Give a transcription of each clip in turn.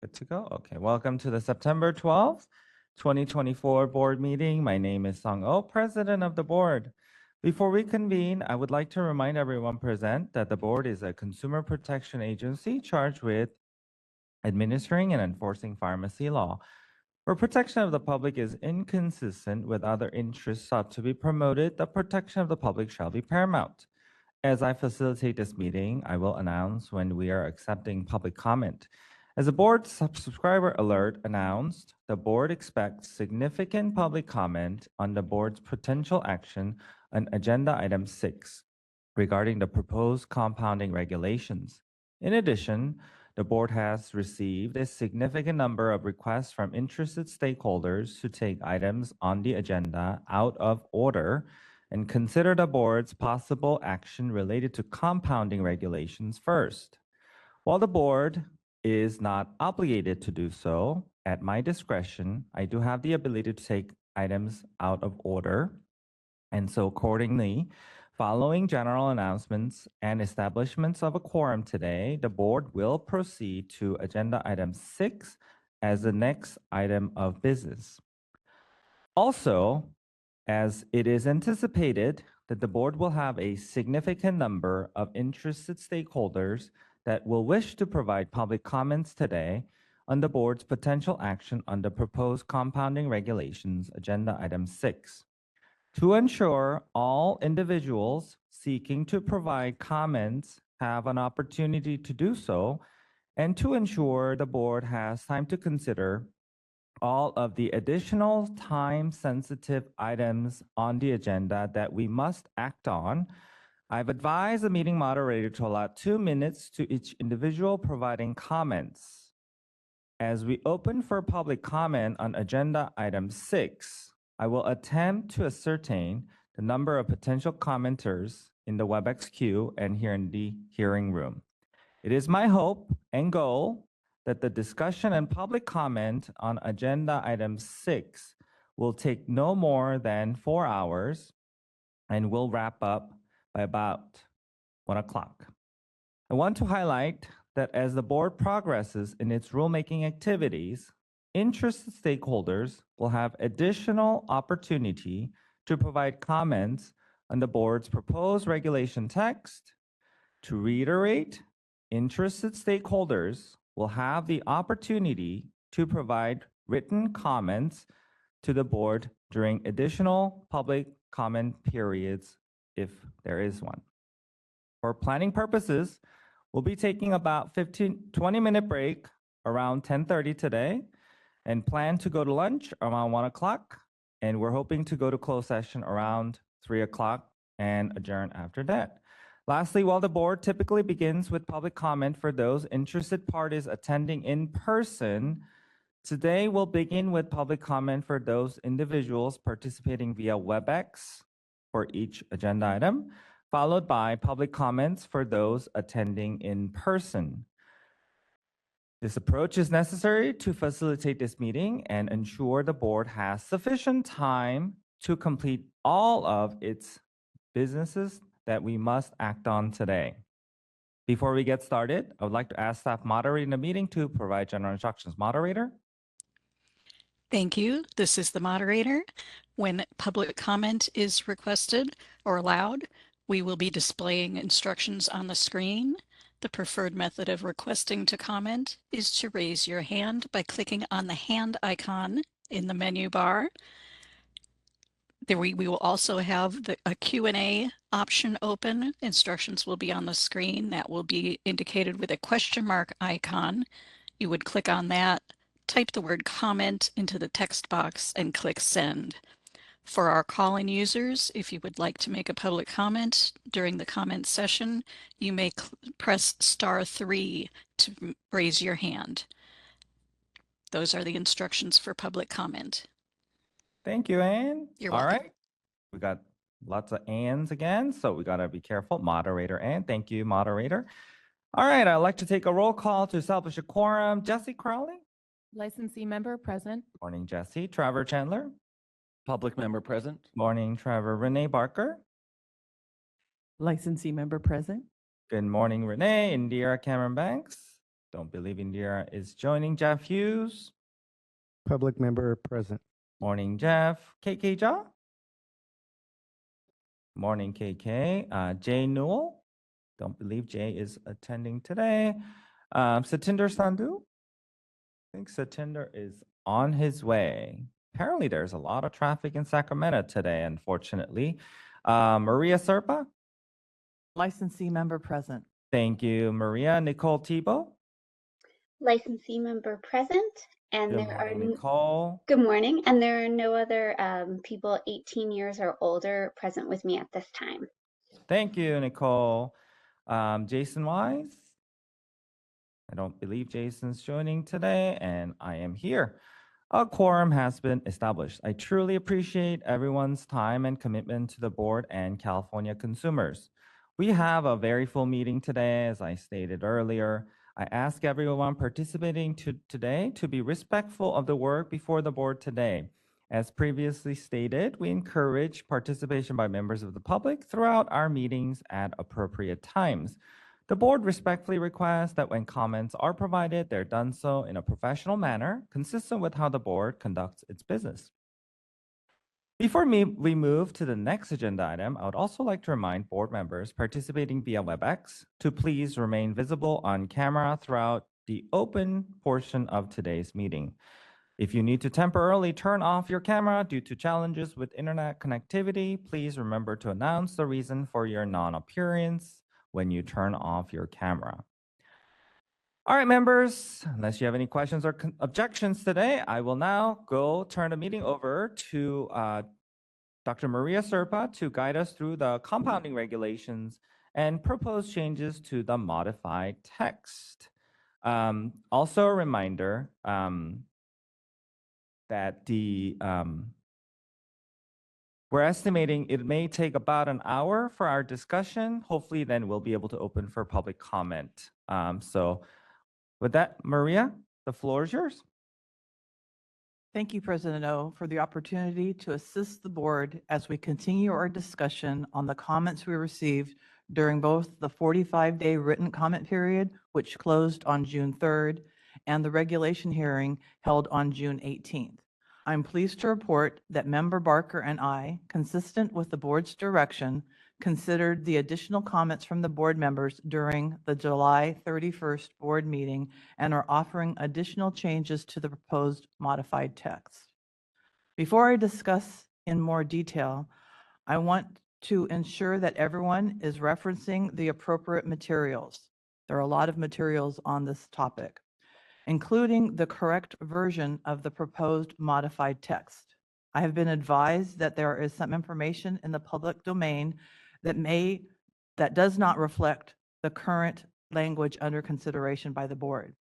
Good to go? Okay, welcome to the September 12th, 2024 board meeting. My name is Song Oh, President of the board. Before we convene, I would like to remind everyone present that the board is a consumer protection agency charged with administering and enforcing pharmacy law. Where protection of the public is inconsistent with other interests sought to be promoted, the protection of the public shall be paramount. As I facilitate this meeting, I will announce when we are accepting public comment. As the board subscriber alert announced, the board expects significant public comment on the board's potential action on agenda item 6 regarding the proposed compounding regulations. In addition, the board has received a significant number of requests from interested stakeholders to take items on the agenda out of order and consider the board's possible action related to compounding regulations first. While the board is not obligated to do so, at my discretion, I do have the ability to take items out of order. And so accordingly, following general announcements and establishments of a quorum today, the board will proceed to agenda item 6 as the next item of business. Also, as it is anticipated that the board will have a significant number of interested stakeholders that will wish to provide public comments today on the board's potential action on the proposed compounding regulations, agenda item 6. To ensure all individuals seeking to provide comments have an opportunity to do so, and to ensure the board has time to consider all of the additional time-sensitive items on the agenda that we must act on, I've advised the meeting moderator to allot 2 minutes to each individual providing comments. As we open for public comment on agenda item 6, I will attempt to ascertain the number of potential commenters in the WebEx queue and here in the hearing room. It is my hope and goal that the discussion and public comment on agenda item 6 will take no more than 4 hours and will wrap up by about 1 o'clock. I want to highlight that as the board progresses in its rulemaking activities, interested stakeholders will have additional opportunity to provide comments on the board's proposed regulation text. To reiterate, interested stakeholders will have the opportunity to provide written comments to the board during additional public comment periods if there is one. For planning purposes, we'll be taking about 20-minute break around 10:30 today and plan to go to lunch around 1 o'clock. And we're hoping to go to closed session around 3 o'clock and adjourn after that. Lastly, while the board typically begins with public comment for those interested parties attending in person, today we'll begin with public comment for those individuals participating via WebEx for each agenda item, followed by public comments for those attending in person. This approach is necessary to facilitate this meeting and ensure the board has sufficient time to complete all of its businesses that we must act on today. Before we get started, I would like to ask staff moderating the meeting to provide general instructions. Moderator? Thank you. This is the moderator. When public comment is requested or allowed, we will be displaying instructions on the screen. The preferred method of requesting to comment is to raise your hand by clicking on the hand icon in the menu bar. There we will also have a Q&A option open. Instructions will be on the screen. That will be indicated with a question mark icon. You would click on that, type the word comment into the text box and click send. For our call-in users, if you would like to make a public comment during the comment session, you may press *3 to raise your hand. Those are the instructions for public comment. Thank you, Anne. You're All welcome. right. We got lots of Anns again, so we got to be careful. Moderator Ann, thank you, moderator. All right, I'd like to take a roll call to establish a quorum. Jesse Crowley? Licensee member present. Morning, Jesse. Trevor Chandler? Public member present. Morning, Trevor. Renee Barker? Licensee member present. Good morning, Renee. Indira Cameron Banks? Don't believe Indira is joining. Jeff Hughes. Public member present. Morning, Jeff. KK Ja. Morning, KK. Jay Newell. Don't believe Jay is attending today. Satinder Sandhu. I think Satinder is on his way. Apparently, there's a lot of traffic in Sacramento today, unfortunately. Maria Serpa. Licensee member present. Thank you, Maria. Nicole Tebow. Licensee member present, and Good there are morning, Nicole. good morning, and there are no other people 18 years or older present with me at this time. Thank you, Nicole. Jason Wise. I don't believe Jason's joining today, and I am here. A quorum has been established. I truly appreciate everyone's time and commitment to the board and California consumers. We have a very full meeting today, as I stated earlier. I ask everyone participating today to be respectful of the work before the board today. As previously stated, we encourage participation by members of the public throughout our meetings at appropriate times. The board respectfully requests that when comments are provided, they're done so in a professional manner, consistent with how the board conducts its business. Before we move to the next agenda item, I would also like to remind board members participating via WebEx to please remain visible on camera throughout the open portion of today's meeting. If you need to temporarily turn off your camera due to challenges with internet connectivity, please remember to announce the reason for your non-appearance when you turn off your camera. All right, members, unless you have any questions or objections today, I will now turn the meeting over to Dr. Maria Serpa to guide us through the compounding regulations and proposed changes to the modified text. Also a reminder that we're estimating it may take about an hour for our discussion. Hopefully then we'll be able to open for public comment. So with that, Maria, the floor is yours. Thank you, President O, for the opportunity to assist the board as we continue our discussion on the comments we received during both the 45-day written comment period, which closed on June 3rd, and the regulation hearing held on June 18th. I'm pleased to report that Member Barker and I, consistent with the board's direction, considered the additional comments from the board members during the July 31st board meeting and are offering additional changes to the proposed modified text. Before I discuss in more detail, I want to ensure that everyone is referencing the appropriate materials. There are a lot of materials on this topic, including the correct version of the proposed modified text. I have been advised that there is some information in the public domain that does not reflect the current language under consideration by the board.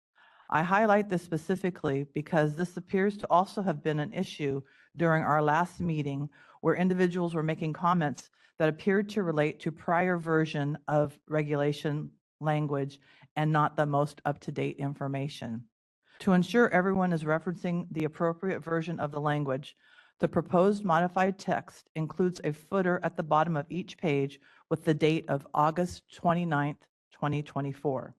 I highlight this specifically because this appears to also have been an issue during our last meeting where individuals were making comments that appeared to relate to prior version of regulation language and not the most up-to-date information. To ensure everyone is referencing the appropriate version of the language, the proposed modified text includes a footer at the bottom of each page with the date of August 29th, 2024.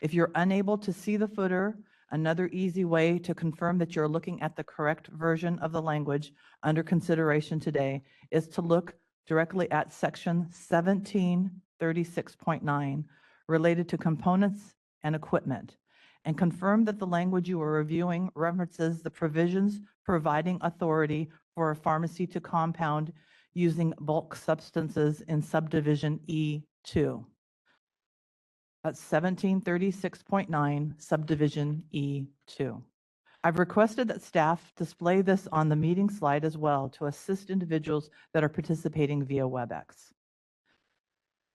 If you're unable to see the footer, another easy way to confirm that you're looking at the correct version of the language under consideration today is to look directly at section 1736.9 related to components and equipment, and confirm that the language you are reviewing references the provisions providing authority for a pharmacy to compound using bulk substances in subdivision E2. That's 1736.9 subdivision E2. I've requested that staff display this on the meeting slide as well to assist individuals that are participating via WebEx.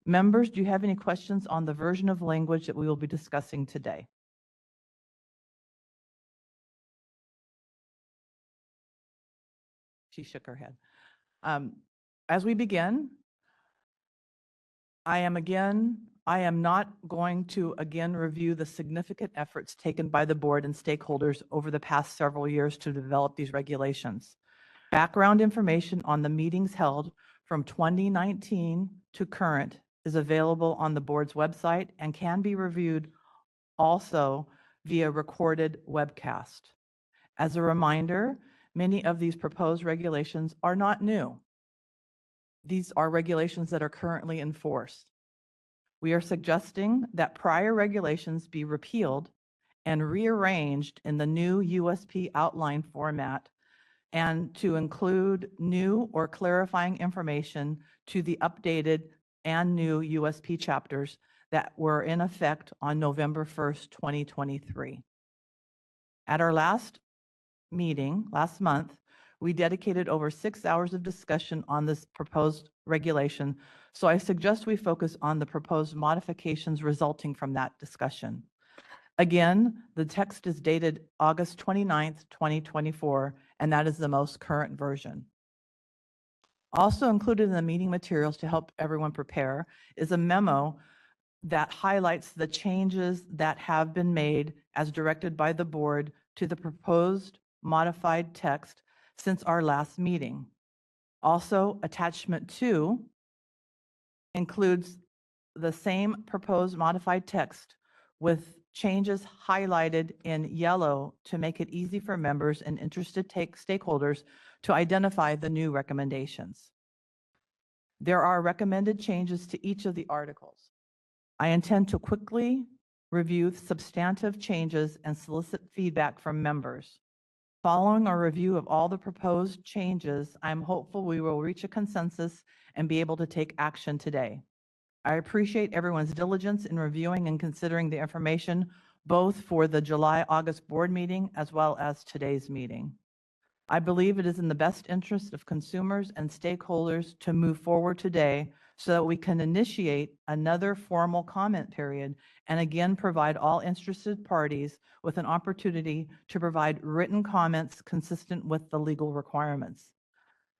Members, do you have any questions on the version of language that we will be discussing today? She shook her head. As we begin, I am not going to again review the significant efforts taken by the board and stakeholders over the past several years to develop these regulations. Background information on the meetings held from 2019 to current is available on the board's website and can be reviewed also via recorded webcast. As a reminder, many of these proposed regulations are not new. These are regulations that are currently in force. We are suggesting that prior regulations be repealed and rearranged in the new USP outline format and to include new or clarifying information to the updated and new USP chapters that were in effect on November 1st, 2023. At our last meeting, last month, we dedicated over 6 hours of discussion on this proposed regulation, so I suggest we focus on the proposed modifications resulting from that discussion. Again, the text is dated August 29th, 2024, and that is the most current version. Also included in the meeting materials to help everyone prepare is a memo that highlights the changes that have been made as directed by the board to the proposed modified text since our last meeting. Also, attachment 2 includes the same proposed modified text with changes highlighted in yellow to make it easy for members and interested stakeholders to identify the new recommendations. There are recommended changes to each of the articles. I intend to quickly review substantive changes and solicit feedback from members. Following our review of all the proposed changes, I'm hopeful we will reach a consensus and be able to take action today. I appreciate everyone's diligence in reviewing and considering the information, both for the July-August board meeting as well as today's meeting. I believe it is in the best interest of consumers and stakeholders to move forward today so that we can initiate another formal comment period and again provide all interested parties with an opportunity to provide written comments consistent with the legal requirements.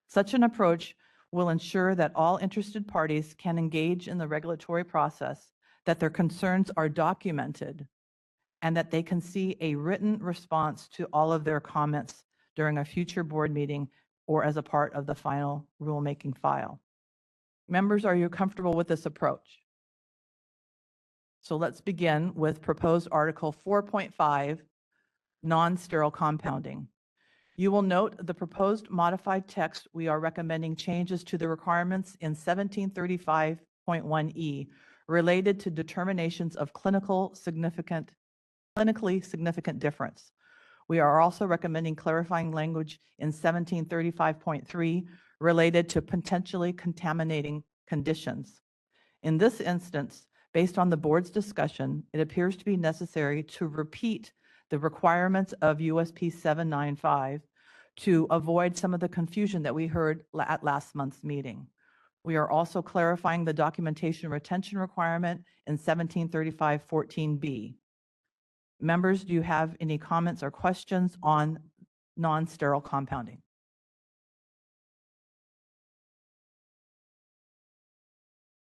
Such an approach will ensure that all interested parties can engage in the regulatory process, that their concerns are documented, and that they can see a written response to all of their comments during a future board meeting or as a part of the final rulemaking file. Members, are you comfortable with this approach? So let's begin with proposed Article 4.5, non-sterile compounding. You will note the proposed modified text. We are recommending changes to the requirements in 1735.1E related to determinations of clinically significant difference. We are also recommending clarifying language in 1735.3 related to potentially contaminating conditions. In this instance, based on the board's discussion, it appears to be necessary to repeat the requirements of USP 795 to avoid some of the confusion that we heard at last month's meeting. We are also clarifying the documentation retention requirement in 1735.14B. Members, do you have any comments or questions on non-sterile compounding?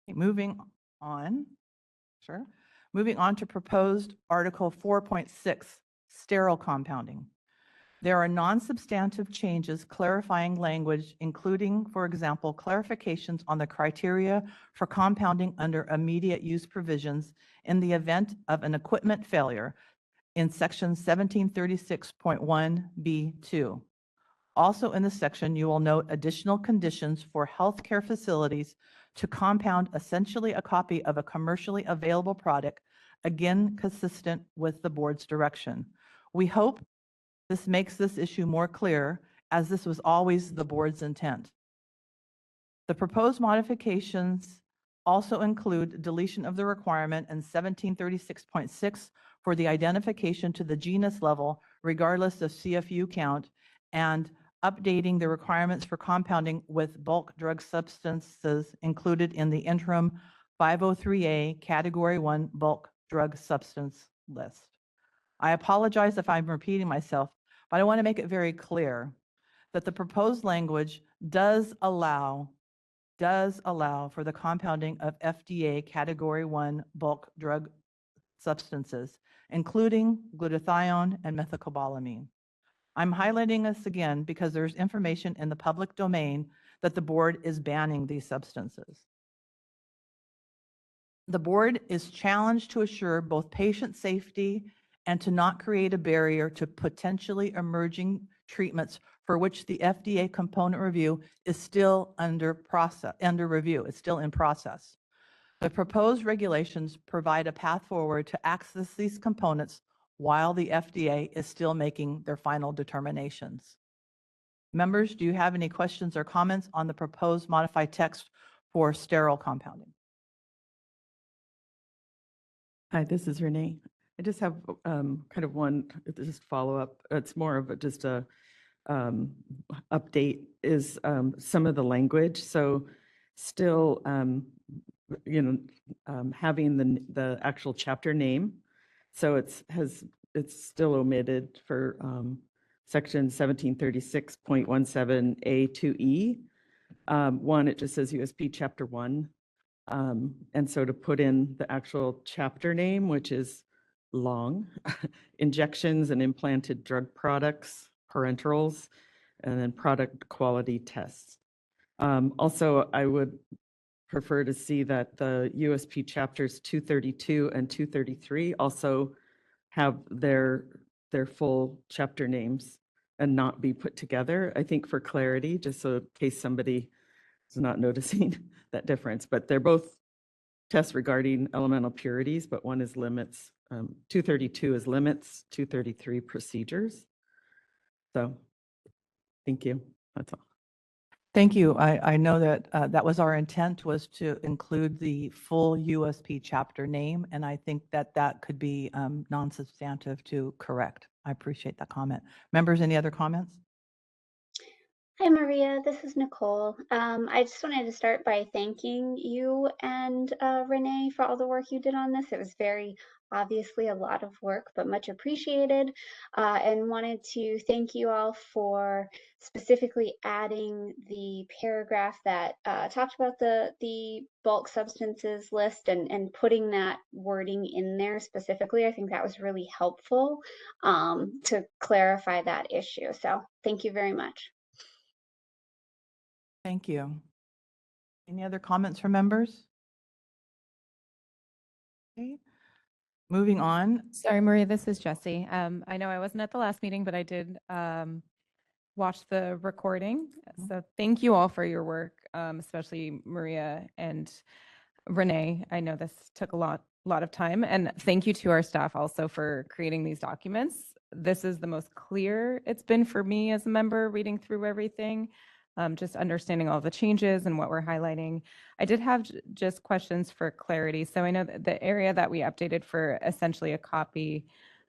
Okay, moving on to proposed Article 4.6, sterile compounding. There are non-substantive changes clarifying language, including, for example, clarifications on the criteria for compounding under immediate use provisions in the event of an equipment failure in section 1736.1B2. Also in this section, you will note additional conditions for healthcare facilities to compound essentially a copy of a commercially available product, again consistent with the board's direction. We hope this makes this issue more clear, as this was always the board's intent. The proposed modifications also include deletion of the requirement in 1736.6 for the identification to the genus level, regardless of CFU count, and updating the requirements for compounding with bulk drug substances included in the interim 503A Category 1 bulk drug substance list. I apologize if I'm repeating myself, but I want to make it very clear that the proposed language does allow for the compounding of FDA Category 1 bulk drug substances, including glutathione and methylcobalamin. I'm highlighting this again because there's information in the public domain that the board is banning these substances. The board is challenged to assure both patient safety and to not create a barrier to potentially emerging treatments for which the FDA component review is still under review. It's still in process. The proposed regulations provide a path forward to access these components while the FDA is still making their final determinations. Members, do you have any questions or comments on the proposed modified text for sterile compounding? Hi, this is Renee. I just have kind of one, just follow-up. It's more of just a update is some of the language. So still, having the actual chapter name. So it's still omitted for section 1736.17A2E. One, it just says USP chapter 1. And so to put in the actual chapter name, which is long, injections and implanted drug products, parenterals, and then product quality tests. Also, I would prefer to see that the USP chapters 232 and 233 also have their full chapter names and not be put together. I think for clarity, just so in case somebody is not noticing that difference, but they're both tests regarding elemental purities, but one is limits. 232 is limits, 233 procedures. So thank you. That's all. Thank you. I know that that was our intent, was to include the full USP chapter name, and I think that that could be non-substantive to correct. I appreciate that comment. Members, any other comments? Hi, Maria. This is Nicole. I just wanted to start by thanking you and Renee for all the work you did on this. It was very obviously a lot of work, but much appreciated. And wanted to thank you all for specifically adding the paragraph that talked about the bulk substances list and putting that wording in there specifically. I think that was really helpful to clarify that issue. So thank you very much. Thank you. Any other comments from members? Okay. Moving on. Sorry, Maria, this is Jessie. I know I wasn't at the last meeting, but I did watch the recording. So thank you all for your work, especially Maria and Renee. I know this took a lot of time, and thank you to our staff also for creating these documents. This is the most clear it's been for me as a member reading through everything. Just understanding all the changes and what we're highlighting. I did have just questions for clarity. So I know that the area that we updated for essentially a copy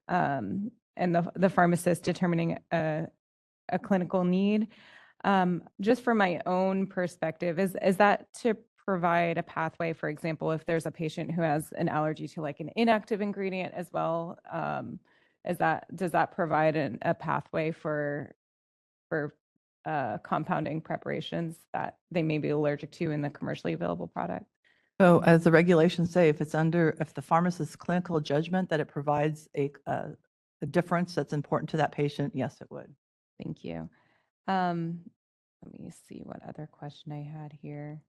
and the pharmacist determining a clinical need. Just for my own perspective, is that to provide a pathway, for example, if there's a patient who has an allergy to like an inactive ingredient as well, does that provide a pathway for compounding preparations that they may be allergic to in the commercially available product? So as the regulations say, if the pharmacist's clinical judgment that it provides a difference that's important to that patient, yes, it would. Thank you. Let me see what other question I had here.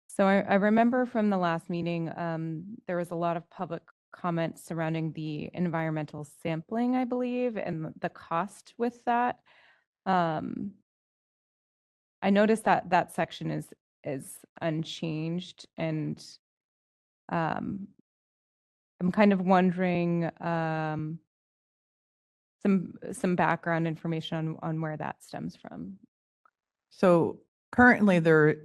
So I remember from the last meeting, there was a lot of public comments surrounding the environmental sampling, I believe, and the cost with that. I noticed that that section is unchanged, and I'm kind of wondering some background information on where that stems from. So currently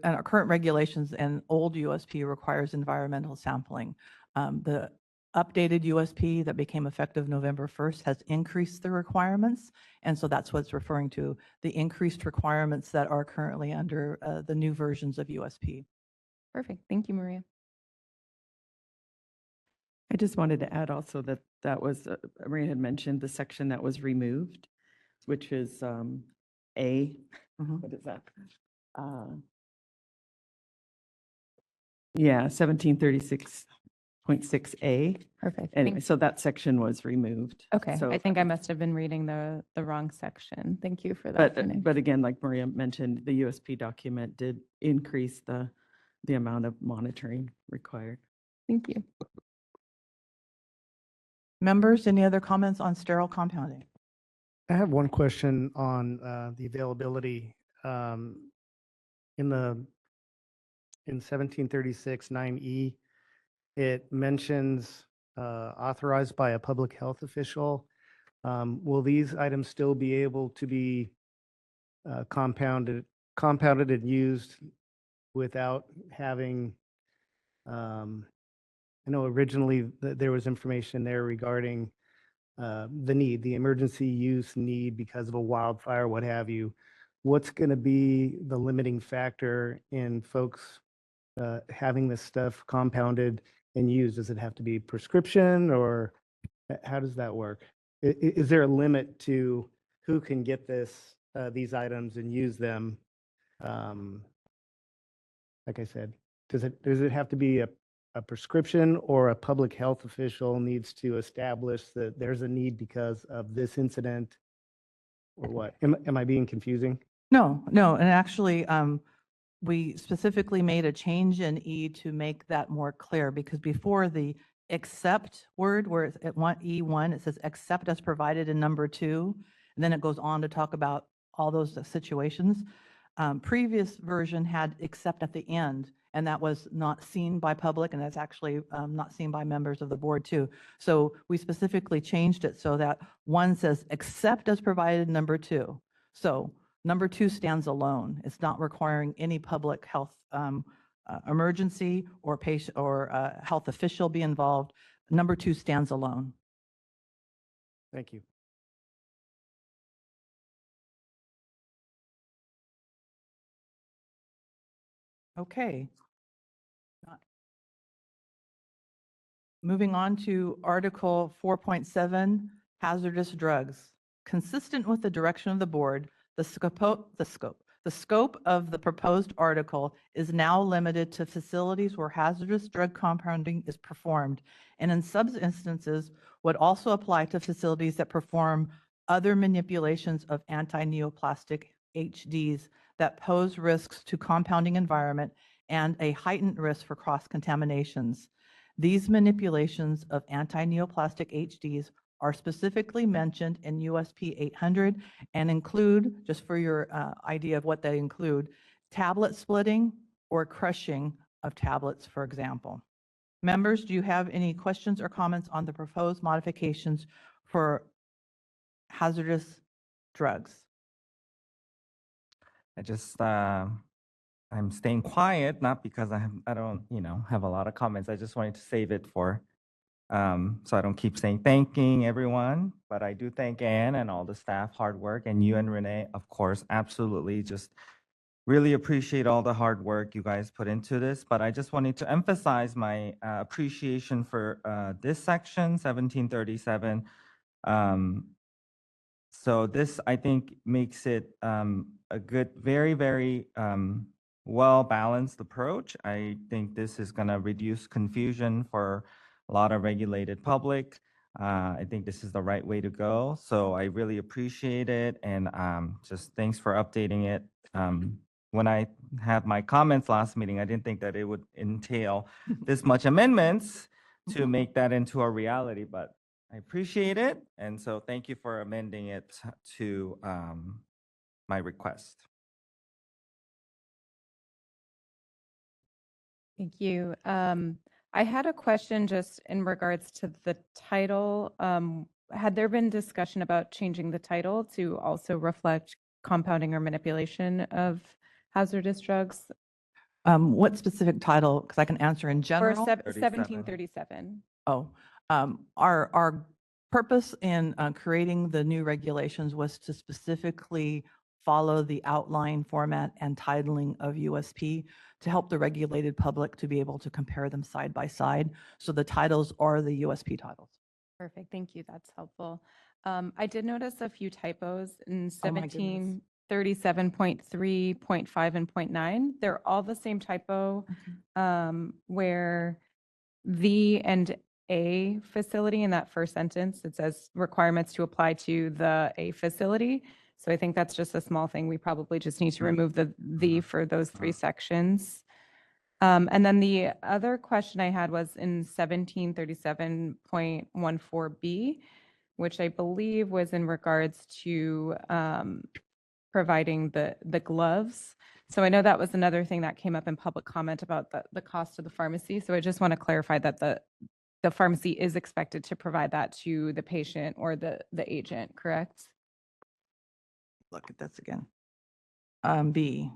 our current regulations and old USP requires environmental sampling. The updated USP that became effective November 1st has increased the requirements. And so that's what's referring to the increased requirements that are currently under the new versions of USP. Perfect. Thank you, Maria. I just wanted to add also that was, Maria had mentioned the section that was removed, which is A, what is that? Yeah, 1736.6A. Perfect. Anyway, so that section was removed. Okay, So, I think I must have been reading the wrong section. Thank you for that. Renee. but again, like Maria mentioned, the USP document did increase the the amount of monitoring required. Thank you. Members, any other comments on sterile compounding? I have one question on the availability. In 1736 9E, it mentions authorized by a public health official. Will these items still be able to be compounded and used without having, I know originally there was information there regarding the emergency use need because of a wildfire, what have you. What's going to be the limiting factor in folks having this stuff compounded and used? Does it have to be prescription, or how does that work? Is there a limit to who can get these items and use them? Like I said, does it have to be a prescription, or a public health official needs to establish that there's a need because of this incident, or what? Am I being confusing? No, no, and actually, we specifically made a change in E to make that more clear, because before the except word, where it's at E1, it says except as provided in number 2, and then it goes on to talk about all those situations. Previous version had except at the end, and that was not seen by public, and that's actually not seen by members of the board too. So we specifically changed it so that one says except as provided in number 2. So number 2 stands alone. It's not requiring any public health emergency or patient or health official be involved. Number 2 stands alone. Thank you. Okay. Moving on to Article 4.7, hazardous drugs. Consistent with the direction of the board, the scope of the proposed article is now limited to facilities where hazardous drug compounding is performed, and in some instances would also apply to facilities that perform other manipulations of anti-neoplastic HDs that pose risks to compounding environment and a heightened risk for cross-contaminations. These manipulations of anti-neoplastic HDs are specifically mentioned in USP 800 and include, just for your idea of what they include, tablet splitting or crushing of tablets, for example. Members, do you have any questions or comments on the proposed modifications for hazardous drugs? I'm staying quiet, not because I don't, have a lot of comments. I just wanted to save it for, so I don't keep saying thanking everyone, but I do thank Anne and all the staff, hard work, and you and Renee, of course, absolutely. Just really appreciate all the hard work you guys put into this, but I just wanted to emphasize my appreciation for this section, 1737. So this, I think, makes it a good, very, very well-balanced approach. I think this is going to reduce confusion for a lot of regulated public. I think this is the right way to go. So I really appreciate it, and just thanks for updating it. When I had my comments last meeting, I didn't think that it would entail this much amendments to make that into a reality, but I appreciate it. And so thank you for amending it to my request. Thank you. I had a question just in regards to the title. Had there been discussion about changing the title to also reflect compounding or manipulation of hazardous drugs? What specific title? Because I can answer in Or general. 1737? Oh, our purpose in creating the new regulations was to specifically follow the outline format and titling of USP to help the regulated public to be able to compare them side by side. So the titles are the USP titles. Perfect. Thank you. That's helpful. I did notice a few typos in Oh my goodness. 1737.3, .5, and .9. They're all the same typo, where the and a facility in that first sentence, it says requirements to apply to the a facility. So I think that's just a small thing. We probably just need to remove the for those 3 sections. And then the other question I had was in 1737.14B, which I believe was in regards to providing the gloves. So I know that was another thing that came up in public comment about the cost of the pharmacy. So I just want to clarify that the pharmacy is expected to provide that to the patient or the agent, correct? Look at this again. B.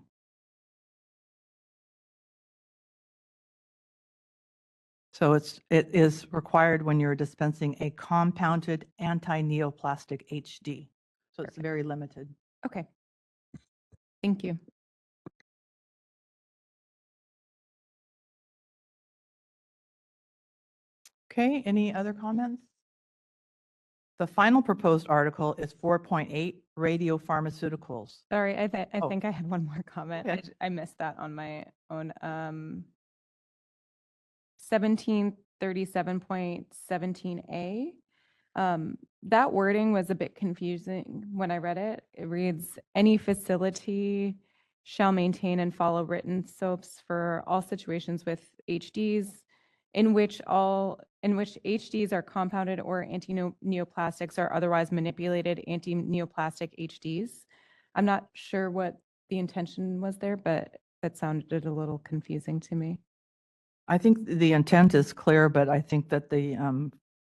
So it is required when you're dispensing a compounded anti-neoplastic HD. So it's very limited. Okay. Thank you. Okay, any other comments? The final proposed article is 4.8, radiopharmaceuticals. Sorry, I Oh. think I had one more comment. Okay. I missed that on my own. 1737.17A. That wording was a bit confusing when I read it. It reads, any facility shall maintain and follow written SOAPs for all situations with HDs in which HDs are compounded or anti-neoplastics or otherwise manipulated anti-neoplastic HDs. I'm not sure what the intention was there, but that sounded a little confusing to me. I think the intent is clear, but I think that the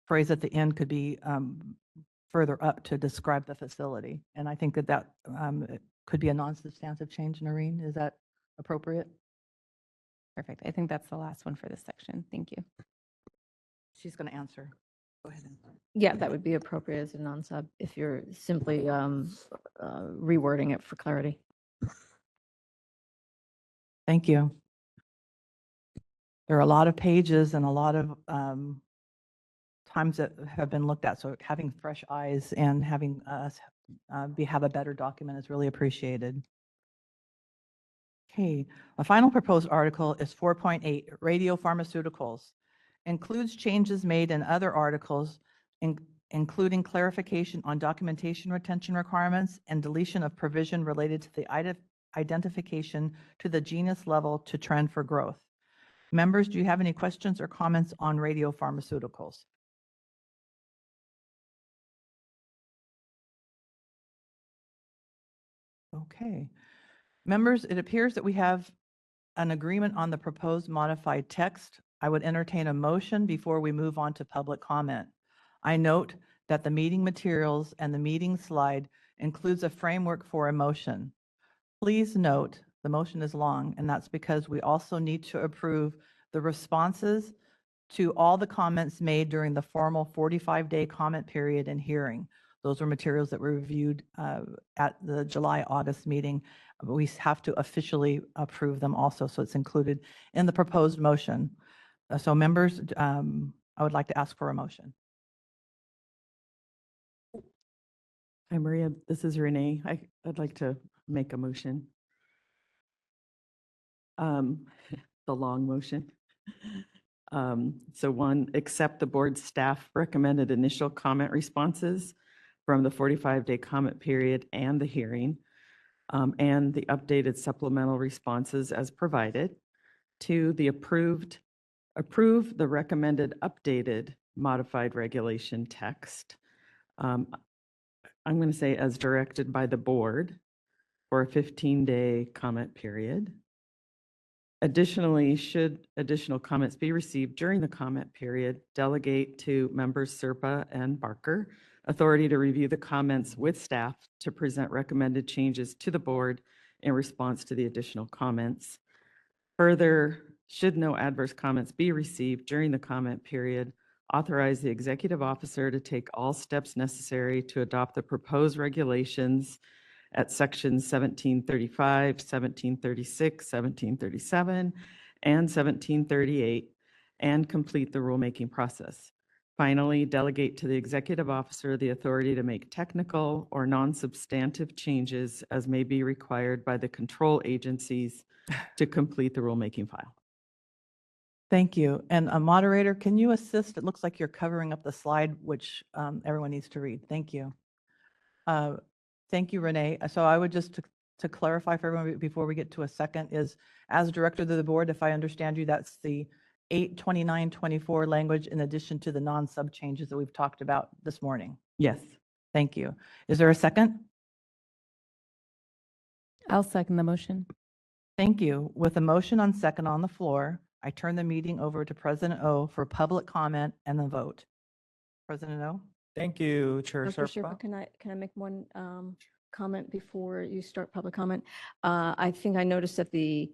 phrase at the end could be further up to describe the facility. And I think that it could be a non-substantive change, Noreen. Is that appropriate? Perfect. I think that's the last one for this section. Thank you. She's going to answer. Go ahead. Yeah, that would be appropriate as a non-sub if you're simply rewording it for clarity. Thank you. There are a lot of pages and a lot of times that have been looked at. So having fresh eyes and having us have a better document is really appreciated. Okay, a final proposed article is 4.8, radiopharmaceuticals. Includes changes made in other articles, including clarification on documentation retention requirements and deletion of provision related to the identification to the genus level to trend for growth. Members, do you have any questions or comments on radiopharmaceuticals? Okay. Members, it appears that we have an agreement on the proposed modified text. I would entertain a motion before we move on to public comment. I note that the meeting materials and the meeting slide includes a framework for a motion. Please note the motion is long, and that's because we also need to approve the responses to all the comments made during the formal 45-day comment period and hearing. Those were materials that were reviewed at the July-August meeting. We have to officially approve them also, so it's included in the proposed motion. So members, I would like to ask for a motion. Hi, Maria. This is Renee. I'd like to make a motion. The long motion. So one, accept the board staff recommended initial comment responses from the 45-day comment period and the hearing, and the updated supplemental responses as provided. Two, the approve the recommended updated modified regulation text. I'm going to say as directed by the board for a 15-day comment period. Additionally, should additional comments be received during the comment period, delegate to members Serpa and Barker authority to review the comments with staff to present recommended changes to the board in response to the additional comments. Further, should no adverse comments be received during the comment period, authorize the executive officer to take all steps necessary to adopt the proposed regulations at sections 1735, 1736, 1737, and 1738, and complete the rulemaking process. Finally, delegate to the executive officer the authority to make technical or non-substantive changes as may be required by the control agencies to complete the rulemaking file. Thank you. And a moderator, can you assist? It looks like you're covering up the slide, which everyone needs to read. Thank you. Thank you, Renee. So I would just to clarify for everyone before we get to a second is, as director of the board, if I understand you, that's the 8/29/24 language in addition to the non-sub changes that we've talked about this morning. Yes. Thank you. Is there a second? I'll second the motion. Thank you. With a motion on second on the floor, I turn the meeting over to President O for public comment and the vote. President O? Thank you, Chair Dr. Sherpa. Sherpa, can I make one comment before you start public comment? I think I noticed that the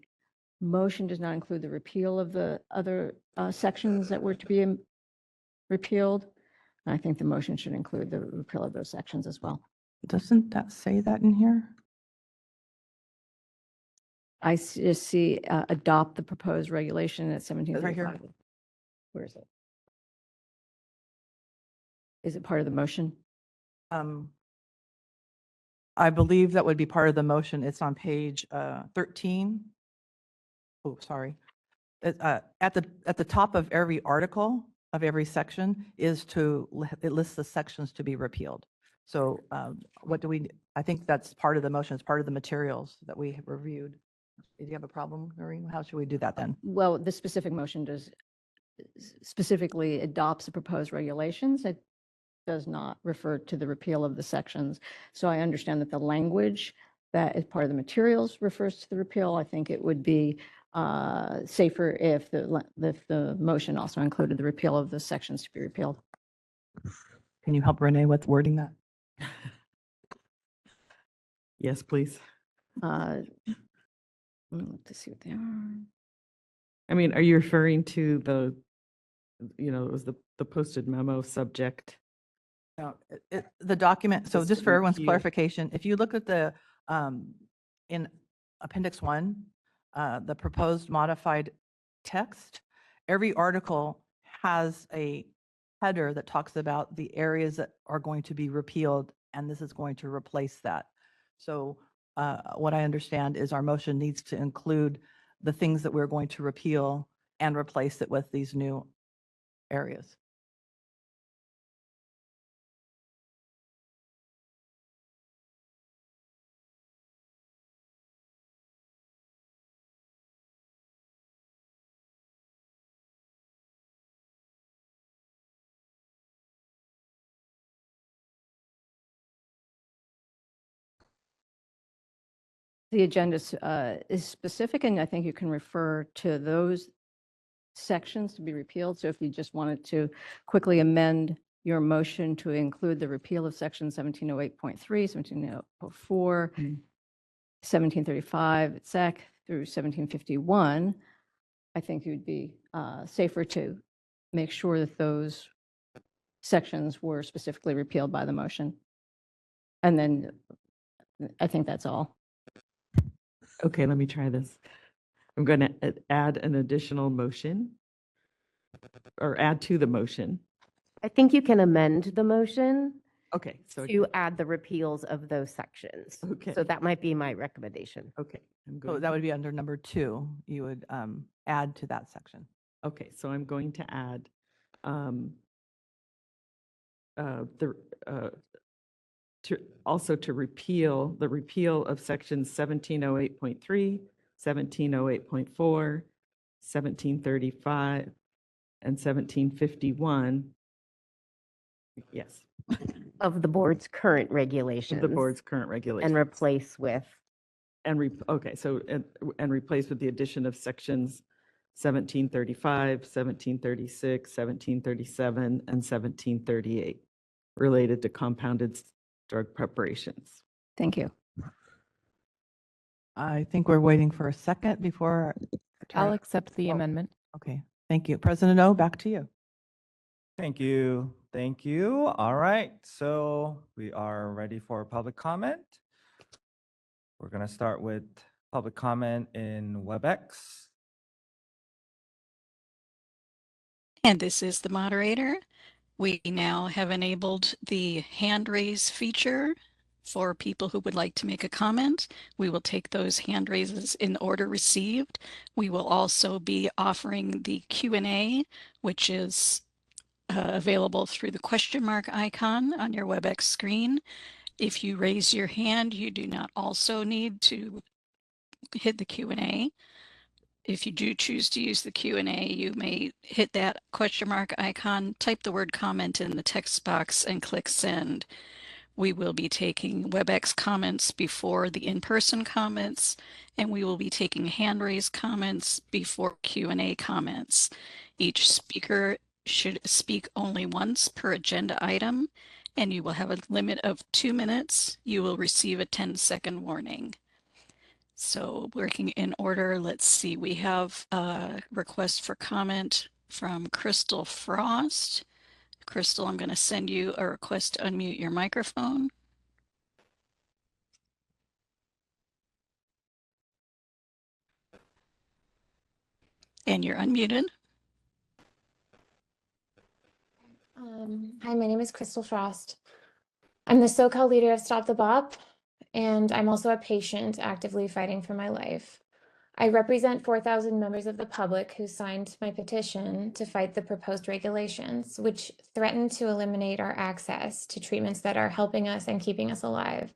motion does not include the repeal of the other sections that were to be repealed. And I think the motion should include the repeal of those sections as well. Doesn't that say that in here? I just see adopt the proposed regulation at Right here. 1735. Where is it? Is it part of the motion? I believe that would be part of the motion. It's on page 13. Oh, sorry. At the top of every article of every section is it lists the sections to be repealed. So I think that's part of the motion. It's part of the materials that we have reviewed. Do you have a problem, Noreen? How should we do that then? Well, the specific motion specifically adopts the proposed regulations. It does not refer to the repeal of the sections. So I understand that the language that is part of the materials refers to the repeal. I think it would be safer if the motion also included the repeal of the sections to be repealed. Can you help Renee with wording that? Yes, please. To see what they are. I mean, are you referring to the, it was the posted memo subject? No, the document, so Just just for everyone's repeal. clarification, if you look at the, in Appendix 1, the proposed modified text, every article has a header that talks about the areas that are going to be repealed, and this is going to replace that. So what I understand is our motion needs to include the things that we're going to repeal and replace it with these new areas. The agenda is specific, and I think you can refer to those sections to be repealed. So if you just wanted to quickly amend your motion to include the repeal of section 1708.3, 1704, 1735 SEC through 1751, I think it would be safer to make sure that those sections were specifically repealed by the motion. And then I think that's all. Okay, let me try this. I'm going to add an additional motion or add to the motion. I think you can amend the motion Okay, so, to add the repeals of those sections. okay, So that might be my recommendation. okay. I'm So going, that would be under number 2. You would add to that section. okay, so I'm going to add also to repeal the repeal of sections 1708.3, 1708.4, 1735, and 1751. Yes, Of the board's current of regulations. the board's current regulations. And replace with, Okay, so, and replace with the addition of sections 1735, 1736, 1737, and 1738 related to compounded drug preparations. Thank you. I think we're waiting for a second before. I'll accept the Oh. amendment. Okay, thank you. President O, back to you. Thank you. Thank you. All right, so we are ready for public comment. We're going to start with public comment in WebEx. And this is the moderator. We now have enabled the hand raise feature for people who would like to make a comment. We will take those hand raises in order received. We will also be offering the Q&A, which is available through the question mark icon on your WebEx screen. If you raise your hand, you do not also need to hit the Q&A. If you do choose to use the Q&A, you may hit that question mark icon, type the word comment in the text box and click send. We will be taking WebEx comments before the in-person comments, and we will be taking hand raised comments before Q&A comments. Each speaker should speak only once per agenda item, and you will have a limit of 2 minutes. You will receive a 10-second warning. So working in order, let's see, we have a request for comment from Crystal Frost. Crystal, I'm going to send you a request to unmute your microphone. And you're unmuted. Hi, my name is Crystal Frost. I'm the SoCal leader of Stop the Bop, and I'm also a patient actively fighting for my life. I represent 4,000 members of the public who signed my petition to fight the proposed regulations, which threaten to eliminate our access to treatments that are helping us and keeping us alive.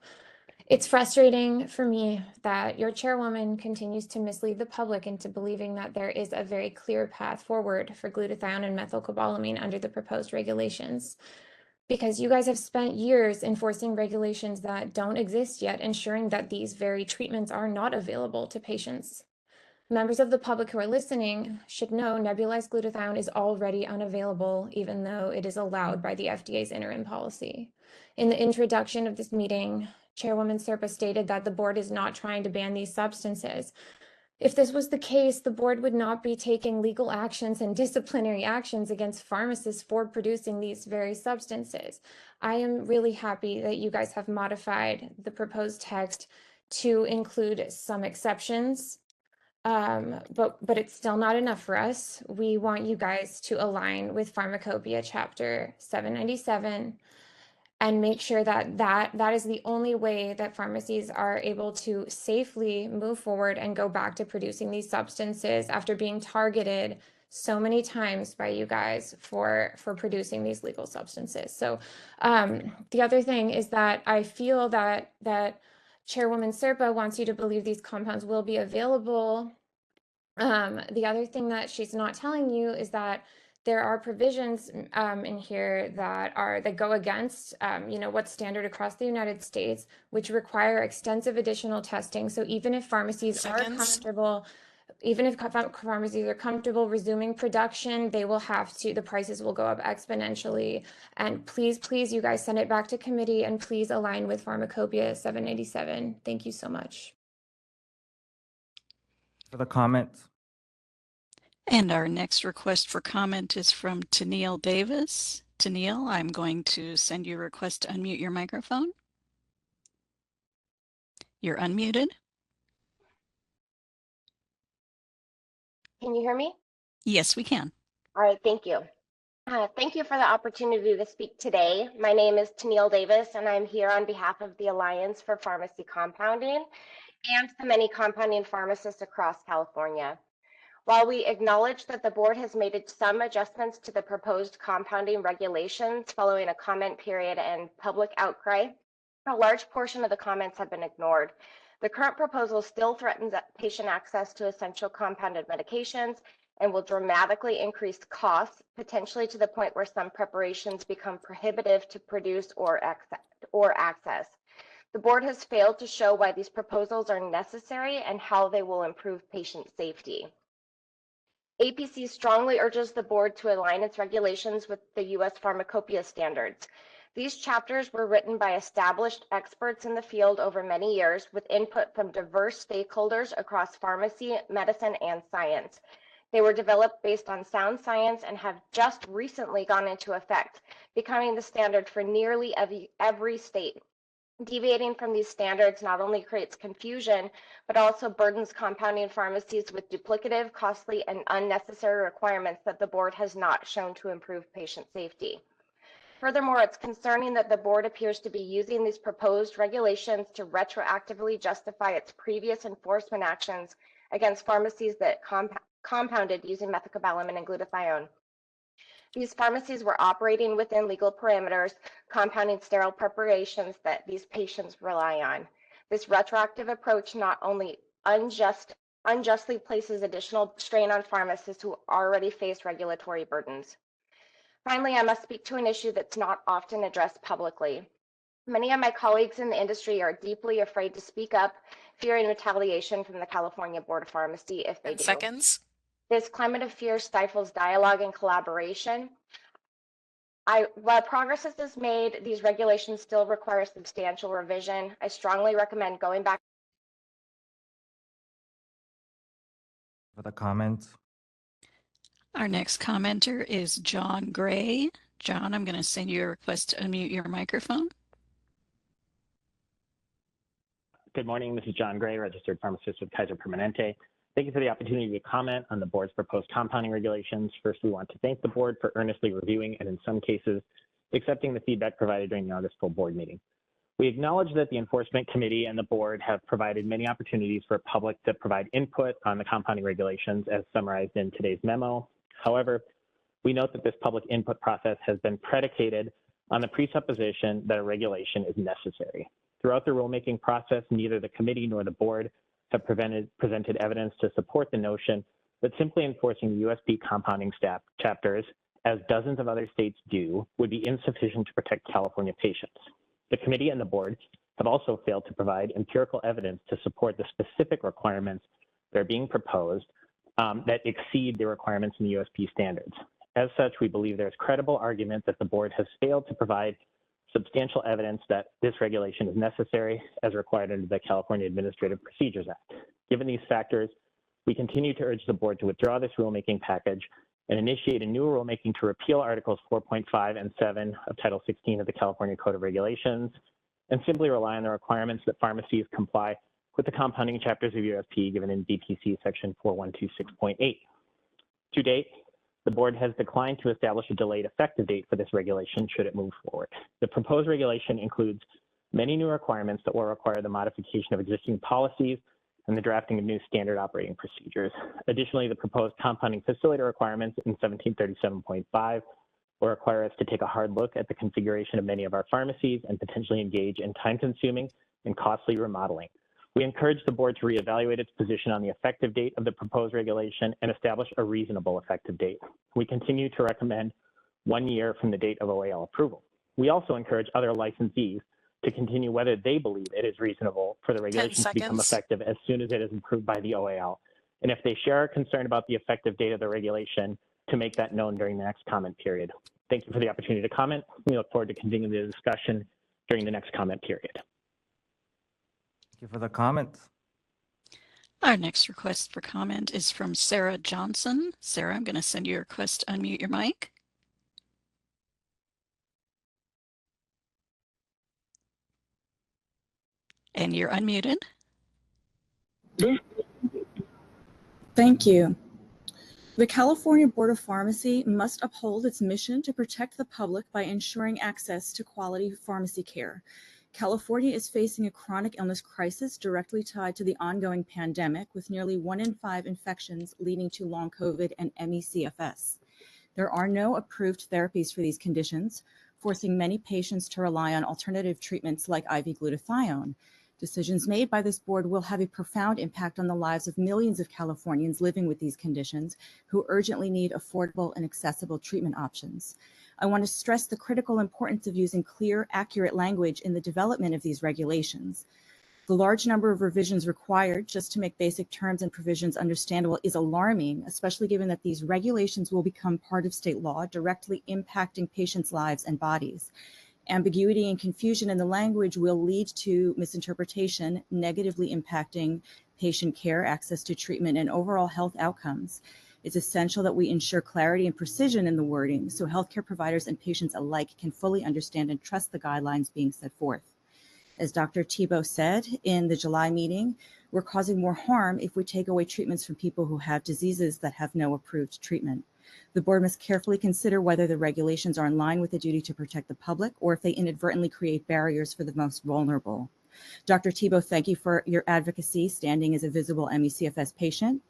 It's frustrating for me that your chairwoman continues to mislead the public into believing that there is a very clear path forward for glutathione and methylcobalamin under the proposed regulations. Because you guys have spent years enforcing regulations that don't exist yet, ensuring that these very treatments are not available to patients. Members of the public who are listening should know nebulized glutathione is already unavailable, even though it is allowed by the FDA's interim policy. In the introduction of this meeting, Chairwoman Serpa stated that the board is not trying to ban these substances. If this was the case, the board would not be taking legal actions and disciplinary actions against pharmacists for producing these very substances. I am really happy that you guys have modified the proposed text to include some exceptions, but it's still not enough for us. We want you guys to align with Pharmacopoeia Chapter 797 and make sure that that is the only way that pharmacies are able to safely move forward and go back to producing these substances after being targeted so many times by you guys for producing these legal substances. So the other thing is that I feel that Chairwoman Serpa wants you to believe these compounds will be available. The other thing that she's not telling you is that there are provisions in here that go against what's standard across the United States, which require extensive additional testing. So even if pharmacies are comfortable, resuming production, the prices will go up exponentially. And please, you guys send it back to committee and please align with Pharmacopoeia 787. Thank you so much. For the comments. And our next request for comment is from Tennille Davis. Tennille, I'm going to send you a request to unmute your microphone. You're unmuted. Can you hear me? Yes, we can. All right, thank you. Thank you for the opportunity to speak today. My name is Tennille Davis, and I'm here on behalf of the Alliance for Pharmacy Compounding and the many compounding pharmacists across California. While we acknowledge that the board has made some adjustments to the proposed compounding regulations following a comment period and public outcry, a large portion of the comments have been ignored. The current proposal still threatens patient access to essential compounded medications and will dramatically increase costs, potentially to the point where some preparations become prohibitive to produce or access. The board has failed to show why these proposals are necessary and how they will improve patient safety. APC strongly urges the board to align its regulations with the U.S. Pharmacopoeia standards. These chapters were written by established experts in the field over many years with input from diverse stakeholders across pharmacy, medicine, and science. They were developed based on sound science and have just recently gone into effect, becoming the standard for nearly every state. Deviating from these standards not only creates confusion, but also burdens compounding pharmacies with duplicative, costly, and unnecessary requirements that the board has not shown to improve patient safety. Furthermore, it's concerning that the board appears to be using these proposed regulations to retroactively justify its previous enforcement actions against pharmacies that compounded using methylcobalamin and glutathione. These pharmacies were operating within legal parameters, compounding sterile preparations that these patients rely on. This retroactive approach not only unjustly places additional strain on pharmacists who already face regulatory burdens. Finally, I must speak to an issue that's not often addressed publicly. Many of my colleagues in the industry are deeply afraid to speak up, fearing retaliation from the California Board of Pharmacy if they 10 do. seconds. This climate of fear stifles dialogue and collaboration. While progress is made, these regulations still require substantial revision. I strongly recommend going back For the comments. Our next commenter is John Gray. John, I'm going to send you a request to unmute your microphone. Good morning. This is John Gray, registered pharmacist with Kaiser Permanente. Thank you for the opportunity to comment on the board's proposed compounding regulations. First, we want to thank the board for earnestly reviewing and in some cases, accepting the feedback provided during the August full board meeting. We acknowledge that the Enforcement Committee and the board have provided many opportunities for public to provide input on the compounding regulations as summarized in today's memo. However, we note that this public input process has been predicated on the presupposition that a regulation is necessary. Throughout the rulemaking process, neither the committee nor the board have presented evidence to support the notion that simply enforcing the USP compounding chapters, as dozens of other states do, would be insufficient to protect California patients. The committee and the board have also failed to provide empirical evidence to support the specific requirements that are being proposed that exceed the requirements in the USP standards. As such, we believe there's credible argument that the board has failed to provide substantial evidence that this regulation is necessary as required under the California Administrative Procedures Act. Given these factors, we continue to urge the board to withdraw this rulemaking package and initiate a new rulemaking to repeal Articles 4.5 and 7 of Title 16 of the California Code of Regulations, and simply rely on the requirements that pharmacies comply with the compounding chapters of USP given in DPC Section 4126.8. To date, the board has declined to establish a delayed effective date for this regulation should it move forward. The proposed regulation includes many new requirements that will require the modification of existing policies and the drafting of new standard operating procedures. Additionally, the proposed compounding facilitator requirements in 1737.5 will require us to take a hard look at the configuration of many of our pharmacies and potentially engage in time-consuming and costly remodeling. We encourage the board to reevaluate its position on the effective date of the proposed regulation and establish a reasonable effective date. We continue to recommend 1 year from the date of OAL approval. We also encourage other licensees to continue whether they believe it is reasonable for the regulations to become effective as soon as it is approved by the OAL. And if they share a concern about the effective date of the regulation, to make that known during the next comment period. Thank you for the opportunity to comment. We look forward to continuing the discussion during the next comment period. Thank you for the comments. Our next request for comment is from Sarah Johnson. Sarah, I'm going to send you a request to unmute your mic. And you're unmuted. Thank you. The California Board of Pharmacy must uphold its mission to protect the public by ensuring access to quality pharmacy care. California is facing a chronic illness crisis directly tied to the ongoing pandemic, with nearly 1 in 5 infections leading to long COVID and ME/CFS. There are no approved therapies for these conditions, forcing many patients to rely on alternative treatments like IV glutathione. Decisions made by this board will have a profound impact on the lives of millions of Californians living with these conditions who urgently need affordable and accessible treatment options. I want to stress the critical importance of using clear, accurate language in the development of these regulations. The large number of revisions required just to make basic terms and provisions understandable is alarming, especially given that these regulations will become part of state law, directly impacting patients' lives and bodies. Ambiguity and confusion in the language will lead to misinterpretation, negatively impacting patient care, access to treatment, and overall health outcomes. It's essential that we ensure clarity and precision in the wording so healthcare providers and patients alike can fully understand and trust the guidelines being set forth. As Dr. Thibault said in the July meeting, we're causing more harm if we take away treatments from people who have diseases that have no approved treatment. The board must carefully consider whether the regulations are in line with the duty to protect the public or if they inadvertently create barriers for the most vulnerable. Dr. Thibault, thank you for your advocacy standing as a visible ME/CFS patient.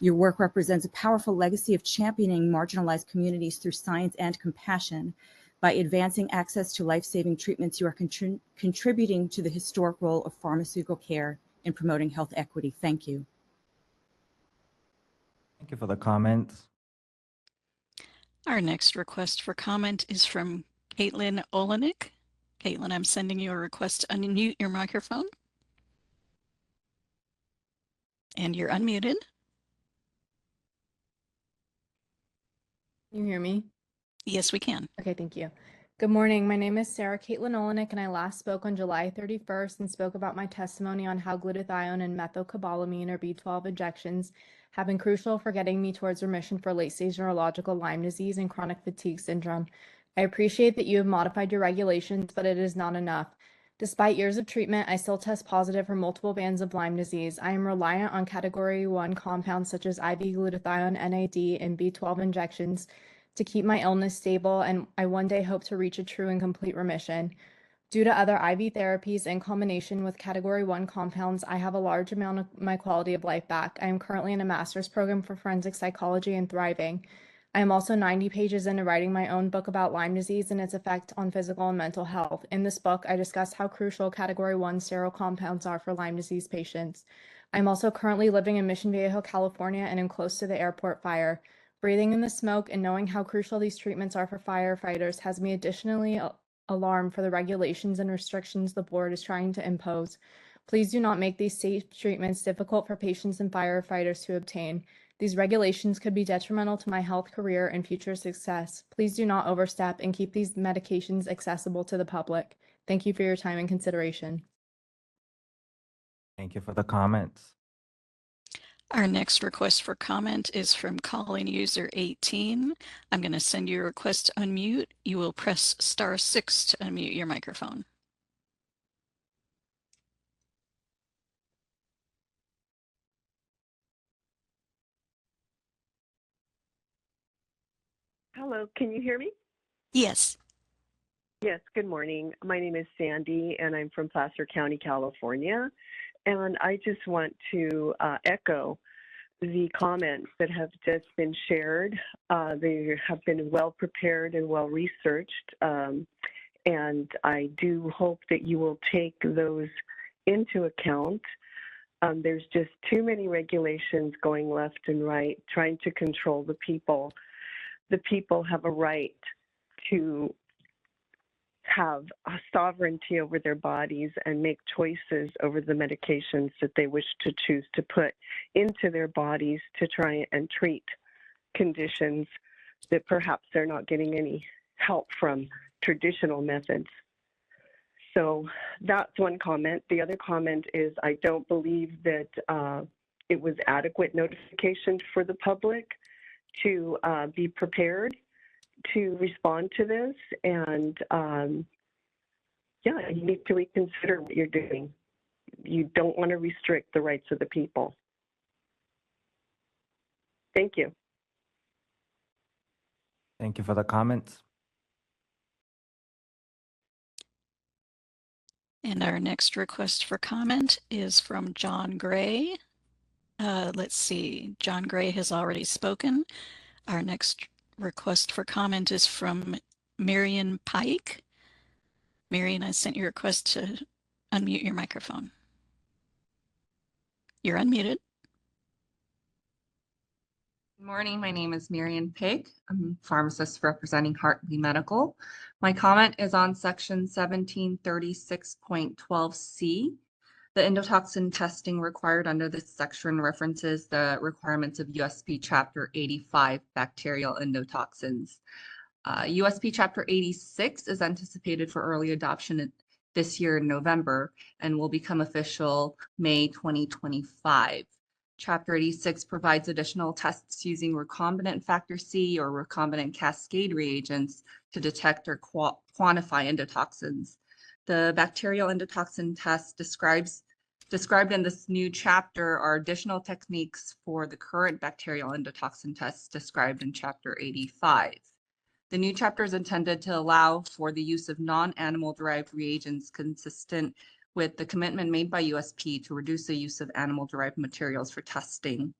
Your work represents a powerful legacy of championing marginalized communities through science and compassion. By advancing access to life-saving treatments, you are contributing to the historic role of pharmaceutical care in promoting health equity. Thank you. Thank you for the comments. Our next request for comment is from Caitlin Olenek. Caitlin, I'm sending you a request to unmute your microphone. And you're unmuted. Can you hear me? Yes, we can. Okay, thank you. Good morning. My name is Sarah Caitlin Olenek, and I last spoke on July 31st and spoke about my testimony on how glutathione and methylcobalamin or B12 injections have been crucial for getting me towards remission for late-stage neurological Lyme disease and chronic fatigue syndrome. I appreciate that you have modified your regulations, but it is not enough. Despite years of treatment, I still test positive for multiple bands of Lyme disease. I am reliant on Category 1 compounds such as IV glutathione, NAD, and B12 injections to keep my illness stable, and I one day hope to reach a true and complete remission. Due to other IV therapies in combination with Category 1 compounds, I have a large amount of my quality of life back. I am currently in a master's program for forensic psychology and thriving. I am also 90 pages into writing my own book about Lyme disease and its effect on physical and mental health. In this book, I discuss how crucial Category 1 sterile compounds are for Lyme disease patients. I'm also currently living in Mission Viejo, California, and am close to the airport fire. Breathing in the smoke and knowing how crucial these treatments are for firefighters has me additionally alarmed for the regulations and restrictions the board is trying to impose. Please do not make these safe treatments difficult for patients and firefighters to obtain. These regulations could be detrimental to my health, career, and future success. Please do not overstep and keep these medications accessible to the public. Thank you for your time and consideration. Thank you for the comments. Our next request for comment is from calling user 18. I'm going to send you a request to unmute. You will press *6 to unmute your microphone. Hello, can you hear me? Yes. Yes, good morning. My name is Sandy, and I'm from Placer County, California. And I just want to echo the comments that have just been shared. They have been well prepared and well researched. And I do hope that you will take those into account. There's just too many regulations going left and right, trying to control the people. The people have a right to have a sovereignty over their bodies and make choices over the medications that they wish to choose to put into their bodies to try and treat conditions that perhaps they're not getting any help from traditional methods. So that's one comment. The other comment is I don't believe that it was adequate notification for the public to be prepared to respond to this, and yeah, you need to reconsider what you're doing. You don't want to restrict the rights of the people. Thank you. Thank you for the comments. And our next request for comment is from John Gray. Let's see, John Gray has already spoken. Our next request for comment is from Marion Pike. Marion, I sent you a request to unmute your microphone. You're unmuted. Good morning. My name is Marion Pig. I'm a pharmacist representing Hartley Medical. My comment is on section 1736.12C. The endotoxin testing required under this section references the requirements of USP Chapter 85 bacterial endotoxins. USP Chapter 86 is anticipated for early adoption this year in November and will become official May 2025. Chapter 86 provides additional tests using recombinant factor C or recombinant cascade reagents to detect or quantify endotoxins. The bacterial endotoxin test described in this new chapter are additional techniques for the current bacterial endotoxin tests described in Chapter 85. The new chapter is intended to allow for the use of non-animal derived reagents consistent with the commitment made by USP to reduce the use of animal derived materials for testing.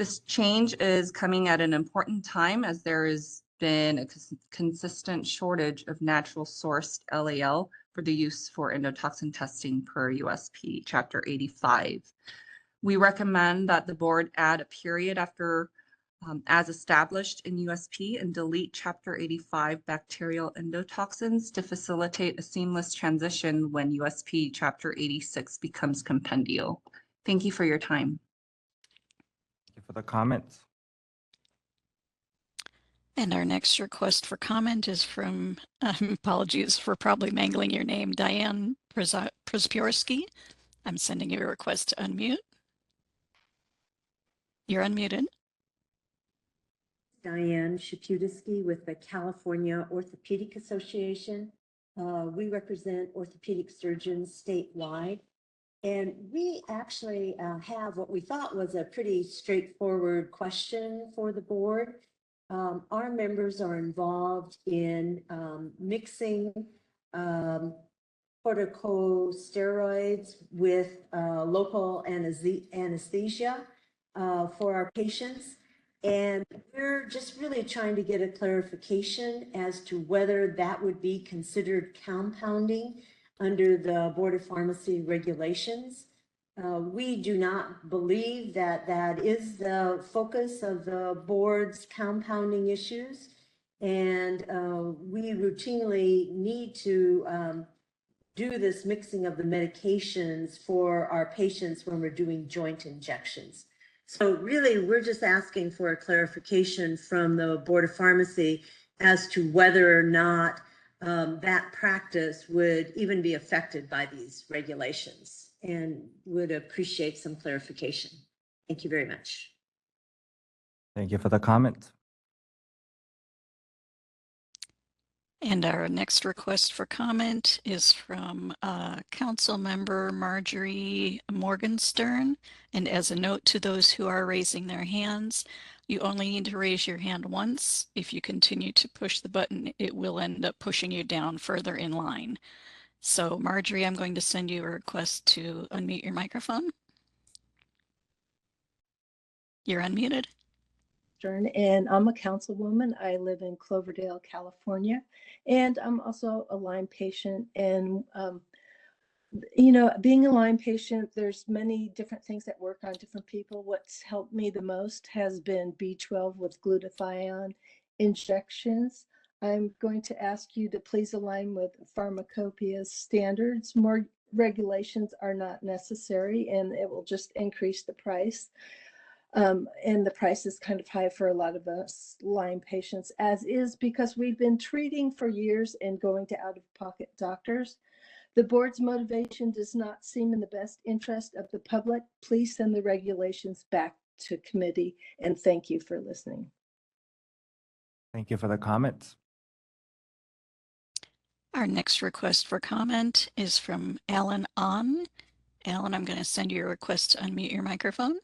This change is coming at an important time as there has been a consistent shortage of natural sourced LAL for the use for endotoxin testing per USP Chapter 85. We recommend that the board add a period after as established in USP and delete Chapter 85 bacterial endotoxins to facilitate a seamless transition when USP Chapter 86 becomes compendial. Thank you for your time. Thank you for the comments. And our next request for comment is from, apologies for probably mangling your name, Diane Przyspiorski. I'm sending you a request to unmute. You're unmuted. Diane Shapudisky with the California Orthopedic Association. We represent orthopedic surgeons statewide. And we actually have what we thought was a pretty straightforward question for the board. Our members are involved in mixing corticosteroids with local anesthesia for our patients. And we're just really trying to get a clarification as to whether that would be considered compounding under the Board of Pharmacy regulations. We do not believe that that is the focus of the board's compounding issues. And we routinely need to do this mixing of the medications for our patients when we're doing joint injections. So really, we're just asking for a clarification from the Board of Pharmacy as to whether or not that practice would even be affected by these regulations, and would appreciate some clarification. Thank you very much. Thank you for the comment. And our next request for comment is from Council Member Marjorie Morgenstern. And as a note to those who are raising their hands, you only need to raise your hand once. If you continue to push the button, it will end up pushing you down further in line. So Marjorie, I'm going to send you a request to unmute your microphone. You're unmuted. And I'm a councilwoman. I live in Cloverdale, California, and I'm also a Lyme patient. And you know, being a Lyme patient, there's many different things that work on different people. What's helped me the most has been B12 with glutathione injections. I'm going to ask you to please align with Pharmacopoeia's standards. More regulations are not necessary, and it will just increase the price. And the price is kind of high for a lot of us Lyme patients, as is because we've been treating for years and going to out-of-pocket doctors. The board's motivation does not seem in the best interest of the public. Please send the regulations back to committee, and thank you for listening. Thank you for the comments. Our next request for comment is from Alan On. Alan, I'm going to send you a request to unmute your microphone.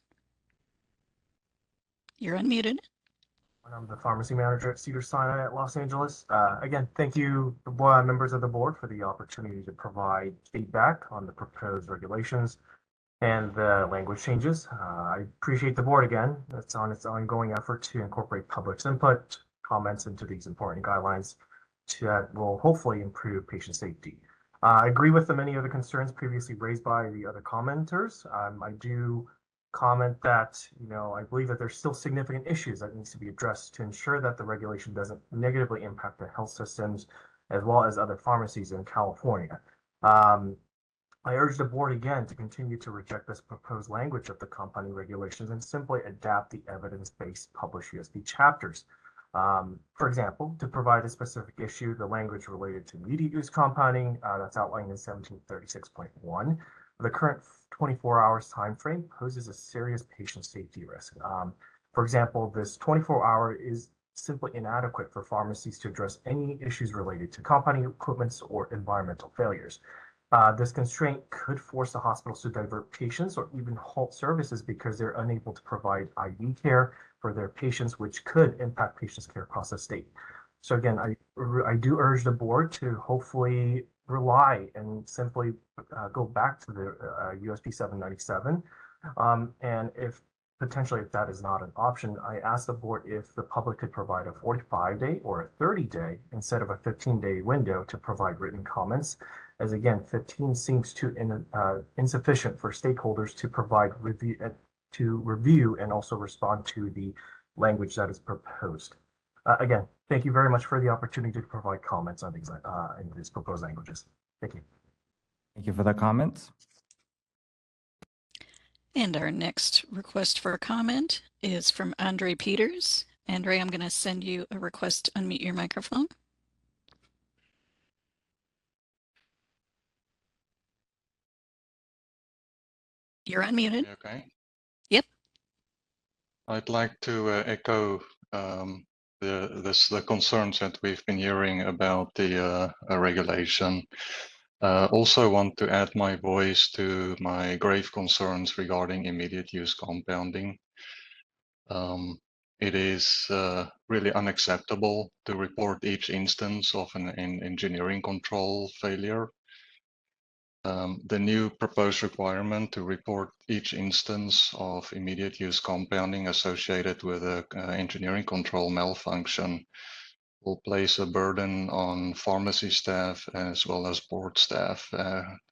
You're unmuted. I'm the pharmacy manager at Cedars-Sinai at Los Angeles. Again, thank you, members of the board, for the opportunity to provide feedback on the proposed regulations and the language changes. I appreciate the board again. It's on its ongoing effort to incorporate public's input, comments into these important guidelines that will hopefully improve patient safety. I agree with the many of the concerns previously raised by the other commenters. I do comment that, I believe that there's still significant issues that needs to be addressed to ensure that the regulation doesn't negatively impact the health systems as well as other pharmacies in California. I urge the board again to continue to reject this proposed language of the compounding regulations and simply adapt the evidence-based published USP chapters. For example, to provide a specific issue, the language related to immediate use compounding that's outlined in 1736.1. The current 24 hours time frame poses a serious patient safety risk. For example, this 24-hour is simply inadequate for pharmacies to address any issues related to compounding equipments or environmental failures. This constraint could force the hospitals to divert patients or even halt services because they're unable to provide IV care for their patients, which could impact patients' care across the state. So again, I do urge the board to hopefully rely and simply go back to the USP 797. And if potentially, if that is not an option, I asked the board if the public could provide a 45-day or a 30-day instead of a 15-day window to provide written comments. As again, 15 seems too insufficient for stakeholders to provide review and also respond to the language that is proposed. Again, thank you very much for the opportunity to provide comments on these in these proposed languages. Thank you. Thank you for the comments. And our next request for a comment is from Andre Peters. Andre, I'm going to send you a request to unmute your microphone. You're unmuted. Okay. Yep. I'd like to echo the concerns that we've been hearing about the regulation. Also want to add my voice to my grave concerns regarding immediate use compounding. It is really unacceptable to report each instance of an engineering control failure. The new proposed requirement to report each instance of immediate use compounding associated with an engineering control malfunction will place a burden on pharmacy staff as well as board staff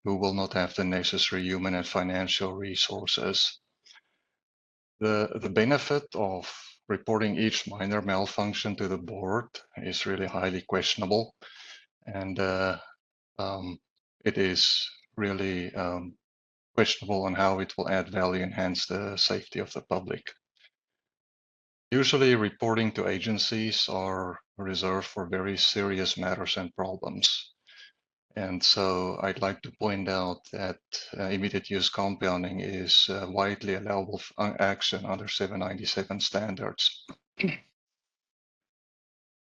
who will not have the necessary human and financial resources. The benefit of reporting each minor malfunction to the board is really highly questionable, and it is really questionable on how it will add value, enhance the safety of the public. Usually reporting to agencies are reserved for very serious matters and problems. And so I'd like to point out that immediate use compounding is widely allowable action under 797 standards.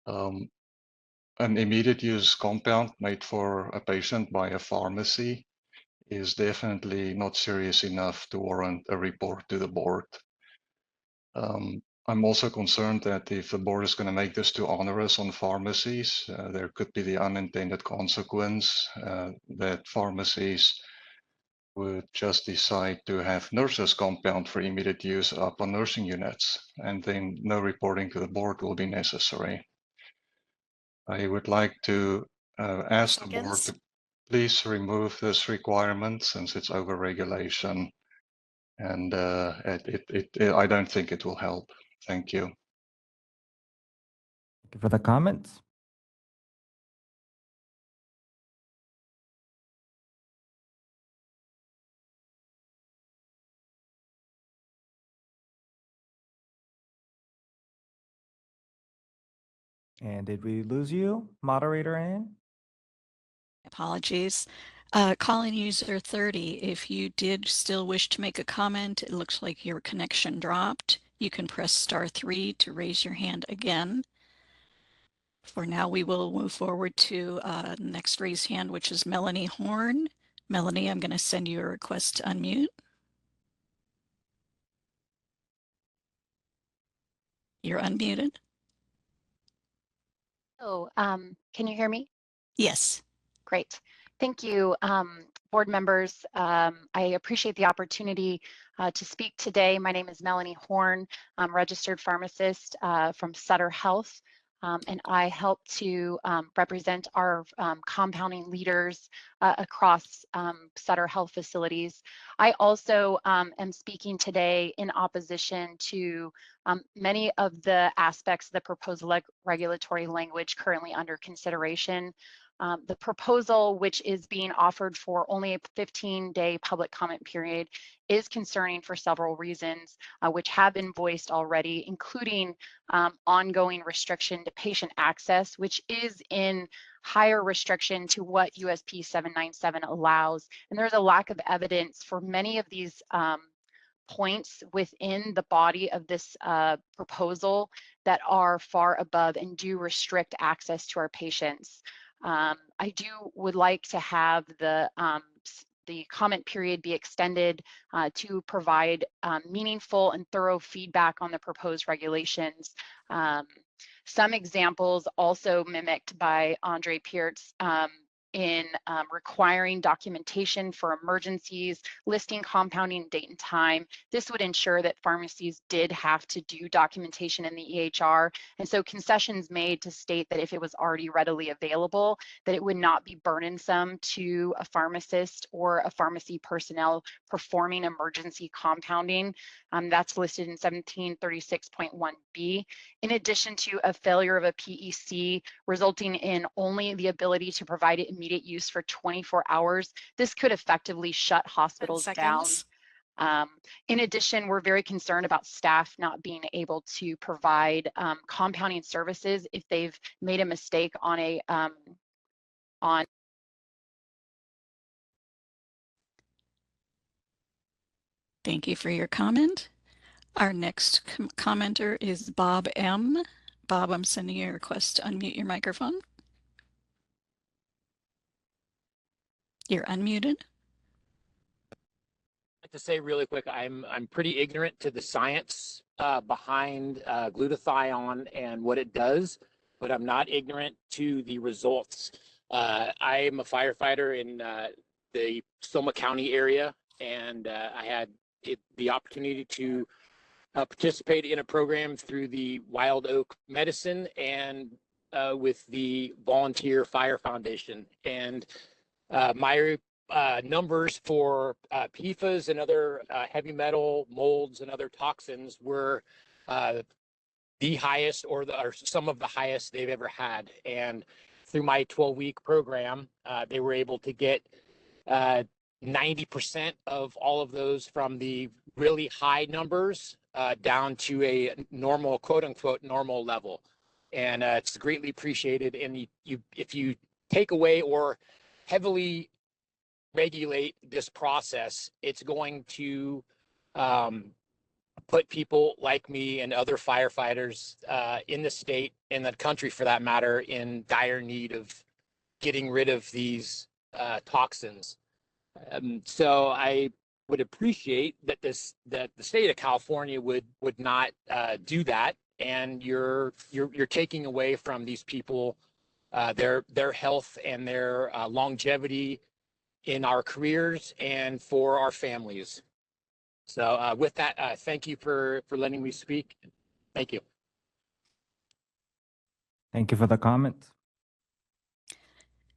An immediate use compound made for a patient by a pharmacy is definitely not serious enough to warrant a report to the board. I'm also concerned that if the board is going to make this too onerous on pharmacies, there could be the unintended consequence that pharmacies would just decide to have nurses compound for immediate use up on nursing units, and then no reporting to the board will be necessary. I would like to ask the board to please remove this requirement since it's over-regulation, and I don't think it will help. Thank you. Thank you for the comments. And did we lose you, moderator Ann? Apologies. Calling user 30, if you did still wish to make a comment, it looks like your connection dropped. You can press *3 to raise your hand again. For now, we will move forward to next raised hand, which is Melanie Horn. Melanie, I'm going to send you a request to unmute. You're unmuted. Oh, can you hear me? Yes. Great. Thank you, board members. I appreciate the opportunity to speak today. My name is Melanie Horn. I'm registered pharmacist from Sutter Health, and I help to represent our compounding leaders across Sutter Health facilities. I also am speaking today in opposition to many of the aspects of the proposed regulatory language currently under consideration. The proposal, which is being offered for only a 15-day public comment period, is concerning for several reasons, which have been voiced already, including ongoing restriction to patient access, which is in higher restriction to what USP 797 allows. And there's a lack of evidence for many of these points within the body of this proposal that are far above and do restrict access to our patients. I would like to have the comment period be extended to provide meaningful and thorough feedback on the proposed regulations. Some examples also mimicked by Andre Peartz in requiring documentation for emergencies, listing compounding date and time. This would ensure that pharmacies did have to do documentation in the EHR. And so concessions made to state that if it was already readily available, that it would not be burdensome to a pharmacist or a pharmacy personnel performing emergency compounding. That's listed in 1736.1B. In addition to a failure of a PEC resulting in only the ability to provide immediate use for 24 hours, this could effectively shut hospitals down. In addition, we're very concerned about staff not being able to provide compounding services if they've made a mistake on a Thank you for your comment. Our next commenter is Bob M. Bob, I'm sending you a request to unmute your microphone. You're unmuted. To say really quick, I'm pretty ignorant to the science behind glutathione and what it does, but I'm not ignorant to the results. I am a firefighter in the Sonoma County area, and I had the opportunity to participate in a program through the Wild Oak Medicine and with the Volunteer Fire Foundation. And my numbers for PFAS and other heavy metal molds and other toxins were the highest or some of the highest they've ever had. And through my 12-week program, they were able to get 90% of all of those from the really high numbers down to a normal, quote unquote, normal level. And it's greatly appreciated. And if you take away or heavily regulate this process, it's going to put people like me and other firefighters in the state, in the country for that matter, in dire need of getting rid of these toxins. So I would appreciate that that the state of California would not do that, and you're taking away from these people their health and their longevity in our careers and for our families. So with that, thank you for letting me speak. Thank you. Thank you for the comment.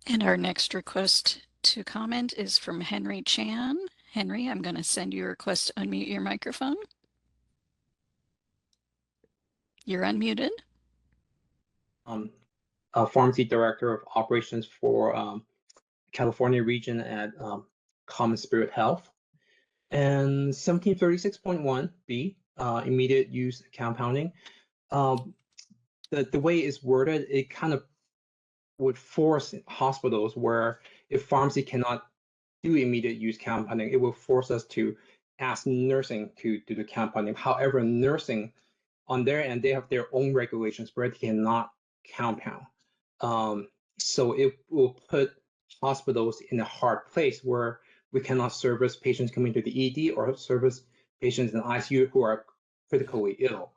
And our next request to comment is from Henry Chan. Henry, I'm going to send you a request to unmute your microphone. You're unmuted. A pharmacy director of operations for California region at Common Spirit Health. And 1736.1B, immediate use compounding. The way it's worded, it kind of would force hospitals where if pharmacy cannot do immediate use compounding, it will force us to ask nursing to do the compounding. However, nursing on their end, they have their own regulations where they cannot compound. So it will put hospitals in a hard place where we cannot service patients coming to the ED or service patients in ICU who are critically ill.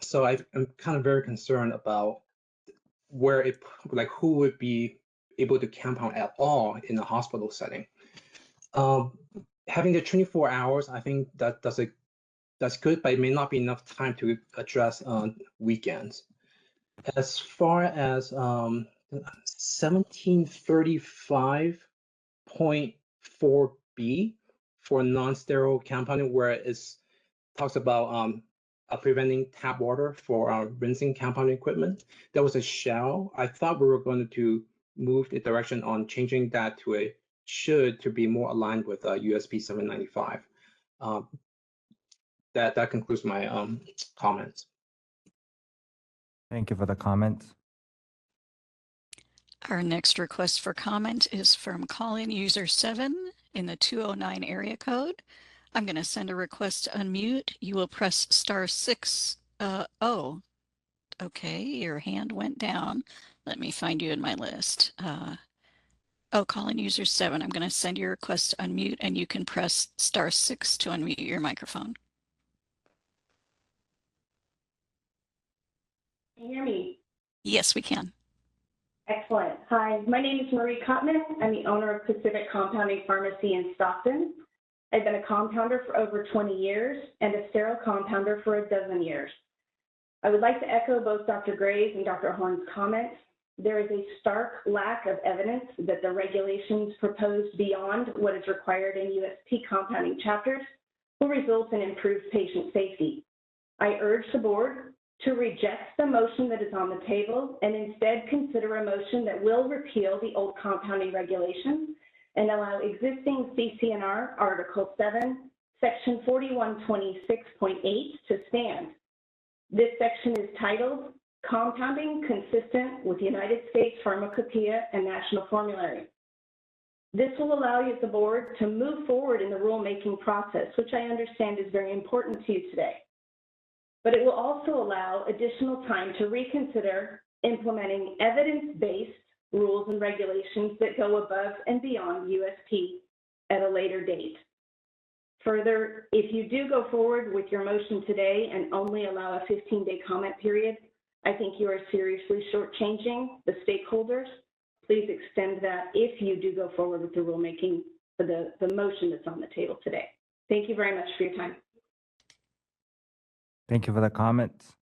So I'm kind of very concerned about where it, like, who would be able to compound at all in a hospital setting. Having the 24 hours, I think that's good, but it may not be enough time to address weekends. As far as 1735.4B for non-sterile compounding, where it talks about preventing tap water for rinsing compounding equipment, there was a shall. I thought we were going to move the direction on changing that to a should to be more aligned with USP 795. That concludes my comments. Thank you for the comment. Our next request for comment is from call-in user 7 in the 209 area code. I'm going to send a request to unmute. You will press *6. Oh, okay, your hand went down. Let me find you in my list. Oh, call-in user 7. I'm going to send your request to unmute, and you can press *6 to unmute your microphone. Can you hear me? Yes, we can. Excellent. Excellent. Hi, my name is Marie Kottman. I'm the owner of Pacific Compounding Pharmacy in Stockton. I've been a compounder for over 20 years and a sterile compounder for a dozen years. I would like to echo both Dr. Gray's and Dr. Horn's comments. There is a stark lack of evidence that the regulations proposed beyond what is required in USP compounding chapters will result in improved patient safety. I urge the board to reject the motion that is on the table and instead consider a motion that will repeal the old compounding regulations and allow existing CCNR Article 7, Section 4126.8 to stand. This section is titled Compounding Consistent with United States Pharmacopoeia and National Formulary. This will allow you, the board, to move forward in the rulemaking process, which I understand is very important to you today. But it will also allow additional time to reconsider implementing evidence-based rules and regulations that go above and beyond USP at a later date. Further, if you do go forward with your motion today and only allow a 15-day comment period, I think you are seriously shortchanging the stakeholders. Please extend that if you do go forward with the rulemaking for the motion that's on the table today. Thank you very much for your time. Thank you for the comments.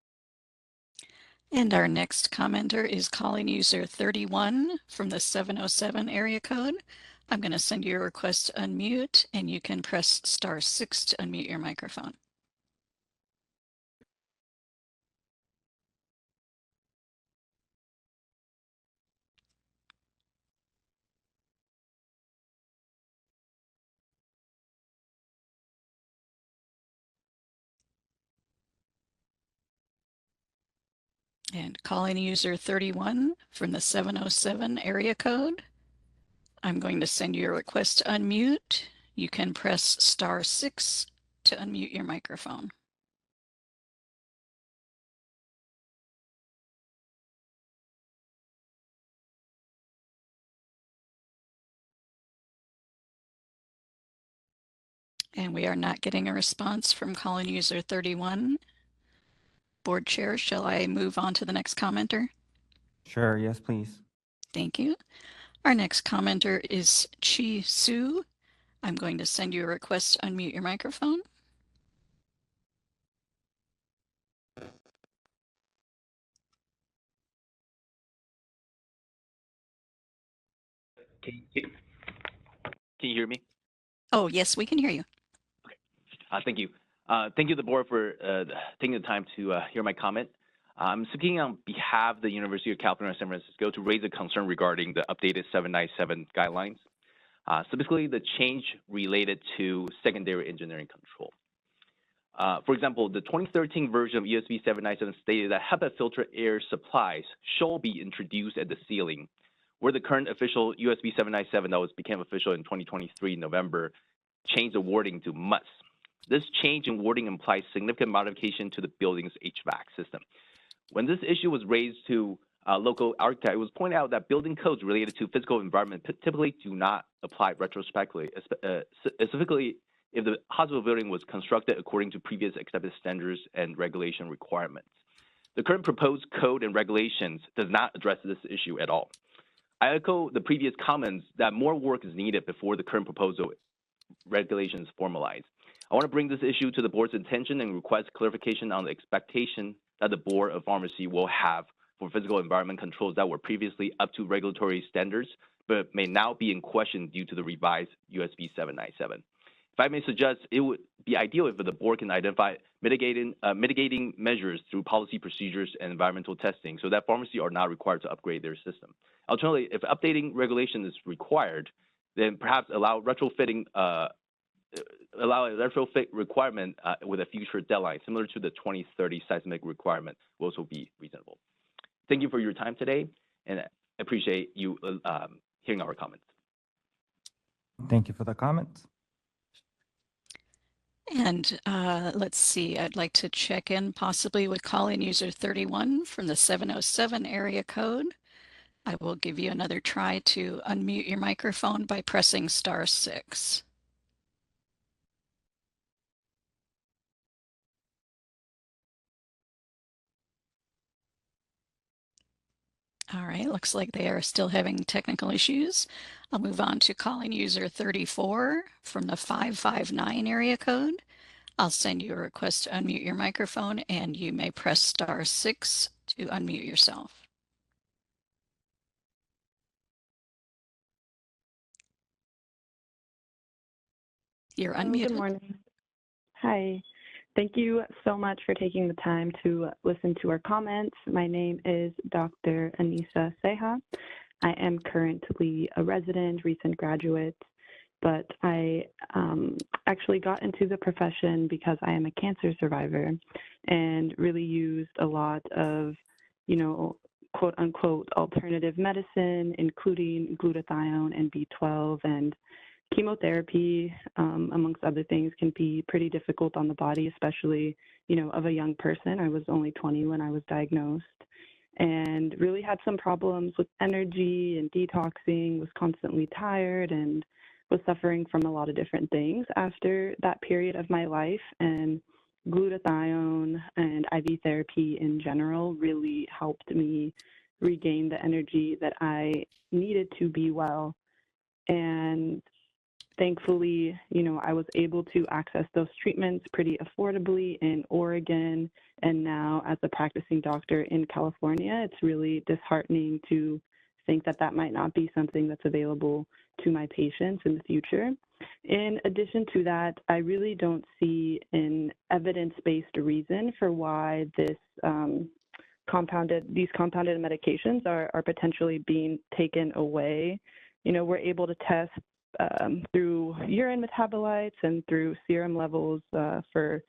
And our next commenter is calling user 31 from the 707 area code. I'm going to send you a request to unmute, and you can press *6 to unmute your microphone. And calling user 31 from the 707 area code. I'm going to send you a request to unmute. You can press *6 to unmute your microphone. And we are not getting a response from calling user 31. Board Chair, shall I move on to the next commenter? Sure, yes, please. Thank you. Our next commenter is Chi Su. I'm going to send you a request to unmute your microphone. Can you hear me? Oh, yes, we can hear you. Thank you. Thank you, the board, for taking the time to hear my comment. I'm speaking on behalf of the University of California, San Francisco to raise a concern regarding the updated 797 guidelines, specifically the change related to secondary engineering control. For example, the 2013 version of USB 797 stated that HEPA filter air supplies shall be introduced at the ceiling, where the current official USB 797 that became official in 2023 November changed the wording to must. This change in wording implies significant modification to the building's HVAC system. When this issue was raised to local architect, it was pointed out that building codes related to physical environment typically do not apply retrospectively, specifically if the hospital building was constructed according to previous accepted standards and regulation requirements. The current proposed code and regulations does not address this issue at all. I echo the previous comments that more work is needed before the current proposal regulations formalized. I want to bring this issue to the board's attention and request clarification on the expectation that the Board of Pharmacy will have for physical environment controls that were previously up to regulatory standards, but may now be in question due to the revised USB 797. If I may suggest, it would be ideal if the board can identify mitigating measures through policy procedures and environmental testing so that pharmacies are not required to upgrade their system. Alternatively, if updating regulation is required, then perhaps allow a retrofit requirement with a future deadline, similar to the 2030 seismic requirement, will also be reasonable. Thank you for your time today, and I appreciate you hearing our comments. Thank you for the comments. And let's see, I'd like to check in possibly with calling user 31 from the 707 area code. I will give you another try to unmute your microphone by pressing *6. All right, looks like they are still having technical issues. I'll move on to calling user 34 from the 559 area code. I'll send you a request to unmute your microphone, and you may press *6 to unmute yourself. You're Hello, unmuted. Good morning. Hi. Thank you so much for taking the time to listen to our comments. My name is Dr. Anissa Seha. I am currently a resident, recent graduate, but I actually got into the profession because I am a cancer survivor and really used a lot of, quote unquote, alternative medicine, including glutathione and B12, and chemotherapy, amongst other things, can be pretty difficult on the body, especially, of a young person. I was only 20 when I was diagnosed, and really had some problems with energy and detoxing, was constantly tired, and was suffering from a lot of different things after that period of my life. And glutathione and IV therapy in general really helped me regain the energy that I needed to be well. And thankfully, I was able to access those treatments pretty affordably in Oregon. And now, as a practicing doctor in California, it's really disheartening to think that that might not be something that's available to my patients in the future. In addition to that, I really don't see an evidence-based reason for why these compounded medications are potentially being taken away. We're able to test through urine metabolites and through serum levels for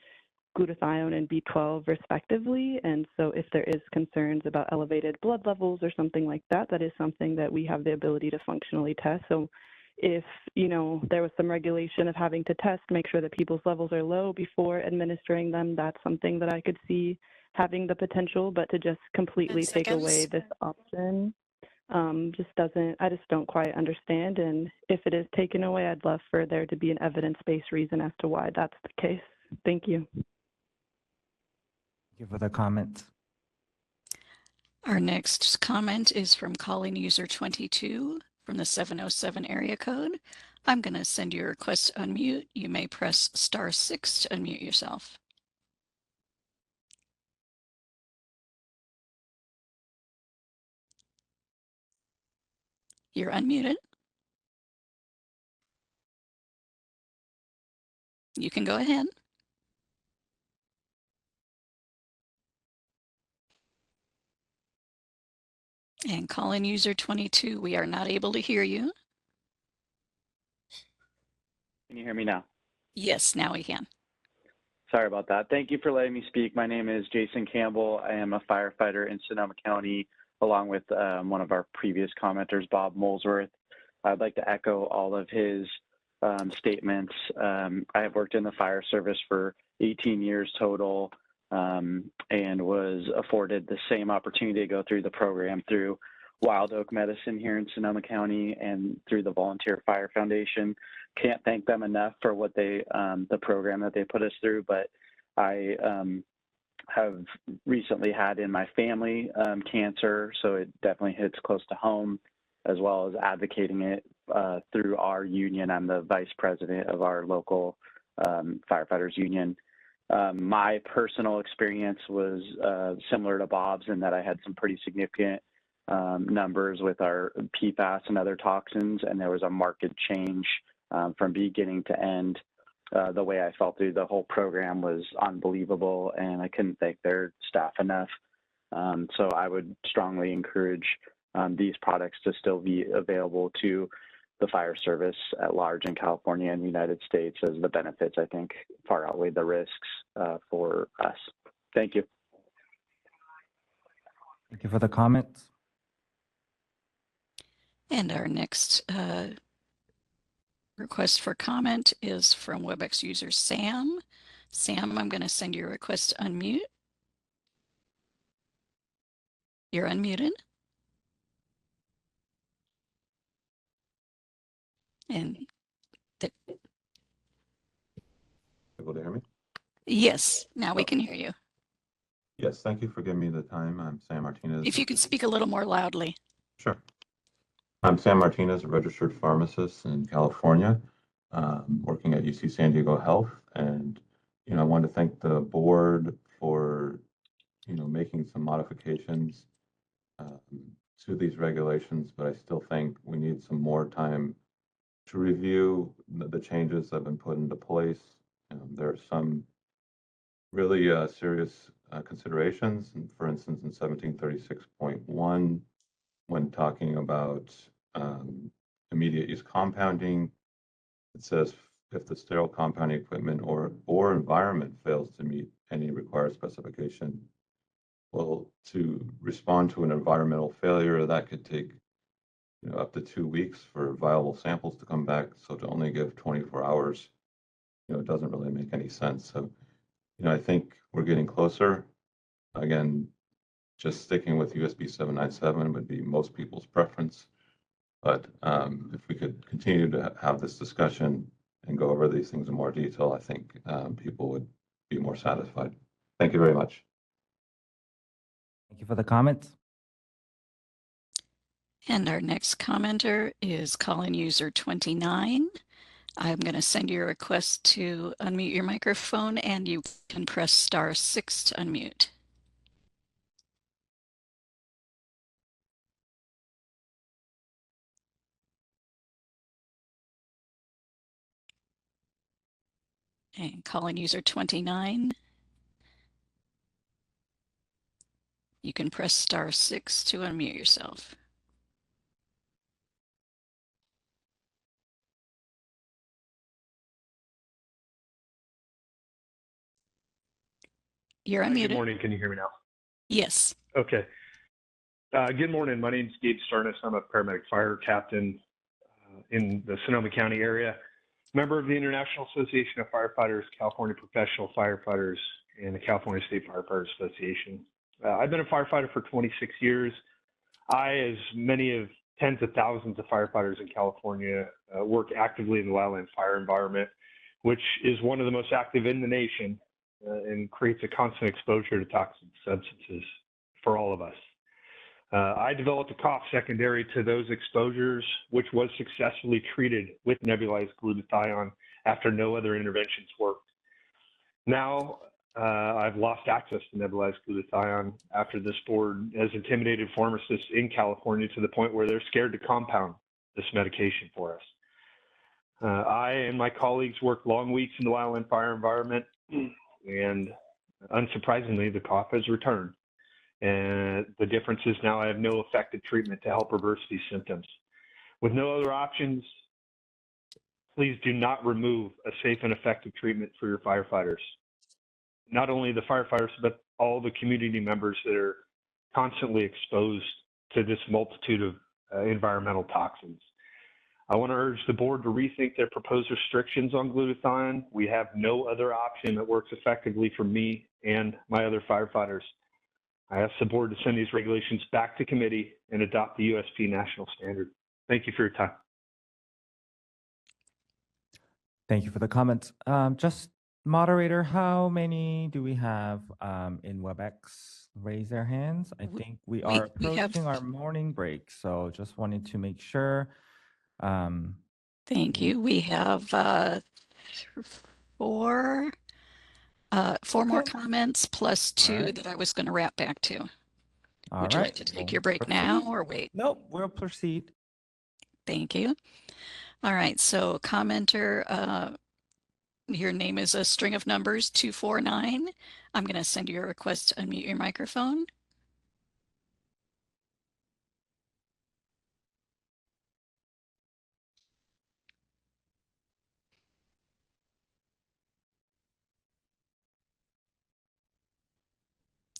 glutathione and B12 respectively. And so if there is concerns about elevated blood levels or something like that, that is something that we have the ability to functionally test. So if, there was some regulation of having to test, make sure that people's levels are low before administering them, that's something that I could see having the potential. But to just completely take away this option, I just don't quite understand. And if it is taken away, I'd love for there to be an evidence-based reason as to why that's the case. Thank you. Thank you for the comments. Our next comment is from calling user 22 from the 707 area code. I'm going to send you a request to unmute. You may press *6 to unmute yourself. You're unmuted. You can go ahead. And calling user 22, we are not able to hear you. Can you hear me now? Yes, now we can. Sorry about that. Thank you for letting me speak. My name is Jason Campbell. I am a firefighter in Sonoma County, along with one of our previous commenters, Bob Molesworth. I'd like to echo all of his statements. I have worked in the fire service for 18 years total, and was afforded the same opportunity to go through the program through Wild Oak Medicine here in Sonoma County and through the Volunteer Fire Foundation. Can't thank them enough for what the program that they put us through, but I have recently had in my family cancer, so it definitely hits close to home, as well as advocating it through our union. I'm the vice president of our local firefighters union. My personal experience was similar to Bob's in that I had some pretty significant numbers with our PFAS and other toxins, and there was a marked change from beginning to end. The way I felt through the whole program was unbelievable, and I couldn't thank their staff enough. So I would strongly encourage these products to still be available to the fire service at large in California and the United States, as the benefits, I think, far outweigh the risks for us. Thank you. Thank you for the comments. And our next request for comment is from WebEx user Sam. Sam, I'm going to send you a request to unmute. You're unmuted. And Able to hear me? yes, now we can hear you. Yes, thank you for giving me the time. I'm Sam Martinez. If you could speak a little more loudly. Sure. I'm Sam Martinez, a registered pharmacist in California, working at UC San Diego Health. And, I want to thank the board for, making some modifications to these regulations, but I still think we need some more time to review the changes that have been put into place. There are some really serious considerations. And for instance, in 1736.1, when talking about immediate use compounding, it says if the sterile compounding equipment or environment fails to meet any required specification, well, to respond to an environmental failure, that could take up to 2 weeks for viable samples to come back. So to only give 24 hours, it doesn't really make any sense. So, I think we're getting closer. Again, just sticking with USB 797 would be most people's preference. But if we could continue to have this discussion and go over these things in more detail, I think people would be more satisfied. Thank you very much. Thank you for the comments. And our next commenter is call-in user 29. I'm going to send you a request to unmute your microphone, and you can press *6 to unmute. And call-in user 29. You can press *6 to unmute yourself. You're unmuted. Good morning. Can you hear me now? Yes. Okay. Good morning. My name is Gabe Starnes. I'm a paramedic fire captain in the Sonoma County area, member of the International Association of Firefighters, California Professional Firefighters, and the California State Firefighters Association. I've been a firefighter for 26 years. I, as many of tens of thousands of firefighters in California, work actively in the wildland fire environment, which is one of the most active in the nation and creates a constant exposure to toxic substances for all of us. I developed a cough secondary to those exposures, which was successfully treated with nebulized glutathione after no other interventions worked. Now, I've lost access to nebulized glutathione after this board has intimidated pharmacists in California to the point where they're scared to compound this medication for us. I and my colleagues work long weeks in the wildland fire environment, and unsurprisingly, the cough has returned. And the difference is now I have no effective treatment to help reverse these symptoms. With no other options, please do not remove a safe and effective treatment for your firefighters. Not only the firefighters, but all the community members that are constantly exposed to this multitude of environmental toxins. I want to urge the board to rethink their proposed restrictions on glutathione. We have no other option that works effectively for me and my other firefighters. I ask the board to send these regulations back to committee and adopt the USP national standard. Thank you for your time. Thank you for the comments. Just moderator, how many do we have in WebEx raise their hands? I think we are approaching our morning break, so just wanted to make sure. Thank you. We have four more comments plus two that I was going to wrap back to. Would you like to take your break now or wait? Nope, we'll proceed. Thank you. All right, so commenter, your name is a string of numbers 249. I'm going to send you a request to unmute your microphone.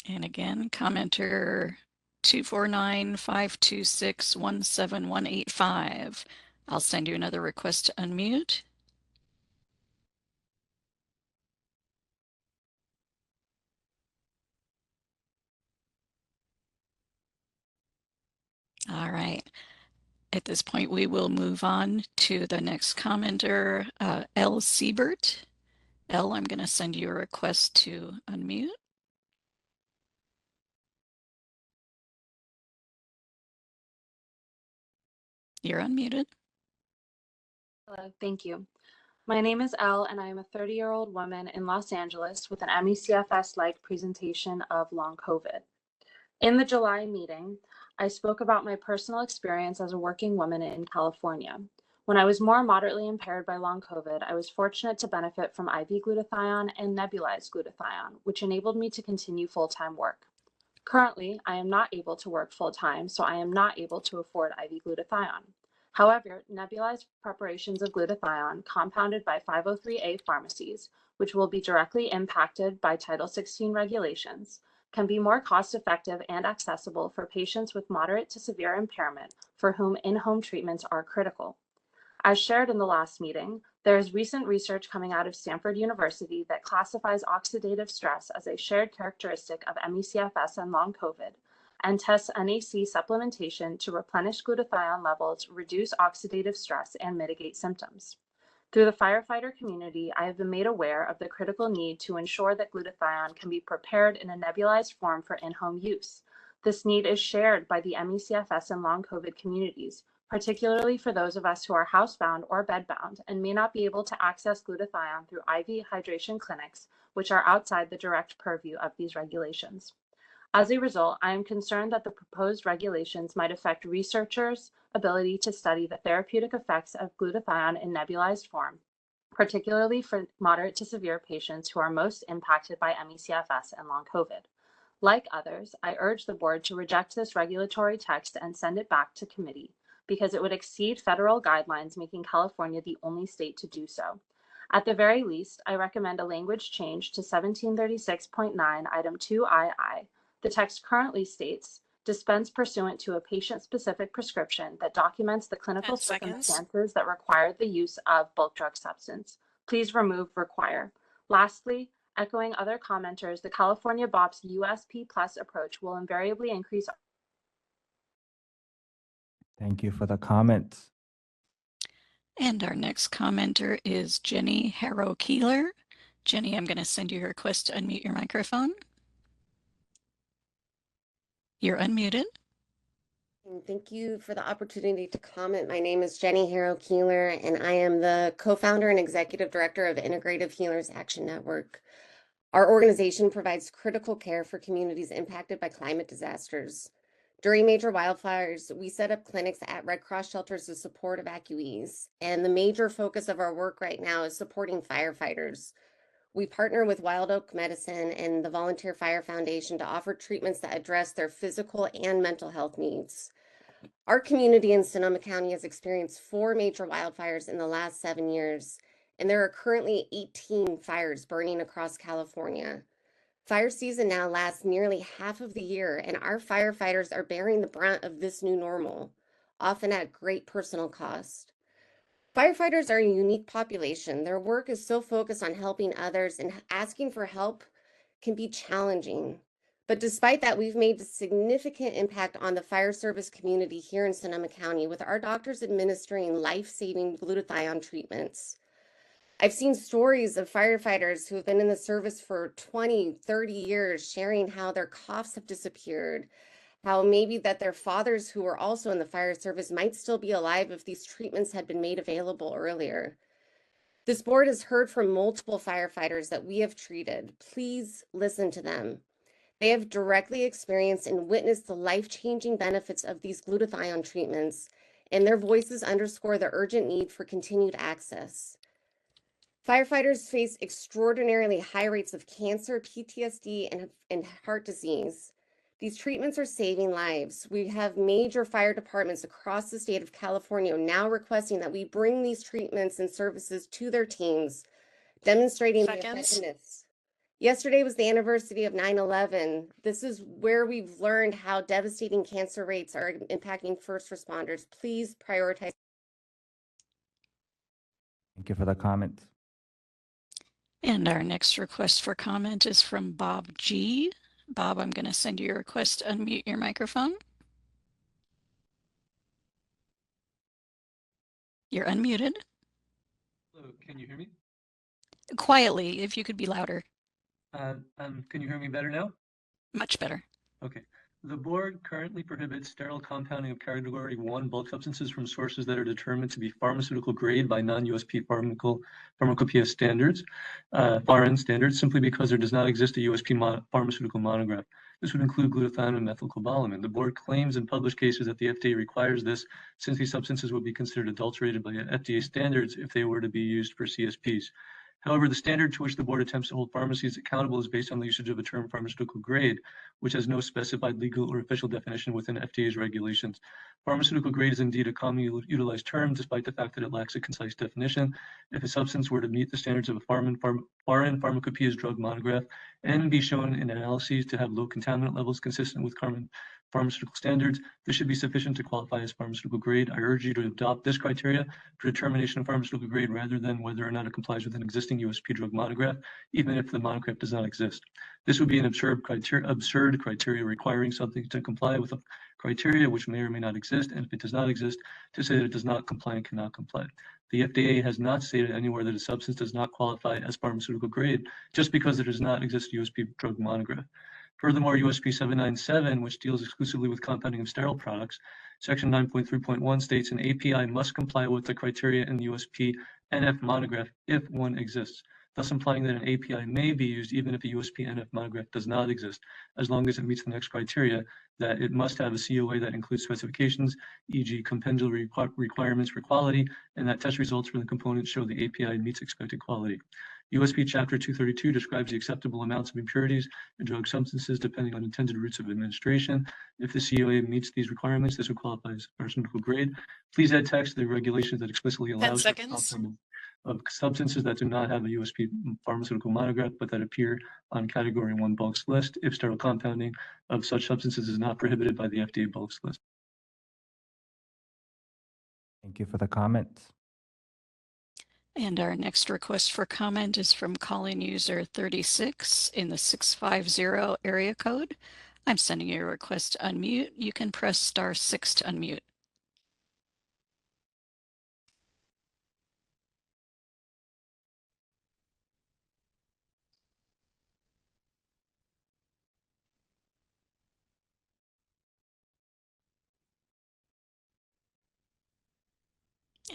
And again, commenter 249-526-17185. I'll send you another request to unmute. All right. At this point, we will move on to the next commenter, L. Siebert. L, I'm going to send you a request to unmute. You're unmuted. Hello, thank you. My name is Elle, and I am a 30-year-old woman in Los Angeles with an MECFS-like presentation of long COVID. In the July meeting, I spoke about my personal experience as a working woman in California. When I was more moderately impaired by long COVID, I was fortunate to benefit from IV glutathione and nebulized glutathione, which enabled me to continue full-time work. Currently, I am not able to work full-time, so I am not able to afford IV glutathione. However, nebulized preparations of glutathione compounded by 503A pharmacies, which will be directly impacted by Title 16 regulations, can be more cost-effective and accessible for patients with moderate to severe impairment for whom in-home treatments are critical. As shared in the last meeting, there is recent research coming out of Stanford University that classifies oxidative stress as a shared characteristic of MECFS and long COVID, and tests NAC supplementation to replenish glutathione levels, reduce oxidative stress, and mitigate symptoms. Through the firefighter community, I have been made aware of the critical need to ensure that glutathione can be prepared in a nebulized form for in-home use. This need is shared by the MECFS and long COVID communities, particularly for those of us who are housebound or bedbound and may not be able to access glutathione through IV hydration clinics, which are outside the direct purview of these regulations. As a result, I am concerned that the proposed regulations might affect researchers' ability to study the therapeutic effects of glutathione in nebulized form, particularly for moderate to severe patients who are most impacted by MECFS and long COVID. Like others, I urge the board to reject this regulatory text and send it back to committee because it would exceed federal guidelines, making California the only state to do so. At the very least, I recommend a language change to 1736.9, item 2II. The text currently states, dispense pursuant to a patient-specific prescription that documents the clinical circumstances that require the use of bulk drug substance. Please remove require. Lastly, echoing other commenters, the California BOP's USP Plus approach will invariably increase. Thank you for the comments. And our next commenter is Jenny Harrow Keeler. Jenny, I'm going to send you a request to unmute your microphone. You're unmuted. And thank you for the opportunity to comment. My name is Jenny Harrow Keeler, and I am the co-founder and executive director of Integrative Healers Action Network. Our organization provides critical care for communities impacted by climate disasters. During major wildfires, we set up clinics at Red Cross shelters to support evacuees, and the major focus of our work right now is supporting firefighters. We partner with Wild Oak Medicine and the Volunteer Fire Foundation to offer treatments that address their physical and mental health needs. Our community in Sonoma County has experienced 4 major wildfires in the last 7 years, and there are currently 18 fires burning across California. Fire season now lasts nearly half of the year, and our firefighters are bearing the brunt of this new normal, often at great personal cost. Firefighters are a unique population. Their work is so focused on helping others, and asking for help can be challenging. But despite that, we've made a significant impact on the fire service community here in Sonoma County with our doctors administering life-saving glutathione treatments. I've seen stories of firefighters who have been in the service for 20, 30 years sharing how their coughs have disappeared, how maybe that their fathers who were also in the fire service might still be alive if these treatments had been made available earlier. This board has heard from multiple firefighters that we have treated. Please listen to them. They have directly experienced and witnessed the life-changing benefits of these glutathione treatments, and their voices underscore the urgent need for continued access. Firefighters face extraordinarily high rates of cancer, PTSD, and heart disease. These treatments are saving lives. We have major fire departments across the state of California now requesting that we bring these treatments and services to their teams, demonstrating the effectiveness. Yesterday was the anniversary of 9/11. This is where we've learned how devastating cancer rates are impacting first responders. Please prioritize. Thank you for the comments. And our next request for comment is from Bob G. Bob, I'm going to send you a request to unmute your microphone. You're unmuted. Hello, can you hear me? Quietly, if you could be louder. Can you hear me better now? Much better. Okay. The board currently prohibits sterile compounding of category 1 bulk substances from sources that are determined to be pharmaceutical grade by non-USP pharmacopoeia standards, FARN standards, simply because there does not exist a USP pharmaceutical monograph. This would include glutathione and methylcobalamin. The board claims in published cases that the FDA requires this since these substances would be considered adulterated by FDA standards if they were to be used for CSPs. However, the standard to which the board attempts to hold pharmacies accountable is based on the usage of a term pharmaceutical grade, which has no specified legal or official definition within FDA's regulations. Pharmaceutical grade is indeed a commonly utilized term, despite the fact that it lacks a concise definition. If a substance were to meet the standards of a foreign pharmacopoeia's drug monograph and be shown in analyses to have low contaminant levels consistent with common pharmaceutical standards, this should be sufficient to qualify as pharmaceutical grade. I urge you to adopt this criteria for determination of pharmaceutical grade rather than whether or not it complies with an existing USP drug monograph, even if the monograph does not exist. This would be an absurd criteria requiring something to comply with a criteria which may or may not exist, and if it does not exist, to say that it does not comply and cannot comply. The FDA has not stated anywhere that a substance does not qualify as pharmaceutical grade just because there does not exist a USP drug monograph. Furthermore, USP 797, which deals exclusively with compounding of sterile products, Section 9.3.1 states an API must comply with the criteria in the USP NF monograph if one exists, thus implying that an API may be used even if a USP NF monograph does not exist, as long as it meets the next criteria that it must have a COA that includes specifications, e.g. compendial requirements for quality, and that test results for the components show the API meets expected quality. USP Chapter 232 describes the acceptable amounts of impurities in drug substances depending on intended routes of administration. If the COA meets these requirements, this would qualify as pharmaceutical grade. Please add text to the regulations that explicitly allows for compounding of substances that do not have a USP pharmaceutical monograph, but that appear on Category 1 bulks list if sterile compounding of such substances is not prohibited by the FDA bulks list. Thank you for the comments. And our next request for comment is from calling user 36 in the 650 area code. I'm sending you a request to unmute. You can press *6 to unmute.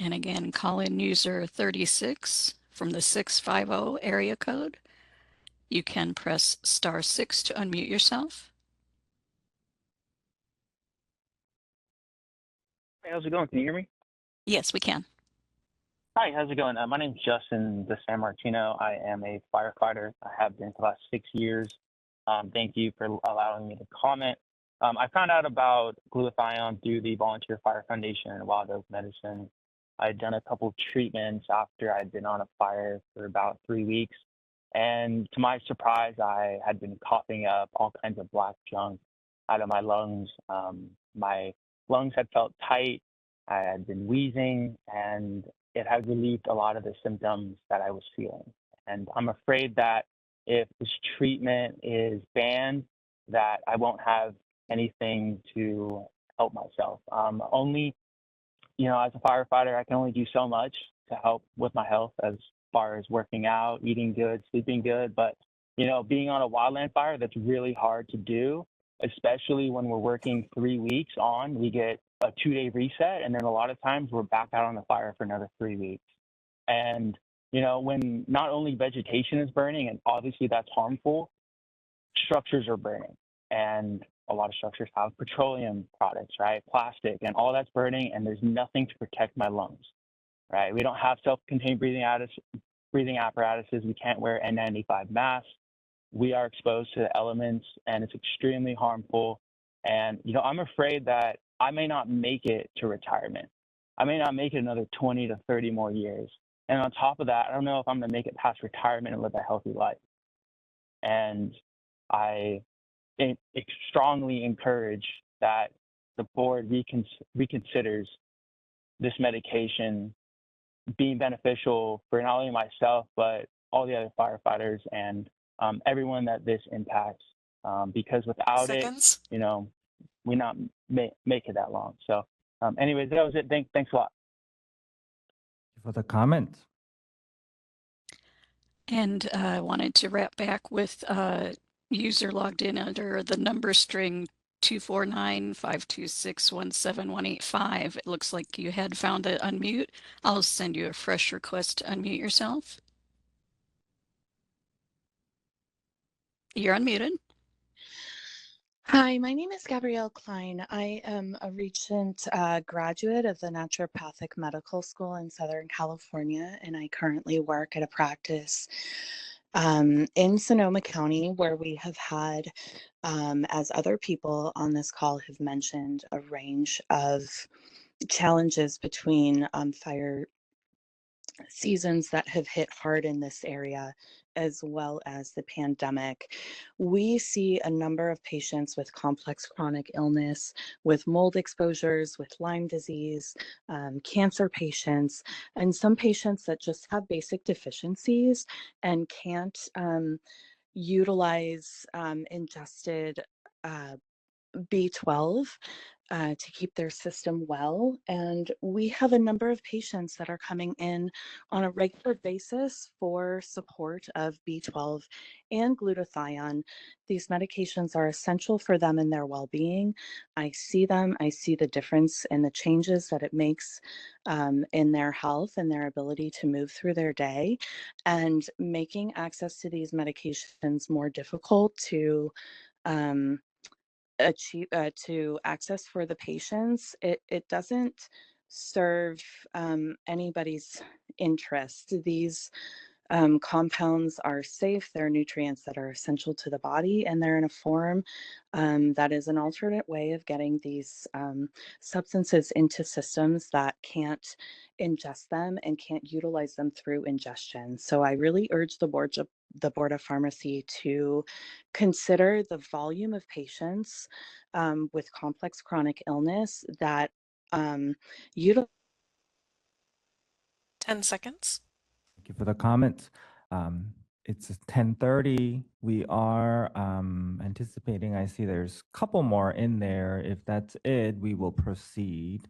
And again, call in user 36 from the 650 area code. You can press *6 to unmute yourself. Hey, how's it going? Can you hear me? Yes, we can. Hi, how's it going? My name's Justin De San Martino. I am a firefighter. I have been for the last 6 years. Thank you for allowing me to comment. I found out about glutathione through the Volunteer Fire Foundation and Wild Oak Medicine. I'd done a couple treatments after I'd been on a fire for about 3 weeks. And to my surprise, I had been coughing up all kinds of black junk out of my lungs. My lungs had felt tight. I had been wheezing, and it had relieved a lot of the symptoms that I was feeling. And I'm afraid that if this treatment is banned, that I won't have anything to help myself. As a firefighter, I can only do so much to help with my health as far as working out, eating good, sleeping good. But, being on a wildland fire, that's really hard to do, especially when we're working 3 weeks on. We get a 2-day reset, and then a lot of times we're back out on the fire for another 3 weeks. And, when not only vegetation is burning, and obviously that's harmful, structures are burning. And a lot of structures have petroleum products, right? Plastic, and all that's burning, and there's nothing to protect my lungs, right? We don't have self-contained breathing apparatuses. We can't wear N95 masks. We are exposed to the elements, and it's extremely harmful. And, I'm afraid that I may not make it to retirement. I may not make it another 20 to 30 more years. And on top of that, I don't know if I'm going to make it past retirement and live a healthy life. And I strongly encourage that the board reconsiders this medication being beneficial for not only myself, but all the other firefighters and everyone that this impacts. Because without it, we not make it that long. So anyways, that was it. Thanks a lot. For the comment. And I wanted to wrap back with user logged in under the number string 249-526-17185. It looks like you had found the unmute. I'll send you a fresh request to unmute yourself. You're unmuted. Hi, my name is Gabrielle Klein. I am a recent graduate of the Naturopathic Medical School in Southern California, and I currently work at a practice in Sonoma County, where we have had, as other people on this call have mentioned, a range of challenges between fire seasons that have hit hard in this area, as well as the pandemic. We see a number of patients with complex chronic illness, with mold exposures, with Lyme disease, cancer patients, and some patients that just have basic deficiencies and can't utilize ingested B12 to keep their system well. And we have a number of patients that are coming in on a regular basis for support of B12 and glutathione. These medications are essential for them and their well-being. I see them, I see the difference in the changes that it makes in their health and their ability to move through their day. And making access to these medications more difficult to achieve to access for the patients, it doesn't serve anybody's interest. These compounds are safe, they're nutrients that are essential to the body, and they're in a form that is an alternate way of getting these substances into systems that can't ingest them and can't utilize them through ingestion. So I really urge the Board of Pharmacy to consider the volume of patients with complex chronic illness that utilize. 10 seconds. Thank you for the comments. It's 10:30. We are anticipating, I see there's a couple more in there. If that's it, we will proceed,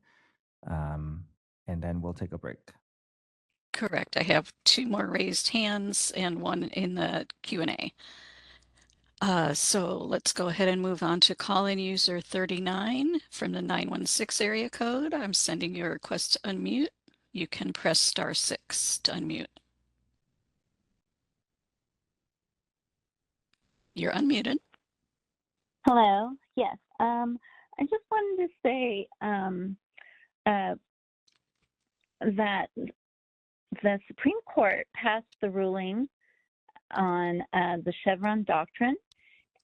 and then we'll take a break. Correct. I have 2 more raised hands and 1 in the Q&A. So let's go ahead and move on to call-in user 39 from the 916 area code. I'm sending you a request to unmute. You can press *6 to unmute. You're unmuted. Hello. Yes. I just wanted to say that the Supreme Court passed the ruling on the Chevron doctrine,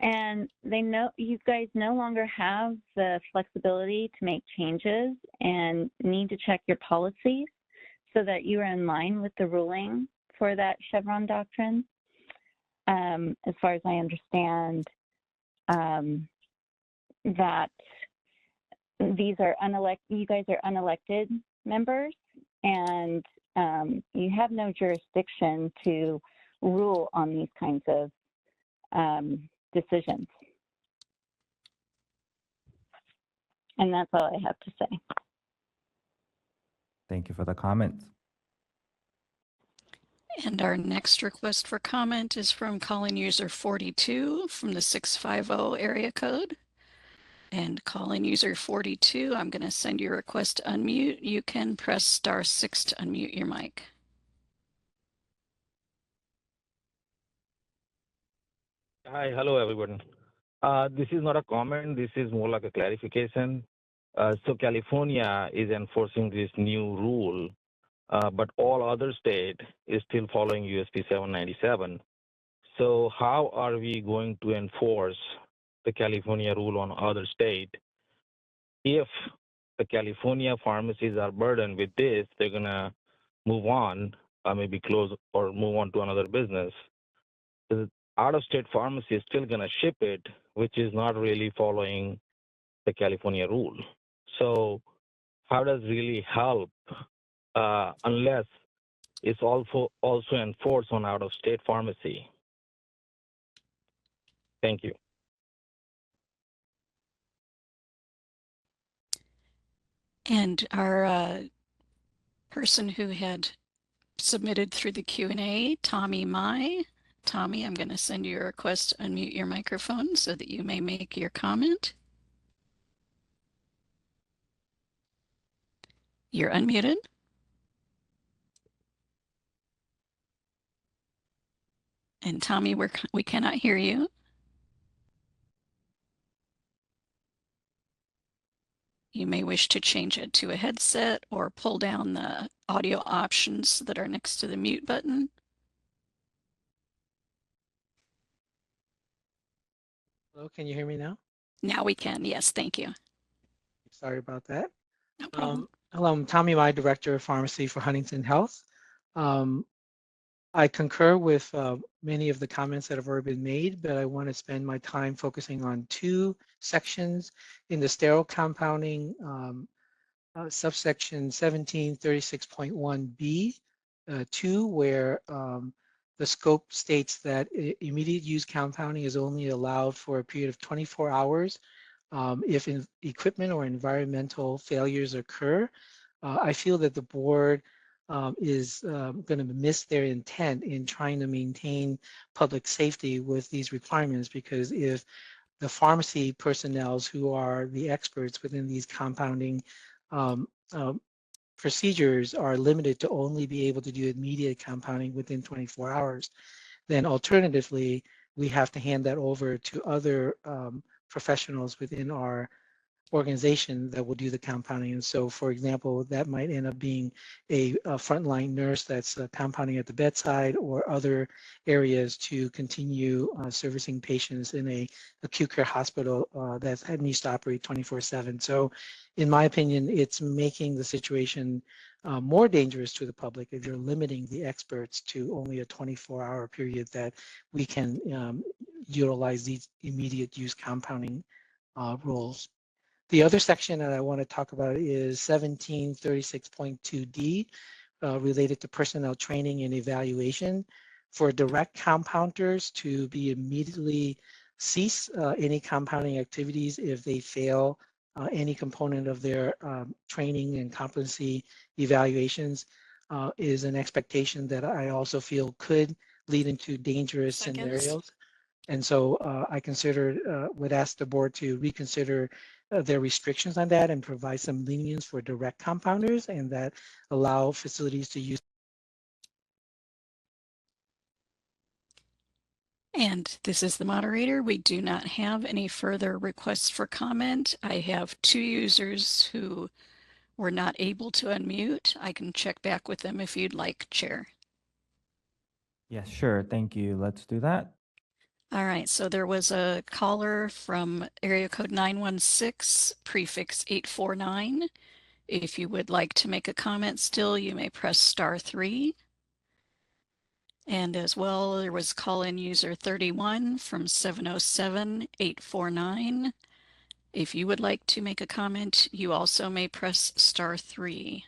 and you guys no longer have the flexibility to make changes and need to check your policies so that you are in line with the ruling for that Chevron doctrine. As far as I understand, that you guys are unelected members, and you have no jurisdiction to rule on these kinds of decisions. And that's all I have to say. Thank you for the comments. And our next request for comment is from call-in user 42 from the 650 area code. And call-in user 42, I'm going to send you a request to unmute. You can press *6 to unmute your mic. Hi, hello everyone. This is not a comment, this is more like a clarification. So California is enforcing this new rule, but all other states is still following USP 797. So how are we going to enforce the California rule on other states? If the California pharmacies are burdened with this, they're gonna move on, maybe close or move on to another business. The out-of-state pharmacy is still gonna ship it, which is not really following the California rule. So how does it really help unless it's also enforced on out-of-state pharmacy? Thank you. And our person who had submitted through the Q&A, Tommy Mai. Tommy, I'm going to send you a request to unmute your microphone so that you may make your comment. You're unmuted. And Tommy, we cannot hear you. You may wish to change it to a headset or pull down the audio options that are next to the mute button. Hello, can you hear me now? Now we can. Yes, thank you. Sorry about that. No problem. Hello, I'm Tommy Mai, Director of Pharmacy for Huntington Health. I concur with many of the comments that have already been made, but I want to spend my time focusing on two sections in the sterile compounding subsection 1736.1b, 2, where the scope states that immediate use compounding is only allowed for a period of 24 hours if equipment or environmental failures occur. I feel that the board is going to miss their intent in trying to maintain public safety with these requirements, because if the pharmacy personnel who are the experts within these compounding procedures are limited to only be able to do immediate compounding within 24 hours, then alternatively, we have to hand that over to other professionals within our organization that will do the compounding. And so, for example, that might end up being a frontline nurse that's compounding at the bedside, or other areas to continue servicing patients in a acute care hospital that needs to operate 24/7. So in my opinion, it's making the situation more dangerous to the public if you're limiting the experts to only a 24-hour period that we can utilize these immediate use compounding rules. The other section that I want to talk about is 1736.2d, related to personnel training and evaluation. For direct compounders to be immediately cease any compounding activities if they fail any component of their training and competency evaluations is an expectation that I also feel could lead into dangerous scenarios. And so I would ask the board to reconsider their restrictions on that and provide some lenience for direct compounders, and that allow facilities to use. And this is the moderator. We do not have any further requests for comment. I have 2 users who were not able to unmute. I can check back with them if you'd like, Chair. Yes, sure. Thank you. Let's do that. All right, so there was a caller from area code 916, prefix 849. If you would like to make a comment still, you may press *3. And as well, there was call-in user 31 from 707-849. If you would like to make a comment, you also may press *3.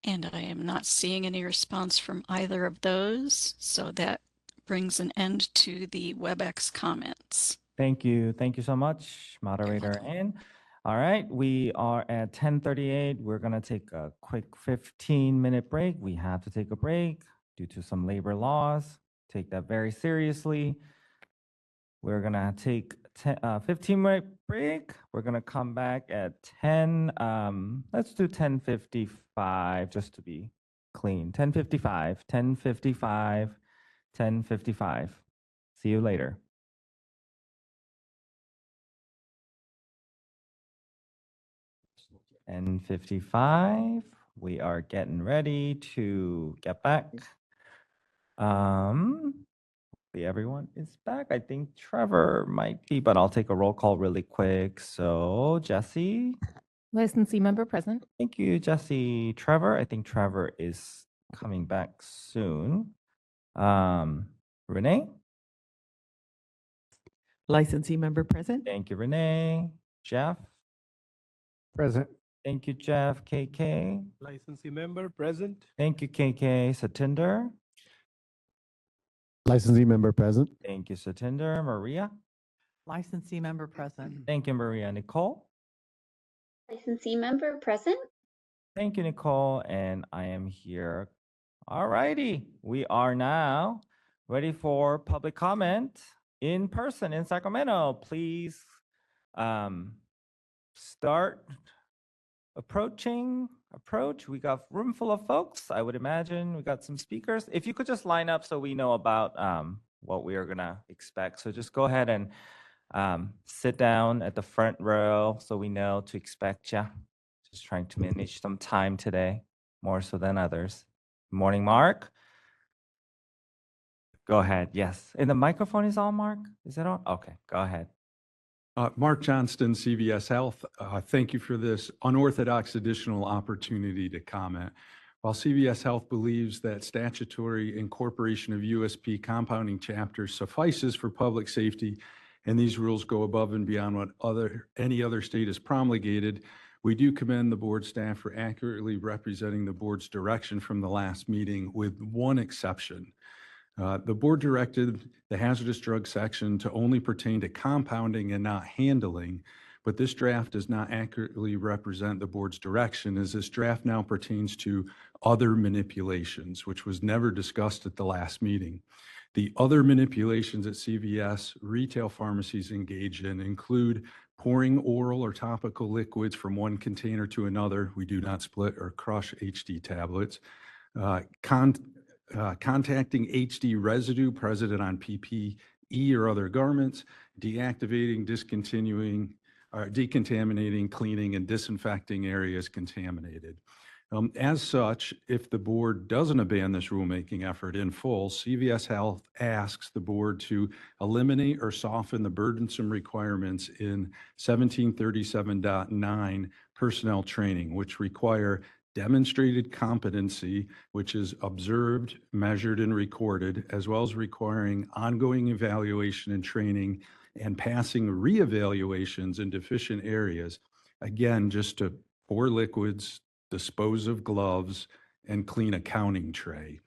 And I am not seeing any response from either of those, so that brings an end to the WebEx comments. Thank you. Thank you so much, moderator Ann. All right, we are at 10:38. We're going to take a quick 15-minute break. We have to take a break due to some labor laws. Take that very seriously. We're going to take a 15-minute break. We're going to come back at 10. Let's do 10:55 just to be clean. 10:55, 10:55, 10:55. See you later. And 55, we are getting ready to get back. Everyone is back. I think Trevor might be, but I'll take a roll call really quick. So Jesse. Licensee member present. Thank you, Jesse. Trevor, I think Trevor is coming back soon. Renee. Licensee member present. Thank you, Renee. Jeff. Present. Thank you, Jeff. KK. Licensee member present. Thank you, KK. Satinder. Licensee member present. Thank you, Satinder. Maria. Licensee member present. Thank you, Maria. Nicole. Licensee member present. Thank you, Nicole. And I am here. All righty. We are now ready for public comment in person in Sacramento. Please start approach. We got room full of folks. I would imagine we got some speakers. If you could just line up so we know about what we are gonna expect. So just go ahead and sit down at the front row so we know to expect you. Just trying to manage some time today, more so than others. Morning, Mark. Go ahead. Yes. And the microphone is on, Mark? Is it on? Okay, go ahead. Mark Johnston, CVS Health. Thank you for this unorthodox additional opportunity to comment. While CVS Health believes that statutory incorporation of USP compounding chapters suffices for public safety, and these rules go above and beyond what any other state has promulgated, we do commend the board staff for accurately representing the board's direction from the last meeting, with one exception. The board directed the hazardous drug section to only pertain to compounding and not handling, but this draft does not accurately represent the board's direction, as this draft now pertains to other manipulations, which was never discussed at the last meeting. The other manipulations that CVS retail pharmacies engage in include pouring oral or topical liquids from one container to another. We do not split or crush HD tablets. Contacting HD residue present on PPE or other garments, deactivating, discontinuing, decontaminating, cleaning, and disinfecting areas contaminated. As such, if the board doesn't abandon this rulemaking effort in full, CVS Health asks the board to eliminate or soften the burdensome requirements in 1737.9 personnel training, which require demonstrated competency, which is observed, measured, and recorded, as well as requiring ongoing evaluation and training and passing reevaluations in deficient areas. Again, just to pour liquids, dispose of gloves, and clean a counting tray.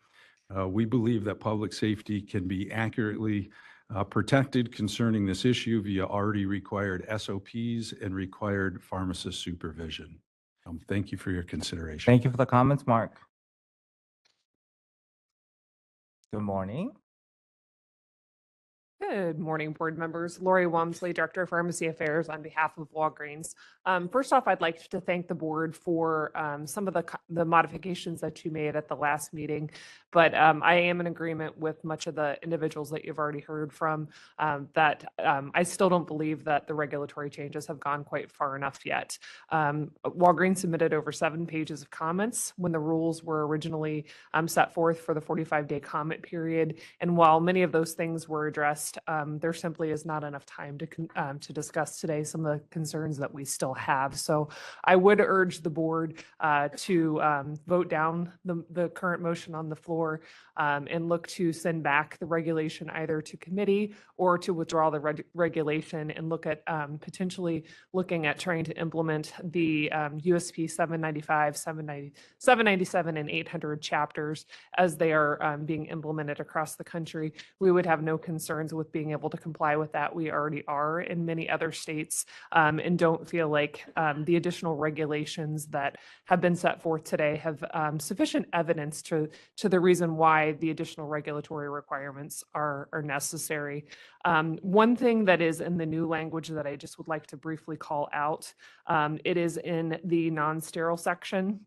We believe that public safety can be accurately protected concerning this issue via already required SOPs and required pharmacist supervision. Thank you for your consideration. Thank you for the comments, Mark. Good morning. Good morning, board members. Lori Walmsley, Director of Pharmacy Affairs on behalf of Walgreens. First off, I'd like to thank the board for some of the modifications that you made at the last meeting, but I am in agreement with much of the individuals that you've already heard from, that I still don't believe that the regulatory changes have gone quite far enough yet. Walgreens submitted over 7 pages of comments when the rules were originally set forth for the 45-day comment period, and while many of those things were addressed, there simply is not enough time to discuss today some of the concerns that we still have. So I would urge the board to vote down the current motion on the floor and look to send back the regulation either to committee or to withdraw the regulation and look at potentially looking at trying to implement the USP 795, 797, and 800 chapters as they are being implemented across the country. We would have no concerns with being able to comply with that. We already are in many other states, and don't feel like the additional regulations that have been set forth today have sufficient evidence to the reason why the additional regulatory requirements are necessary. One thing that is in the new language that I just would like to briefly call out, it is in the non-sterile section.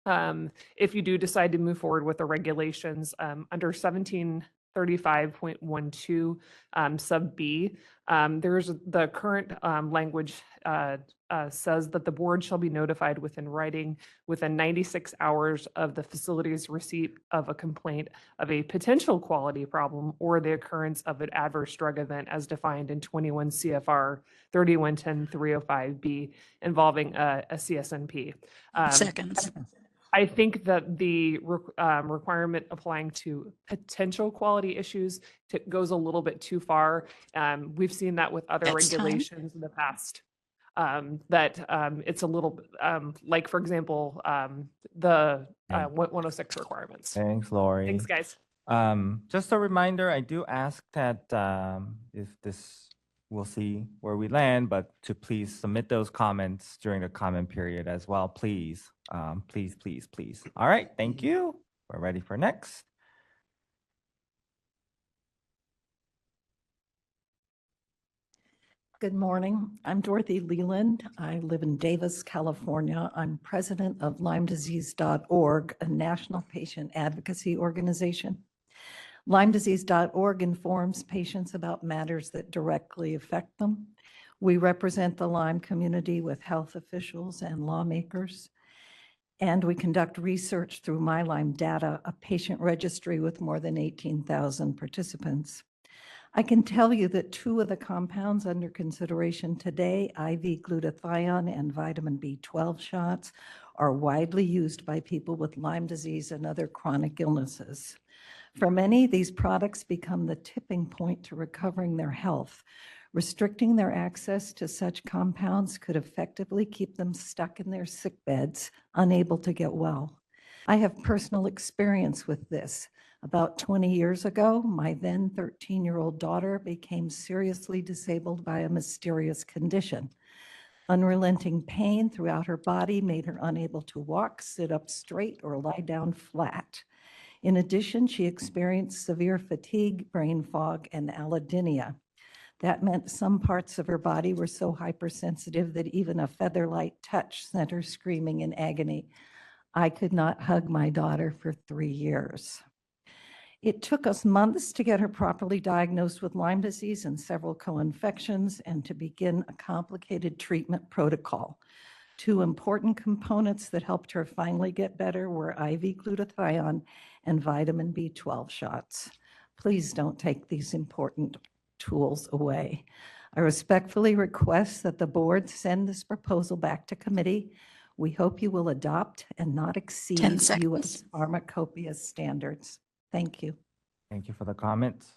If you do decide to move forward with the regulations under 1735.12 sub B, there's the current language says that the board shall be notified within writing within 96 hours of the facility's receipt of a complaint of a potential quality problem or the occurrence of an adverse drug event as defined in 21 CFR 3110-305B involving a CSNP. Seconds. I think that the requirement applying to potential quality issues goes a little bit too far. We've seen that with other That's regulations in the past. That it's a little like, for example, the 106 requirements. Thanks, Lori. Thanks, guys. Just a reminder, I do ask that if this, we'll see where we land, but to please submit those comments during the comment period as well, please. Please, please, please. All right, thank you. We're ready for next. Good morning. I'm Dorothy Leland. I live in Davis, California. I'm president of LymeDisease.org, a national patient advocacy organization. LymeDisease.org informs patients about matters that directly affect them. We represent the Lyme community with health officials and lawmakers. And we conduct research through MyLyme Data, a patient registry with more than 18,000 participants. I can tell you that 2 of the compounds under consideration today, IV glutathione and vitamin B12 shots, are widely used by people with Lyme disease and other chronic illnesses. For many, these products become the tipping point to recovering their health. Restricting their access to such compounds could effectively keep them stuck in their sick beds, unable to get well. I have personal experience with this. About 20 years ago, my then 13-year-old daughter became seriously disabled by a mysterious condition. Unrelenting pain throughout her body made her unable to walk, sit up straight, or lie down flat. In addition, she experienced severe fatigue, brain fog, and allodynia. That meant some parts of her body were so hypersensitive that even a feather-light touch sent her screaming in agony. I could not hug my daughter for 3 years. It took us months to get her properly diagnosed with Lyme disease and several co-infections and to begin a complicated treatment protocol. 2 important components that helped her finally get better were IV glutathione and vitamin B12 shots. Please don't take these important tools away. I respectfully request that the board send this proposal back to committee. We hope you will adopt and not 10 exceed seconds. U.S. pharmacopoeia standards. Thank you. Thank you for the comments.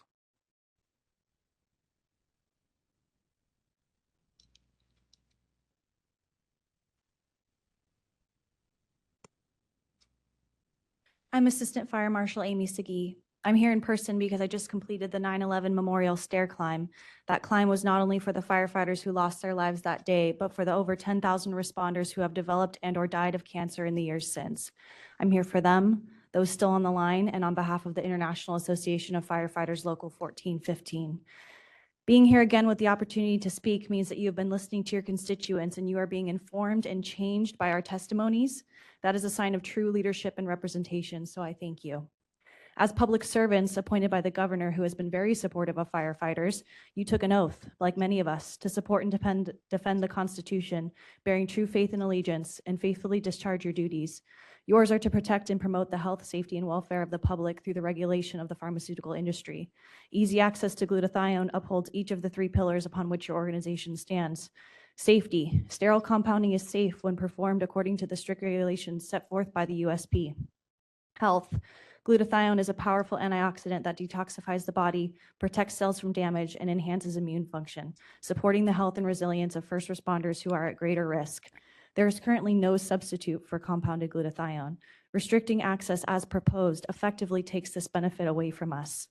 I'm Assistant Fire Marshal Amy Segee. I'm here in person because I just completed the 9/11 Memorial Stair Climb. That climb was not only for the firefighters who lost their lives that day, but for the over 10,000 responders who have developed and/or died of cancer in the years since. I'm here for them, those still on the line, and on behalf of the International Association of Firefighters Local 1415. Being here again with the opportunity to speak means that you have been listening to your constituents and you are being informed and changed by our testimonies. That is a sign of true leadership and representation, so I thank you. As public servants appointed by the governor, who has been very supportive of firefighters, you took an oath, like many of us, to support and defend the Constitution, bearing true faith and allegiance, and faithfully discharge your duties. Yours are to protect and promote the health, safety, and welfare of the public through the regulation of the pharmaceutical industry. Easy access to glutathione upholds each of the 3 pillars upon which your organization stands. Safety. Sterile compounding is safe when performed according to the strict regulations set forth by the USP. Health. Glutathione is a powerful antioxidant that detoxifies the body, protects cells from damage, and enhances immune function, supporting the health and resilience of first responders who are at greater risk. There is currently no substitute for compounded glutathione. Restricting access as proposed effectively takes this benefit away from us.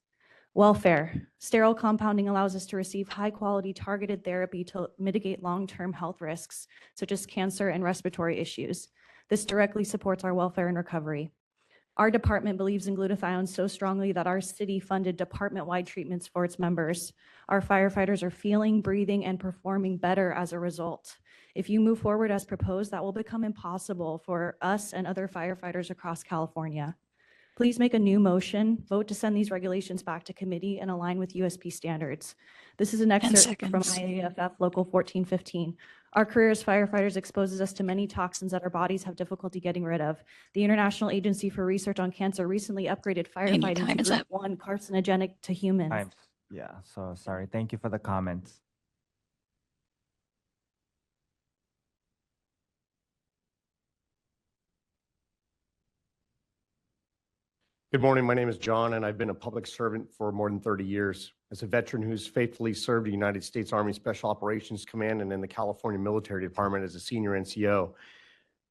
Welfare. Sterile compounding allows us to receive high-quality targeted therapy to mitigate long-term health risks, such as cancer and respiratory issues. This directly supports our welfare and recovery. Our department believes in glutathione so strongly that our city funded department-wide treatments for its members. Our firefighters are feeling, breathing, and performing better as a result. If you move forward as proposed, that will become impossible for us and other firefighters across California. Please make a new motion, vote to send these regulations back to committee and align with USP standards. This is an excerpt from IAFF Local 1415. Our career as firefighters exposes us to many toxins that our bodies have difficulty getting rid of. The International Agency for Research on Cancer recently upgraded firefighting time to is Group up. 1 carcinogenic to humans. Yeah, so sorry. Thank you for the comments. Good morning. My name is John, and I've been a public servant for more than 30 years. As a veteran who's faithfully served the United States Army Special Operations Command and in the California Military Department as a senior NCO,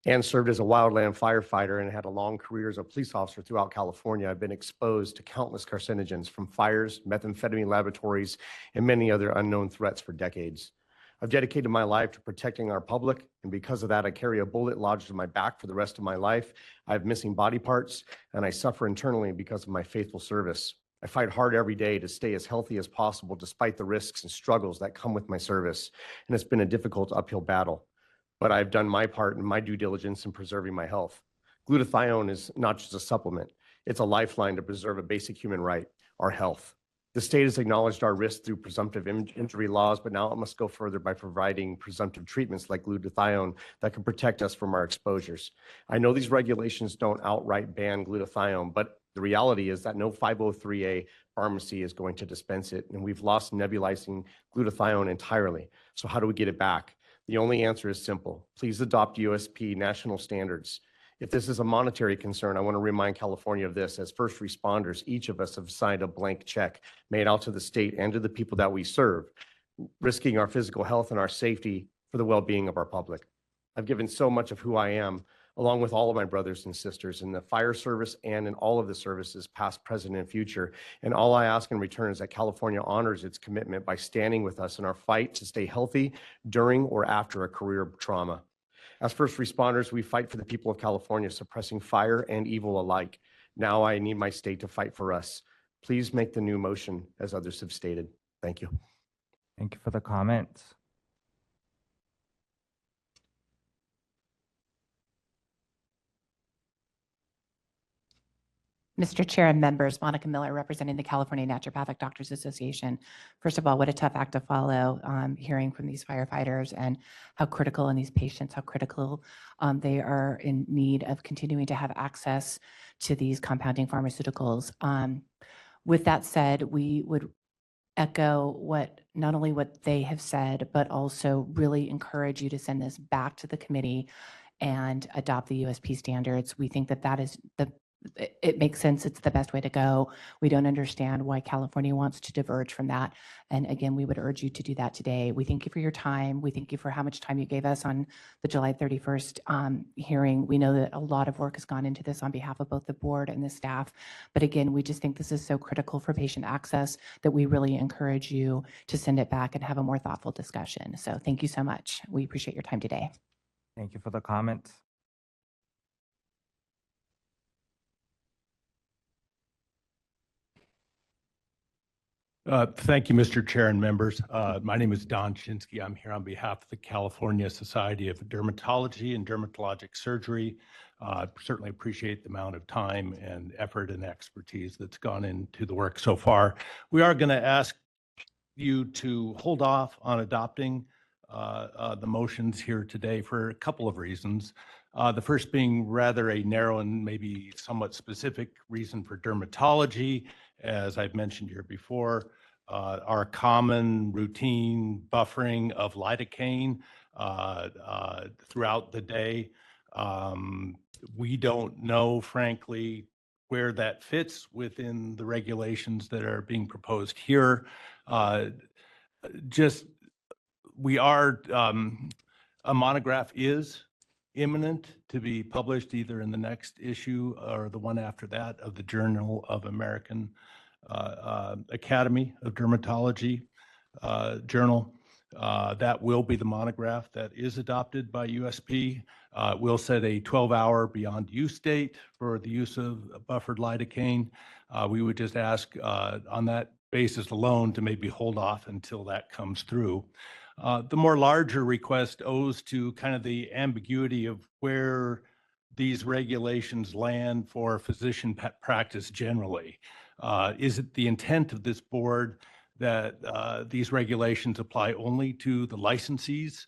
and served as a wildland firefighter and had a long career as a police officer throughout California, I've been exposed to countless carcinogens from fires, methamphetamine laboratories, and many other unknown threats for decades. I've dedicated my life to protecting our public, and because of that, I carry a bullet lodged in my back for the rest of my life. I have missing body parts, and I suffer internally because of my faithful service. I fight hard every day to stay as healthy as possible despite the risks and struggles that come with my service, and it's been a difficult uphill battle. But I've done my part and my due diligence in preserving my health. Glutathione is not just a supplement, it's a lifeline to preserve a basic human right, our health. The state has acknowledged our risk through presumptive injury laws, but now it must go further by providing presumptive treatments like glutathione that can protect us from our exposures. I know these regulations don't outright ban glutathione, but the reality is that no 503A pharmacy is going to dispense it, and we've lost nebulizing glutathione entirely. So how do we get it back? The only answer is simple. Please adopt USP national standards. If this is a monetary concern, I want to remind California of this. As first responders, each of us have signed a blank check made out to the state and to the people that we serve, risking our physical health and our safety for the well-being of our public. I've given so much of who I am, along with all of my brothers and sisters in the fire service and in all of the services, past, present, and future. And all I ask in return is that California honors its commitment by standing with us in our fight to stay healthy during or after a career of trauma. As first responders, we fight for the people of California, suppressing fire and evil alike. Now I need my state to fight for us. Please make the new motion as others have stated. Thank you. Thank you for the comments. Mr. Chair and members, Monica Miller, representing the California Naturopathic Doctors Association. First of all, what a tough act to follow, hearing from these firefighters and how critical, and these patients, how critical they are in need of continuing to have access to these compounding pharmaceuticals. With that said, we would echo not only what they have said, but also really encourage you to send this back to the committee and adopt the USP standards. We think that is it makes sense. It's the best way to go. We don't understand why California wants to diverge from that. And again, we would urge you to do that today. We thank you for your time. We thank you for how much time you gave us on the July 31st hearing. We know that a lot of work has gone into this on behalf of both the board and the staff. But again, we just think this is so critical for patient access that we really encourage you to send it back and have a more thoughtful discussion. So thank you so much. We appreciate your time today. Thank you for the comments. Thank you, Mr. Chair and members. My name is Don Chinsky. I'm here on behalf of the California Society of Dermatology and Dermatologic Surgery. Certainly appreciate the amount of time and effort and expertise that's gone into the work so far. We are going to ask you to hold off on adopting the motions here today for a couple of reasons. The first being rather a narrow and maybe somewhat specific reason for dermatology. As I've mentioned here before, our common routine buffering of lidocaine throughout the day. We don't know, frankly, where that fits within the regulations that are being proposed here. A monograph is imminent to be published either in the next issue or the one after that of the Journal of American Academy of Dermatology journal. That will be the monograph that is adopted by USP. We'll set a 12-hour beyond use date for the use of buffered lidocaine. We would just ask on that basis alone to maybe hold off until that comes through. The more larger request owes to kind of the ambiguity of where these regulations land for physician practice generally. Is it the intent of this board that these regulations apply only to the licensees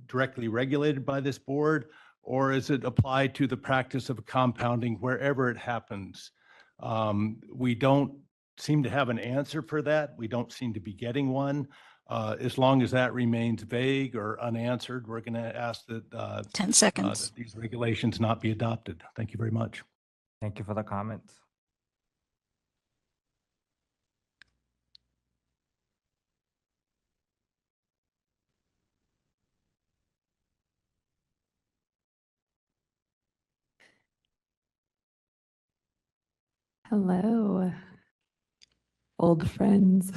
directly regulated by this board, or is it applied to the practice of compounding wherever it happens? We don't seem to have an answer for that. We don't seem to be getting one. As long as that remains vague or unanswered, we're going to ask that 10 seconds. that these regulations not be adopted. Thank you very much. Thank you for the comments. Hello, old friends.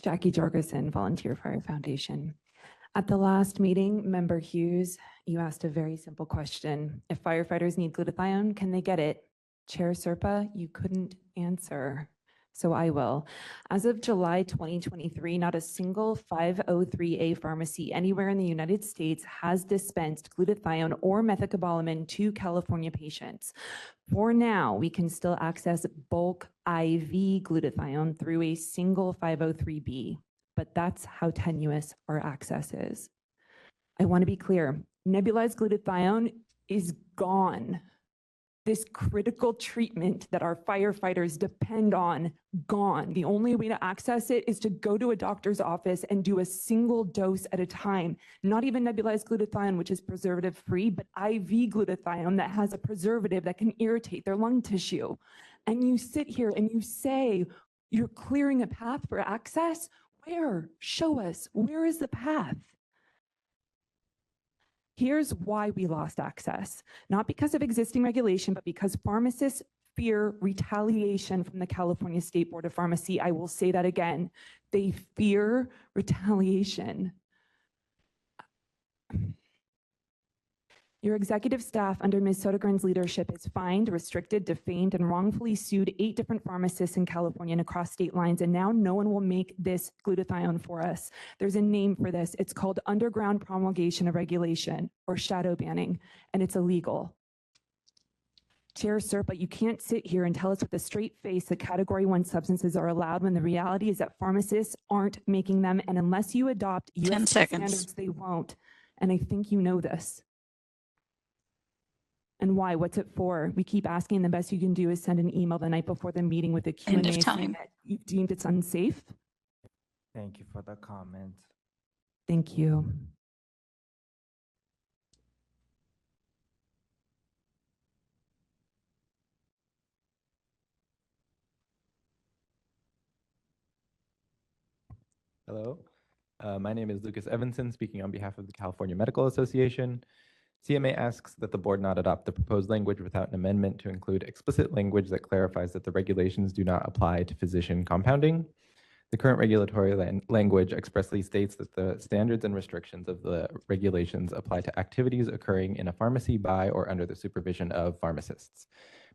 Jackie Jorgensen, Volunteer Fire Foundation. At the last meeting, Member Hughes, you asked a very simple question. If firefighters need glutathione, can they get it? Chair Serpa, you couldn't answer, so I will. As of July 2023, not a single 503A pharmacy anywhere in the United States has dispensed glutathione or methacobalamin to California patients. For now, we can still access bulk IV glutathione through a single 503B, but that's how tenuous our access is. I want to be clear, nebulized glutathione is gone. This critical treatment that our firefighters depend on, gone. The only way to access it is to go to a doctor's office and do a single dose at a time. Not even nebulized glutathione, which is preservative-free, but IV glutathione that has a preservative that can irritate their lung tissue. And you sit here and you say, you're clearing a path for access? Where? Show us. Where is the path? Here's why we lost access. Not because of existing regulation, but because pharmacists fear retaliation from the California State Board of Pharmacy. I will say that again. They fear retaliation. Your executive staff under Ms. Sodergren's leadership is fined, restricted, defamed, and wrongfully sued 8 different pharmacists in California and across state lines, and now no one will make this glutathione for us. There's a name for this. It's called underground promulgation of regulation, or shadow banning, and it's illegal. Chair Serpa, you can't sit here and tell us with a straight face that Category 1 substances are allowed when the reality is that pharmacists aren't making them, and unless you adopt US standards, they won't. And I think you know this. And why? What's it for? We keep asking, the best you can do is send an email the night before the meeting with a Q&A End of saying time. that you've deemed it's unsafe. Thank you for the comment. Thank you. Hello, my name is Lucas Evanson, speaking on behalf of the California Medical Association. CMA asks that the board not adopt the proposed language without an amendment to include explicit language that clarifies that the regulations do not apply to physician compounding. The current regulatory language expressly states that the standards and restrictions of the regulations apply to activities occurring in a pharmacy by or under the supervision of pharmacists.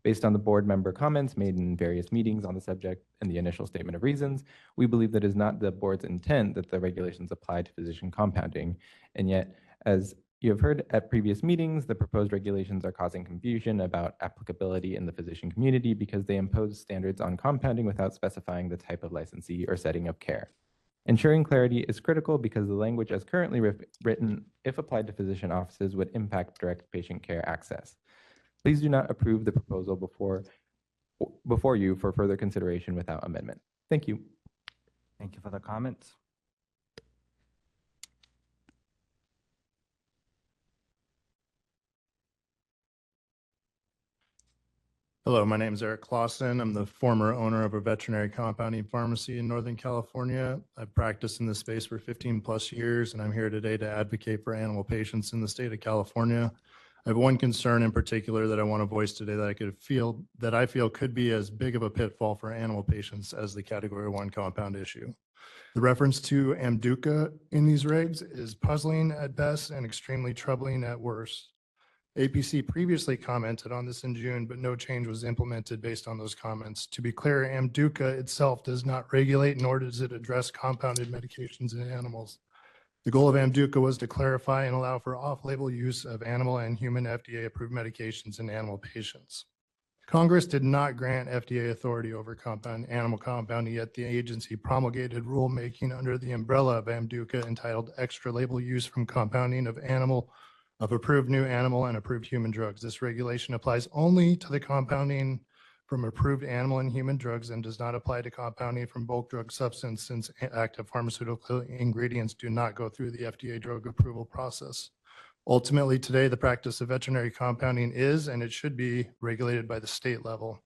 Based on the board member comments made in various meetings on the subject and the initial statement of reasons, we believe that it is not the board's intent that the regulations apply to physician compounding. And yet, as you have heard at previous meetings, the proposed regulations are causing confusion about applicability in the physician community because they impose standards on compounding without specifying the type of licensee or setting of care. Ensuring clarity is critical because the language as currently written, if applied to physician offices, would impact direct patient care access. Please do not approve the proposal before you for further consideration without amendment. Thank you. Thank you for the comments. Hello, my name is Eric Clausen. I'm the former owner of a veterinary compounding pharmacy in Northern California. I've practiced in this space for 15 plus years, and I'm here today to advocate for animal patients in the state of California. I have one concern in particular that I want to voice today that I feel could be as big of a pitfall for animal patients as the Category 1 compound issue. The reference to Amduca in these regs is puzzling at best and extremely troubling at worst. APC previously commented on this in June, but no change was implemented based on those comments. To be clear, Amduca itself does not regulate, nor does it address compounded medications in animals. The goal of Amduca was to clarify and allow for off-label use of animal and human FDA-approved medications in animal patients. Congress did not grant FDA authority over animal compounding, yet the agency promulgated rulemaking under the umbrella of Amduca entitled Extra Label Use from Compounding of approved new animal and approved human drugs. This regulation applies only to the compounding from approved animal and human drugs and does not apply to compounding from bulk drug substance, since active pharmaceutical ingredients do not go through the FDA drug approval process. Ultimately, today, the practice of veterinary compounding is, and it should be, regulated by the state level.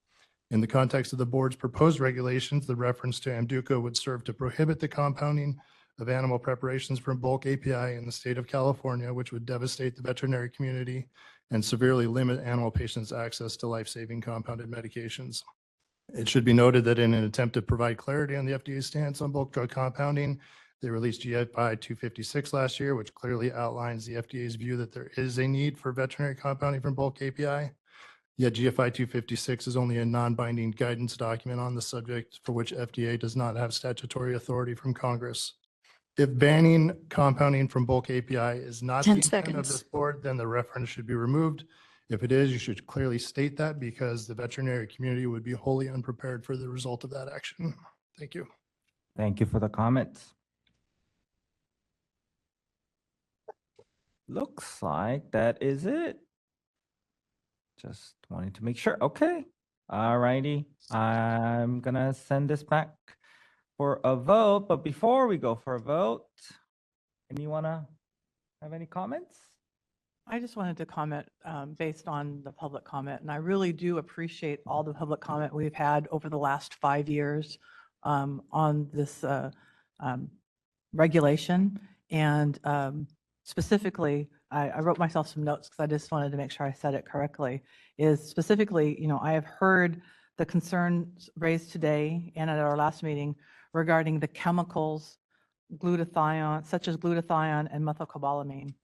In the context of the board's proposed regulations, the reference to Amduca would serve to prohibit the compounding of animal preparations from bulk API in the state of California, which would devastate the veterinary community and severely limit animal patients' access to life-saving compounded medications. It should be noted that in an attempt to provide clarity on the FDA's stance on bulk drug compounding, they released GFI 256 last year, which clearly outlines the FDA's view that there is a need for veterinary compounding from bulk API. Yet GFI 256 is only a non-binding guidance document on the subject for which FDA does not have statutory authority from Congress. If banning compounding from bulk API is not the 10 intent of seconds. this board, then the reference should be removed. If it is, you should clearly state that because the veterinary community would be wholly unprepared for the result of that action. Thank you. Thank you for the comments. Looks like that is it. Just wanted to make sure. Okay. All righty. I'm gonna send this back for a vote, but before we go for a vote, anyone have any comments? I just wanted to comment based on the public comment, and I really do appreciate all the public comment we've had over the last 5 years on this regulation. And specifically, I wrote myself some notes because I just wanted to make sure I said it correctly, is specifically, I have heard the concerns raised today and at our last meeting regarding the chemicals, glutathione, such as glutathione and methylcobalamin.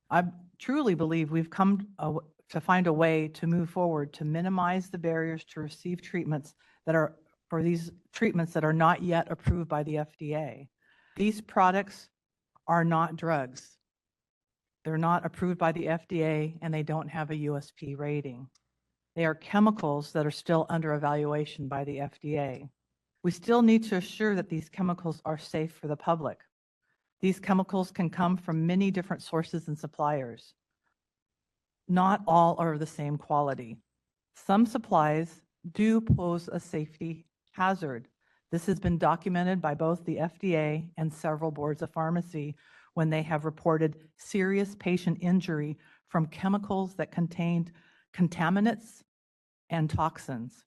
I truly believe we've come to find a way to move forward to minimize the barriers to receive treatments that are for these treatments that are not yet approved by the FDA. These products are not drugs. They're not approved by the FDA and they don't have a USP rating. They are chemicals that are still under evaluation by the FDA. We still need to assure that these chemicals are safe for the public. These chemicals can come from many different sources and suppliers. Not all are of the same quality. Some supplies do pose a safety hazard. This has been documented by both the FDA and several boards of pharmacy when they have reported serious patient injury from chemicals that contained contaminants and toxins.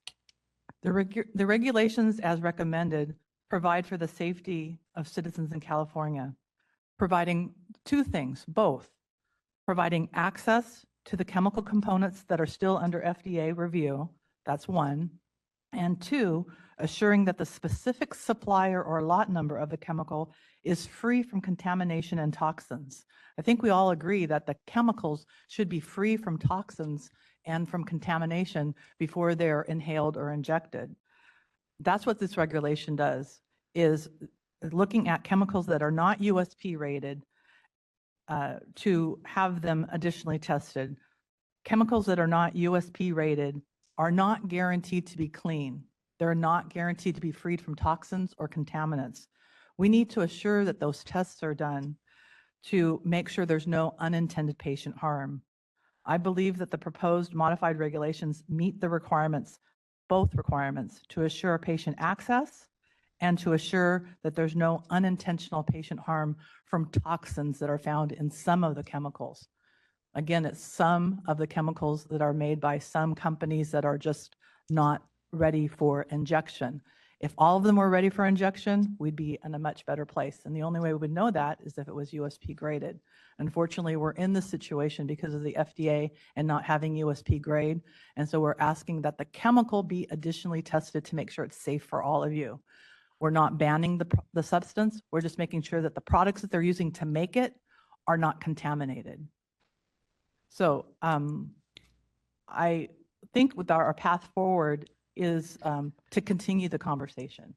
The regulations as recommended provide for the safety of citizens in California, providing two things, both providing access to the chemical components that are still under FDA review, that's one, and two, assuring that the specific supplier or lot number of the chemical is free from contamination and toxins. I think we all agree that the chemicals should be free from toxins and from contamination before they're inhaled or injected. That's what this regulation does, is looking at chemicals that are not USP rated to have them additionally tested. Chemicals that are not USP rated are not guaranteed to be clean. They're not guaranteed to be freed from toxins or contaminants. We need to assure that those tests are done to make sure there's no unintended patient harm. I believe that the proposed modified regulations meet the requirements, both requirements, to assure patient access and to assure that there's no unintentional patient harm from toxins that are found in some of the chemicals. Again, it's some of the chemicals that are made by some companies that are just not ready for injection. If all of them were ready for injection, we'd be in a much better place. And the only way we would know that is if it was USP graded. Unfortunately, we're in this situation because of the FDA and not having USP grade. And so we're asking that the chemical be additionally tested to make sure it's safe for all of you. We're not banning the substance. We're just making sure that the products that they're using to make it are not contaminated. So I think with our path forward is to continue the conversation.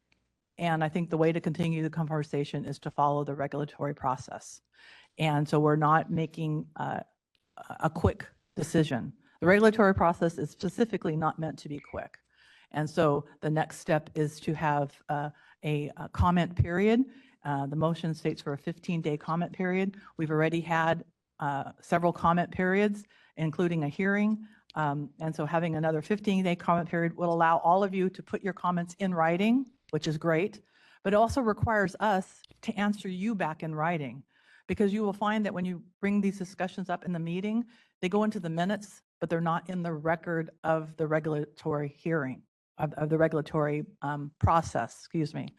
And I think the way to continue the conversation is to follow the regulatory process. And so we're not making a quick decision. The regulatory process is specifically not meant to be quick. And so the next step is to have a comment period. The motion states for a 15-day comment period. We've already had several comment periods, including a hearing. And so having another 15-day comment period will allow all of you to put your comments in writing, which is great, but it also requires us to answer you back in writing, because you will find that when you bring these discussions up in the meeting, they go into the minutes, but they're not in the record of the regulatory hearing, of the regulatory process, excuse me.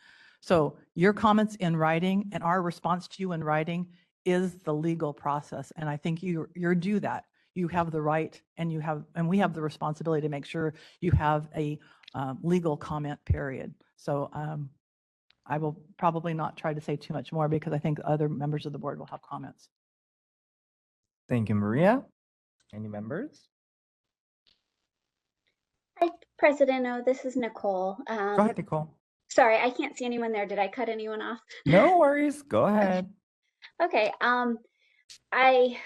So your comments in writing and our response to you in writing is the legal process. And I think you're due that. You have the right and we have the responsibility to make sure you have a legal comment period. So I will probably not try to say too much more because I think other members of the board will have comments. Thank you, Maria. Any members? President O, this is Nicole. Go ahead, Nicole. Sorry, I can't see anyone there. Did I cut anyone off? No worries. Go ahead. Okay. I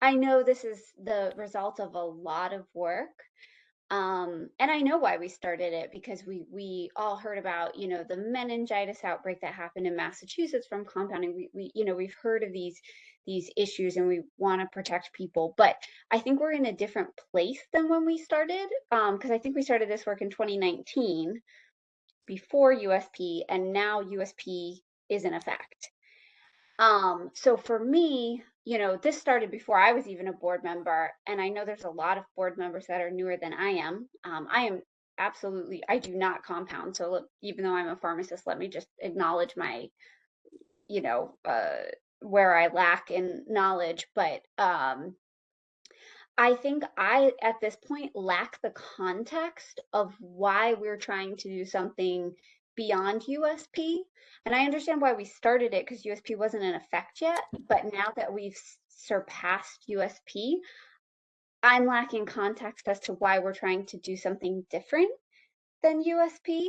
know this is the result of a lot of work. And I know why we started it, because we all heard about, you know, the meningitis outbreak that happened in Massachusetts from compounding. We've heard of these issues, and we want to protect people. But I think we're in a different place than when we started, because I think we started this work in 2019 before USP, and now USP is in effect. So for me, you know, this started before I was even a board member, and I know there's a lot of board members that are newer than I am. I do not compound. So even though I'm a pharmacist, let me just acknowledge my, you know, where I lack in knowledge. But I think I, at this point, lack the context of why we're trying to do something beyond USP. And I understand why we started it, because USP wasn't in effect yet. But now that we've surpassed USP, I'm lacking context as to why we're trying to do something different than USP.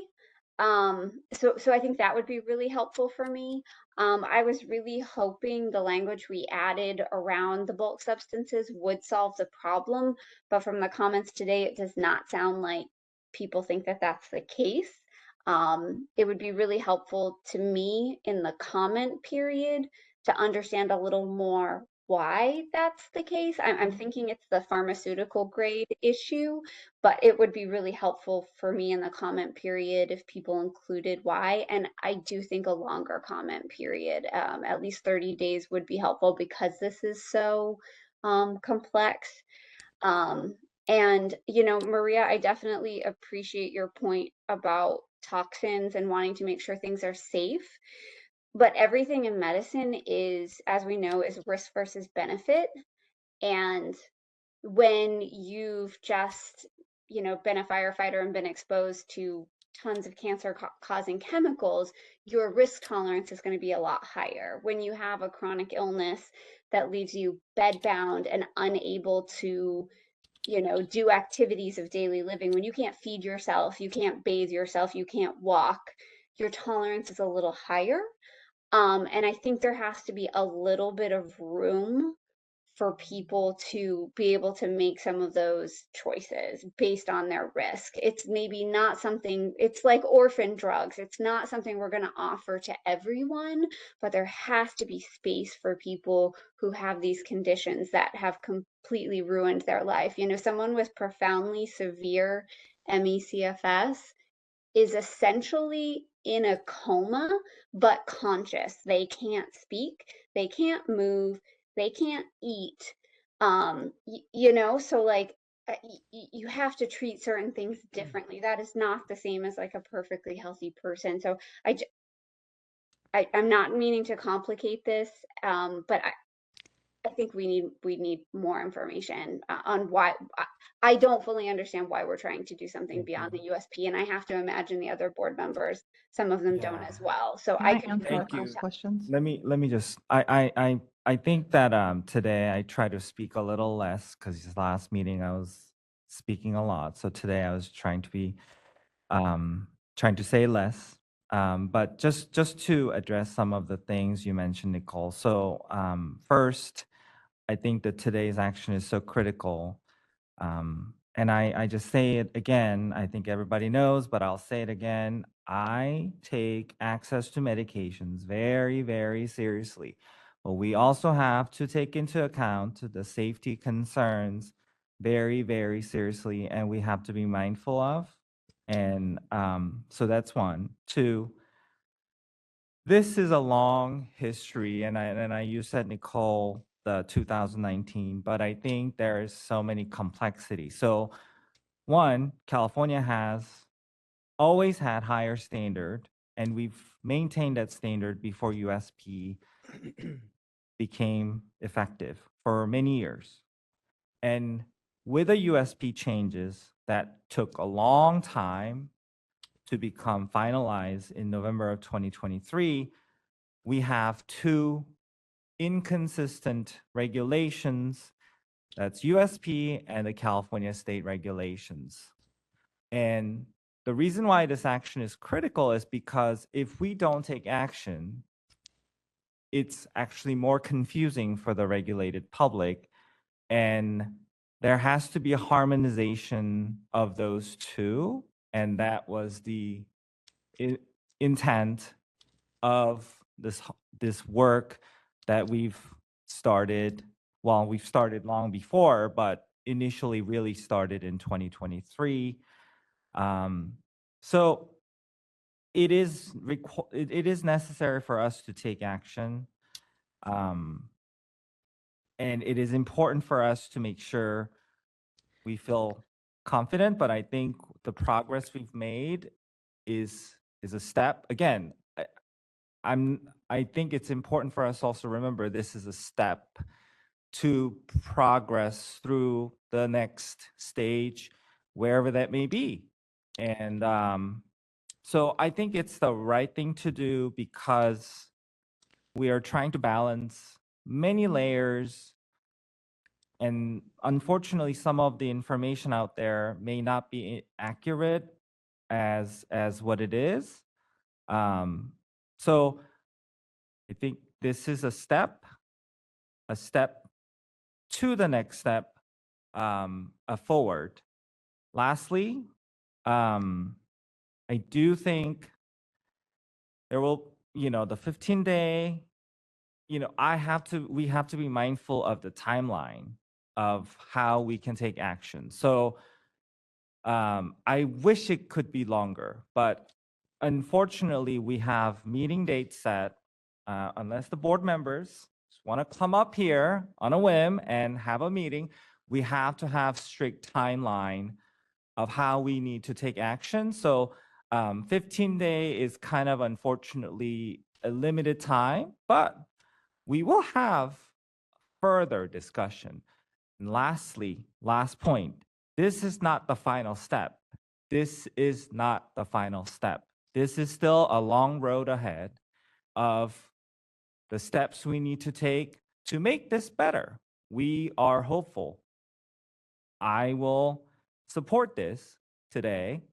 So I think that would be really helpful for me. I was really hoping the language we added around the bulk substances would solve the problem, but from the comments today, it does not sound like people think that that's the case. It would be really helpful to me in the comment period to understand a little more why that's the case. I'm thinking it's the pharmaceutical grade issue, but it would be really helpful for me in the comment period if people included why. And I do think a longer comment period, at least 30 days, would be helpful, because this is so complex. And, you know, Maria, I definitely appreciate your point about toxins and wanting to make sure things are safe. But everything in medicine is, as we know, is risk versus benefit. And when you've just, you know, been a firefighter and been exposed to tons of cancer causing chemicals, your risk tolerance is going to be a lot higher. When you have a chronic illness that leaves you bedbound and unable to, you know, do activities of daily living, when you can't feed yourself, you can't bathe yourself, you can't walk, your tolerance is a little higher. And I think there has to be a little bit of room for people to be able to make some of those choices based on their risk. It's maybe not something, it's like orphan drugs. It's not something we're going to offer to everyone, but there has to be space for people who have these conditions that have completely ruined their life. You know, someone with profoundly severe ME/CFS is essentially in a coma, but conscious. They can't speak, they can't move, they can't eat. You know, so like you have to treat certain things differently. That is not the same as like a perfectly healthy person. So I'm not meaning to complicate this, but I think we need more information on why. I don't fully understand why we're trying to do something beyond the USP, and I have to imagine the other board members, some of them don't as well. So Can I I could answer use a couple questions? Let me just, I think that today I try to speak a little less, because this last meeting I was speaking a lot. So today I was trying to say less. But just to address some of the things you mentioned, Nicole. So first, I think that today's action is so critical. And I just say it again, I think everybody knows, but I'll say it again. I take access to medications very, very seriously. But we also have to take into account the safety concerns very, very seriously, and we have to be mindful of. And so that's one. Two, this is a long history, and you said, Nicole, the 2019, but I think there is so many complexities. So one, California has always had higher standard, and we've maintained that standard before USP became effective for many years. And with the USP changes that took a long time to become finalized in November of 2023, we have two inconsistent regulations. That's USP and the California state regulations. And the reason why this action is critical is because if we don't take action, it's actually more confusing for the regulated public. And there has to be a harmonization of those two. And that was the intent of this work that we've started. Well, we've started long before, but initially really started in 2023. So it is necessary for us to take action. And it is important for us to make sure we feel confident, but I think the progress we've made is a step. Again, I think it's important for us also to remember this is a step to progress through the next stage, wherever that may be. And so I think it's the right thing to do because we are trying to balance many layers. And unfortunately, some of the information out there may not be accurate as what it is. So I think this is a step to the next step forward. Lastly, I do think there will, the 15-day, we have to be mindful of the timeline of how we can take action. So I wish it could be longer, but unfortunately, we have meeting dates set. Unless the board members want to come up here on a whim and have a meeting, we have to have strict timeline of how we need to take action. So 15-day is kind of unfortunately a limited time, but we will have further discussion. And lastly, last point, this is not the final step. This is not the final step. This is still a long road ahead of the steps we need to take to make this better. We are hopeful. I will support this today,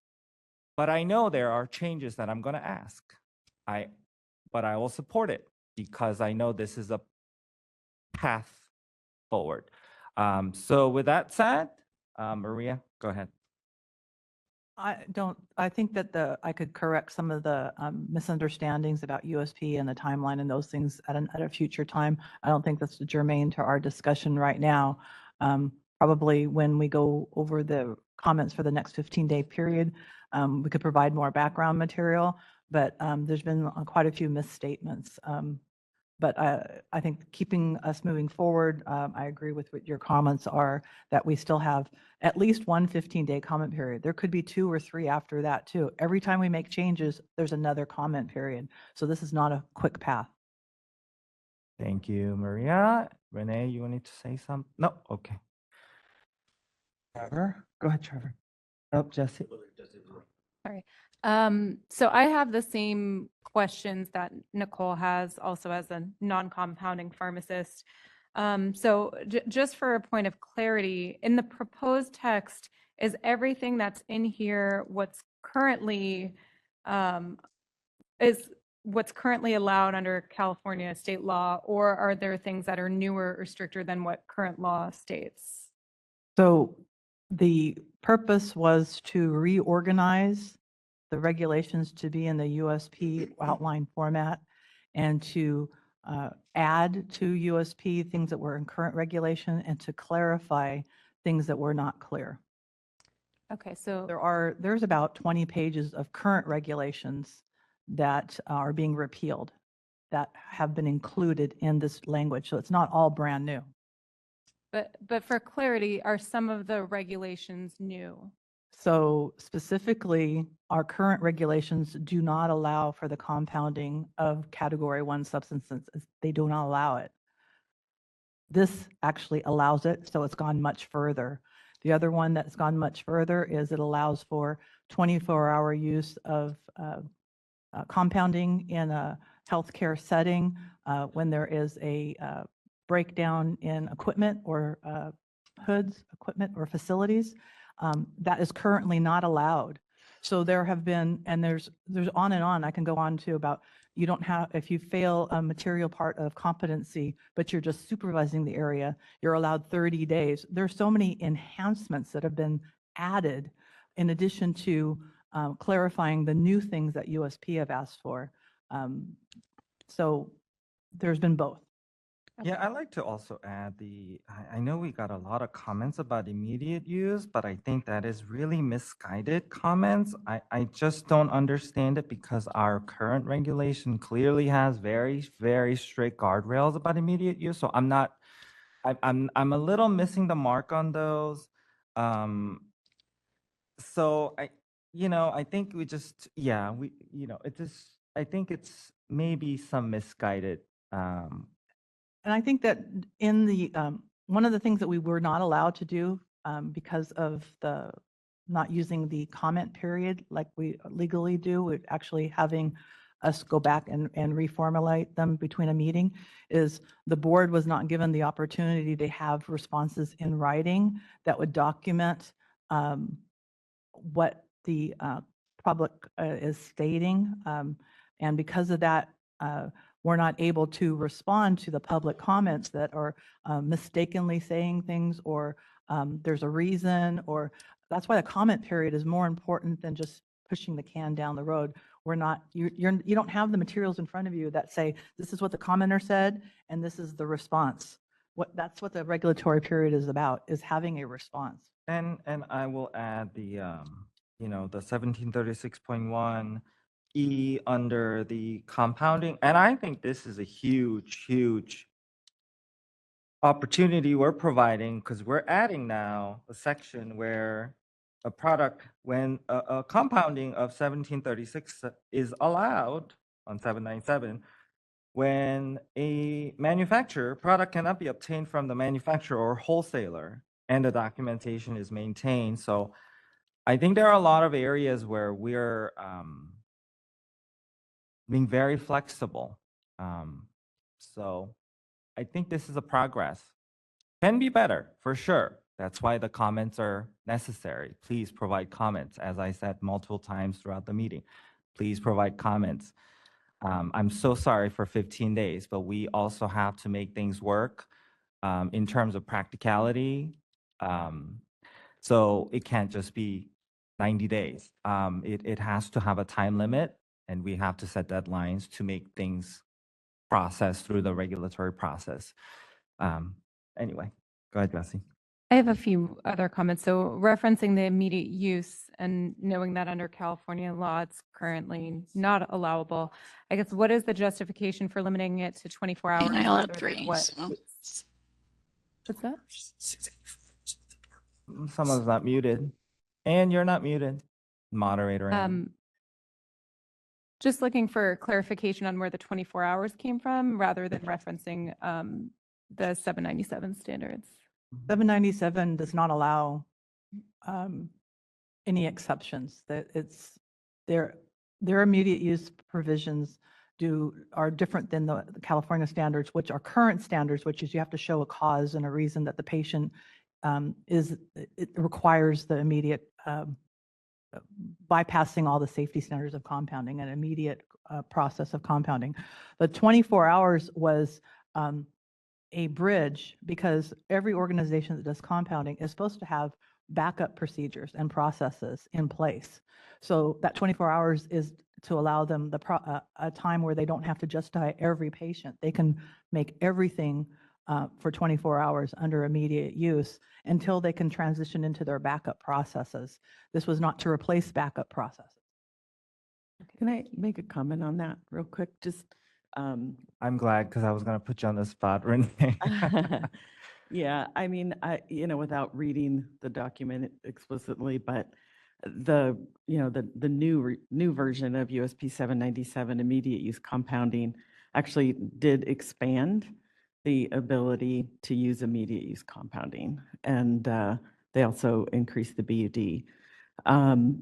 but I know there are changes that I'm going to ask. But I will support it because I know this is a path forward. So with that said, Maria, go ahead. I think that I could correct some of the misunderstandings about USP and the timeline and those things at a future time. I don't think that's germane to our discussion right now. Probably when we go over the comments for the next 15-day period, we could provide more background material, but there's been quite a few misstatements. But I think keeping us moving forward, I agree with what your comments are, that we still have at least one 15-day comment period. There could be 2 or 3 after that too. Every time we make changes, there's another comment period. So this is not a quick path. Thank you, Maria. Renee, you wanted to say something? No? Okay. Trevor? Go ahead, Trevor. Oh, Jesse. Sorry. So I have the same questions that Nicole has also as a non-compounding pharmacist. So just for a point of clarity, in the proposed text, is everything that's in here what's currently allowed under California state law, or are there things that are newer or stricter than what current law states? So the purpose was to reorganize the regulations to be in the USP outline format and to add to USP things that were in current regulation and to clarify things that were not clear. Okay, so there's about 20 pages of current regulations that are being repealed that have been included in this language. So it's not all brand new. But for clarity, are some of the regulations new? So specifically, our current regulations do not allow for the compounding of Category 1 substances. They do not allow it. This actually allows it, so it's gone much further. The other one that's gone much further is it allows for 24-hour use of compounding in a healthcare setting when there is a breakdown in equipment or equipment or facilities. that is currently not allowed. So there have been, and there's on and on, I can go on to about, you don't have, if you fail a material part of competency, but you're just supervising the area, you're allowed 30 days. There's so many enhancements that have been added in addition to clarifying the new things that USP have asked for. So there's been both. Yeah, I'd like to also add I know we got a lot of comments about immediate use, but I think that is really misguided comments. I just don't understand it because our current regulation clearly has very, very strict guardrails about immediate use. So I'm a little missing the mark on those. So I think we just, yeah, I think it's maybe some misguided, And I think that in the, one of the things that we were not allowed to do because of the not using the comment period like we legally do, with actually having us go back and reformulate them between a meeting, is the board was not given the opportunity to have responses in writing that would document what the public is stating. And because of that, we're not able to respond to the public comments that are mistakenly saying things, or there's a reason, or that's why the comment period is more important than just pushing the can down the road. We're not, you don't have the materials in front of you that say, this is what the commenter said, and this is the response. That's what the regulatory period is about, is having a response. and I will add the 1736.1 E under the compounding, and I think this is a huge, huge opportunity we're providing, because we're adding now a section where a product, when a compounding of 1736 is allowed on 797, when a manufacturer product cannot be obtained from the manufacturer or wholesaler, and the documentation is maintained. So I think there are a lot of areas where we're being very flexible. So I think this is a progress. Can be better, for sure. That's why the comments are necessary. Please provide comments. As I said multiple times throughout the meeting, please provide comments. I'm so sorry for 15 days, but we also have to make things work in terms of practicality. So it can't just be 90 days. It has to have a time limit, and we have to set deadlines to make things process through the regulatory process. Anyway, go ahead, Bessie. I have a few other comments. So referencing the immediate use and knowing that under California law, it's currently not allowable. I guess, what is the justification for limiting it to 24 hours? And I'll rather add than 3. what? So. What's that? Someone's not muted. And you're not muted, moderator. Ann. Just looking for clarification on where the 24 hours came from, rather than referencing the 797 standards. 797 does not allow any exceptions. That it's their immediate use provisions are different than the California standards, which are current standards, which is you have to show a cause and a reason that the patient it requires the immediate bypassing all the safety standards of compounding, an immediate process of compounding. The 24 hours was a bridge, because every organization that does compounding is supposed to have backup procedures and processes in place. So that 24 hours is to allow them a time where they don't have to justify every patient. They can make everything for 24 hours under immediate use until they can transition into their backup processes. This was not to replace backup processes. Can I make a comment on that real quick? Just I'm glad, because I was going to put you on the spot, Renee. yeah, I mean, without reading the document explicitly, but the new version of USP 797 immediate use compounding actually did expand the ability to use immediate use compounding, and they also increased the BUD.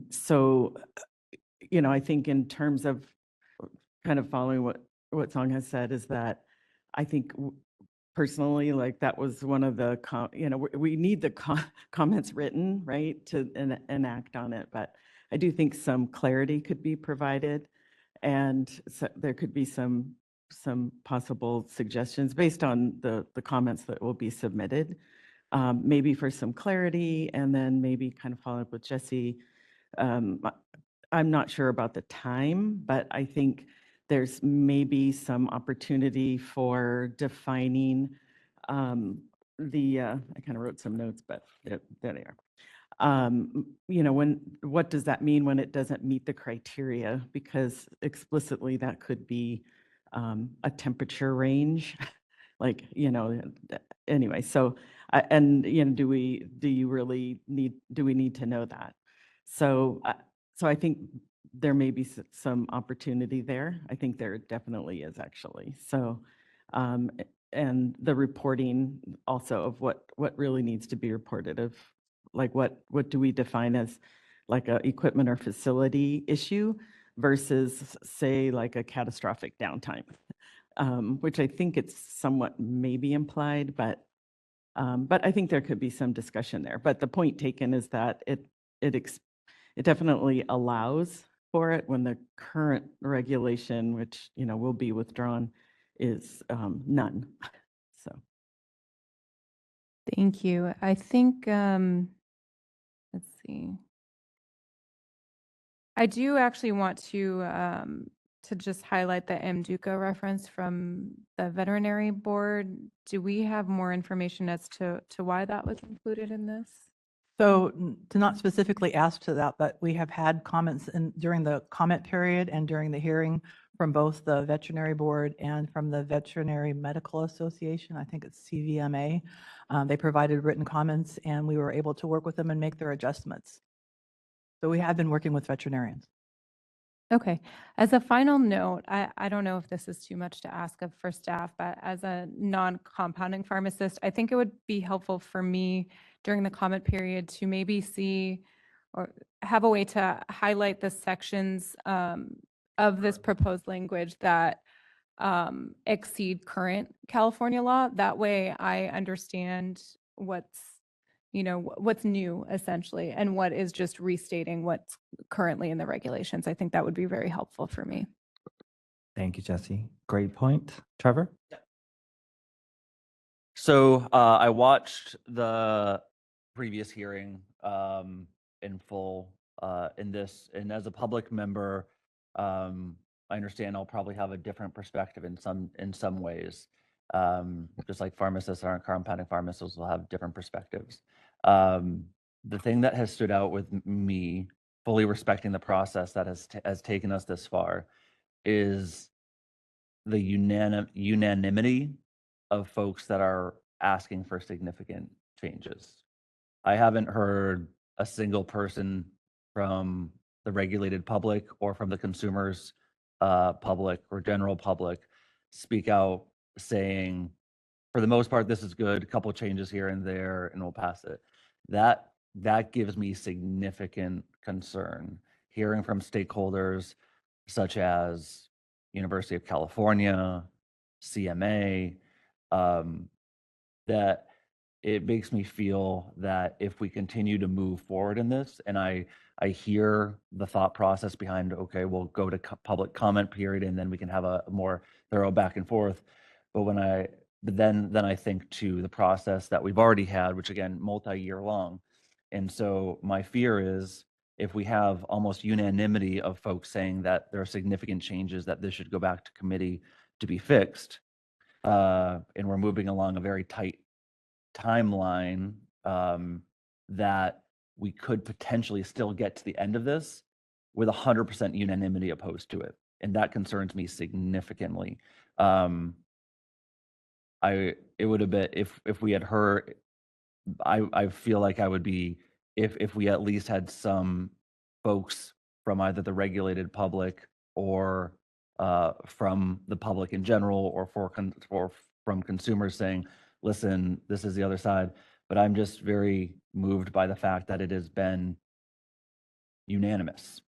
So, I think in terms of kind of following what Song has said, is that I think personally, like that was one of the, we need the comments written, right, to enact on it. But I do think some clarity could be provided, and so there could be some possible suggestions based on the comments that will be submitted. Maybe for some clarity, and then maybe kind of follow up with Jesse. I'm not sure about the time, but I think there's maybe some opportunity for defining I kind of wrote some notes, but there they are. What does that mean when it doesn't meet the criteria? Because explicitly that could be a temperature range, like, anyway, so, do we need to know that? So I think there may be some opportunity there. I think there definitely is, actually. So, and the reporting also of what really needs to be reported, of like what do we define as like a equipment or facility issue versus, say, like a catastrophic downtime, which I think it's somewhat maybe implied, but I think there could be some discussion there. But the point taken is that it definitely allows for it when the current regulation, which, will be withdrawn, is none. So. Thank you. I think, let's see. I do actually want to just highlight the MDUCA reference from the veterinary board. Do we have more information as to why that was included in this? So to not specifically ask to that, but we have had comments during the comment period and during the hearing from both the veterinary board and from the Veterinary Medical Association. I think it's CVMA. They provided written comments, and we were able to work with them and make their adjustments. So we have been working with veterinarians. Okay. As a final note, I don't know if this is too much to ask of for staff, but as a non-compounding pharmacist, I think it would be helpful for me during the comment period to maybe see or have a way to highlight the sections of this proposed language that exceed current California law. That way I understand what's new essentially, and what is just restating what's currently in the regulations. I think that would be very helpful for me. Thank you, Jesse. Great point. Trevor? So I watched the previous hearing in full in this, and as a public member, I understand I'll probably have a different perspective in some ways. Just like pharmacists aren't compounding pharmacists will have different perspectives. The thing that has stood out with me, fully respecting the process that has taken us this far, is the unanimity of folks that are asking for significant changes. I haven't heard a single person from the regulated public or from the consumers public or general public speak out saying, for the most part, this is good, a couple changes here and there, and we'll pass it. That gives me significant concern. Hearing from stakeholders such as University of California, CMA, that it makes me feel that if we continue to move forward in this, and I hear the thought process behind, okay, we'll go to public comment period and then we can have a more thorough back and forth. But then I think to the process that we've already had, which again, multi-year long. And so my fear is if we have almost unanimity of folks saying that there are significant changes that this should go back to committee to be fixed, and we're moving along a very tight timeline, that we could potentially still get to the end of this with 100% unanimity opposed to it. And that concerns me significantly. It would have been, if we had heard, I feel like I would be, if we at least had some folks from either the regulated public or from the public in general, or from consumers saying, listen, this is the other side. But I'm just very moved by the fact that it has been unanimous.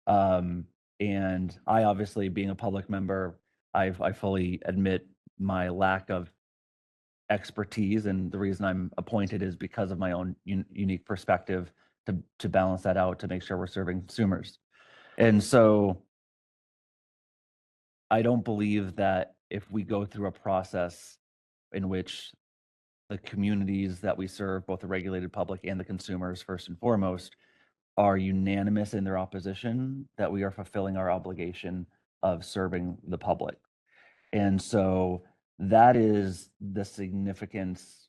And I obviously, being a public member, I fully admit my lack of expertise, and the reason I'm appointed is because of my own unique perspective to balance that out, to make sure we're serving consumers. And so I don't believe that if we go through a process in which the communities that we serve, both the regulated public and the consumers first and foremost, are unanimous in their opposition, that we are fulfilling our obligation of serving the public. And so that is the significance,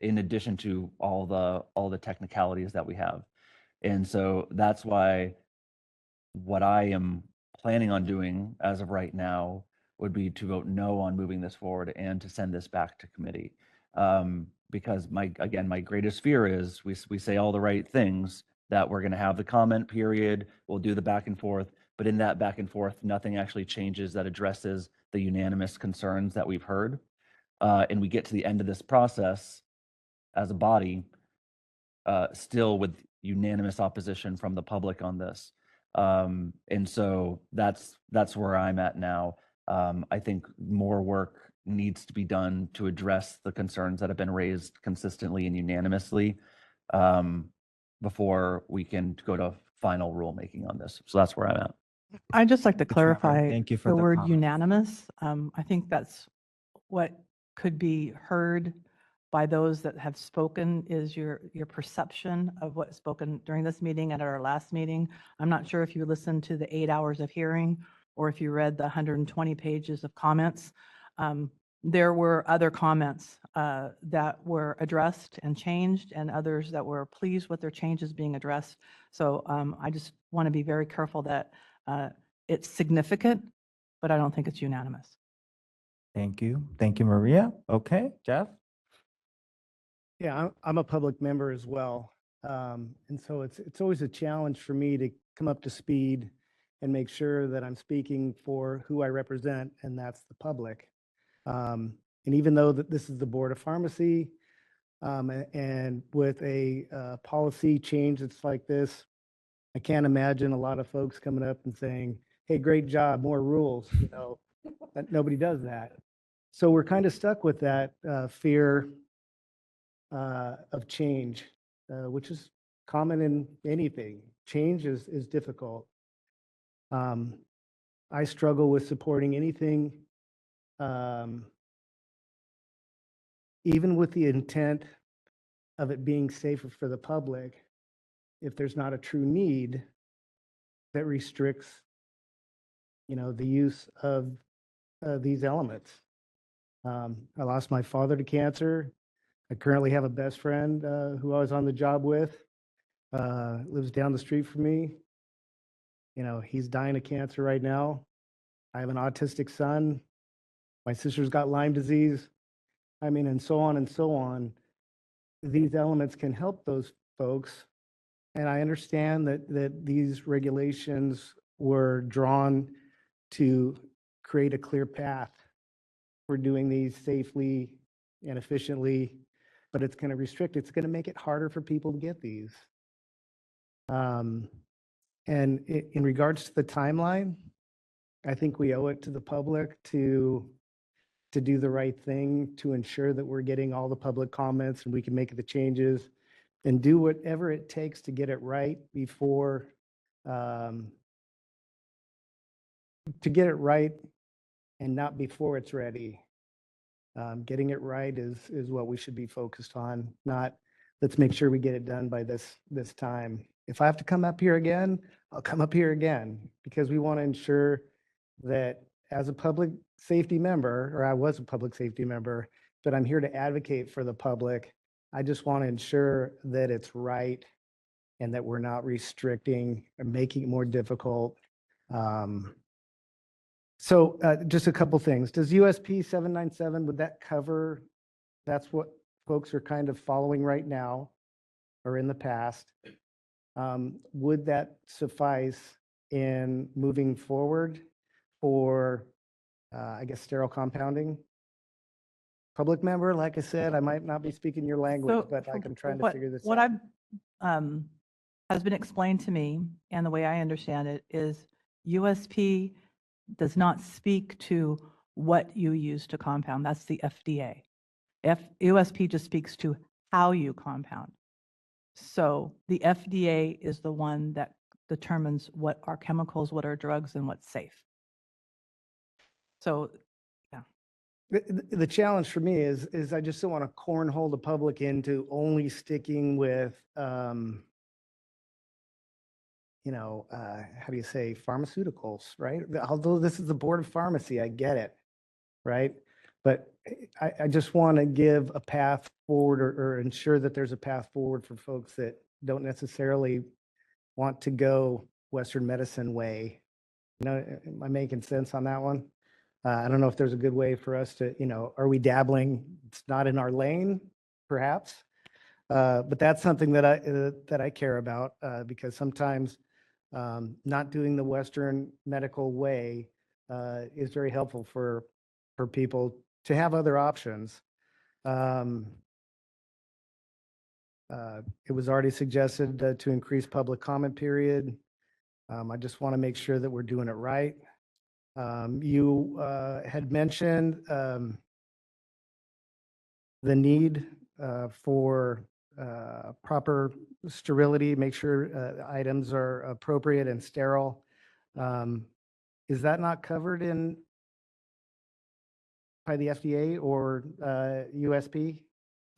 in addition to all the technicalities that we have. And so that's why what I am planning on doing as of right now would be to vote no on moving this forward and to send this back to committee. Because my greatest fear is we say all the right things, that we're going to have the comment period, we'll do the back and forth, but in that back and forth, nothing actually changes that addresses the unanimous concerns that we've heard. And we get to the end of this process as a body, still with unanimous opposition from the public on this. And so that's where I'm at now. I think more work needs to be done to address the concerns that have been raised consistently and unanimously, before we can go to final rulemaking on this. So that's where I'm at. I'd just like to clarify thank you for the the word comment. unanimous. I think that's what could be heard by those that have spoken, is your perception of what's spoken during this meeting and at our last meeting. I'm not sure if you listened to the 8 hours of hearing or if you read the 120 pages of comments. There were other comments that were addressed and changed, and others that were pleased with their changes being addressed. So I just want to be very careful that it's significant, but I don't think it's unanimous. Thank you. Thank you, Maria. Okay, Jeff? Yeah, I'm a public member as well. And so it's always a challenge for me to come up to speed and make sure that I'm speaking for who I represent, and that's the public. And even though that this is the Board of Pharmacy, and with a policy change that's like this, I can't imagine a lot of folks coming up and saying, hey, great job, more rules, that nobody does that. So we're kind of stuck with that fear of change, which is common in anything. Change is difficult. I struggle with supporting anything, even with the intent of it being safer for the public, if there's not a true need that restricts, the use of these elements. I lost my father to cancer. I currently have a best friend who I was on the job with, lives down the street from me. He's dying of cancer right now. I have an autistic son. My sister's got Lyme disease. And so on and so on. These elements can help those folks. And I understand that these regulations were drawn to create a clear path for doing these safely and efficiently, but it's going to restrict, it's going to make it harder for people to get these. And in regards to the timeline, I think we owe it to the public to do the right thing, to ensure that we're getting all the public comments and we can make the changes and do whatever it takes to get it right before, to get it right and not before it's ready. Getting it right is what we should be focused on, not let's make sure we get it done by this time. If I have to come up here again, I'll come up here again, because we want to ensure that as a public safety member, or I was a public safety member, but I'm here to advocate for the public. I just want to ensure that it's right and that we're not restricting or making it more difficult. So just a couple things. Does USP 797, would that cover, that's what folks are kind of following right now or in the past. Would that suffice in moving forward for, I guess, sterile compounding? Public member, like I said, I might not be speaking your language, but like I'm trying to figure this What out. has been explained to me, and the way I understand it, is USP does not speak to what you use to compound. That's the FDA. USP just speaks to how you compound. So the FDA is the one that determines what are chemicals, what are drugs, and what's safe. So, yeah. The challenge for me is I just don't want to cornhole the public into only sticking with, how do you say, pharmaceuticals, right? Although this is the Board of Pharmacy, I get it, right? But I just want to give a path forward or ensure that there's a path forward for folks that don't necessarily want to go Western medicine way. Am I making sense on that one? I don't know if there's a good way for us to, are we dabbling? It's not in our lane, perhaps. But that's something that I care about because sometimes not doing the Western medical way is very helpful for people to have other options. It was already suggested to increase public comment period. I just want to make sure that we're doing it right. You had mentioned the need for proper sterility, make sure items are appropriate and sterile. Is that not covered by the FDA or USP?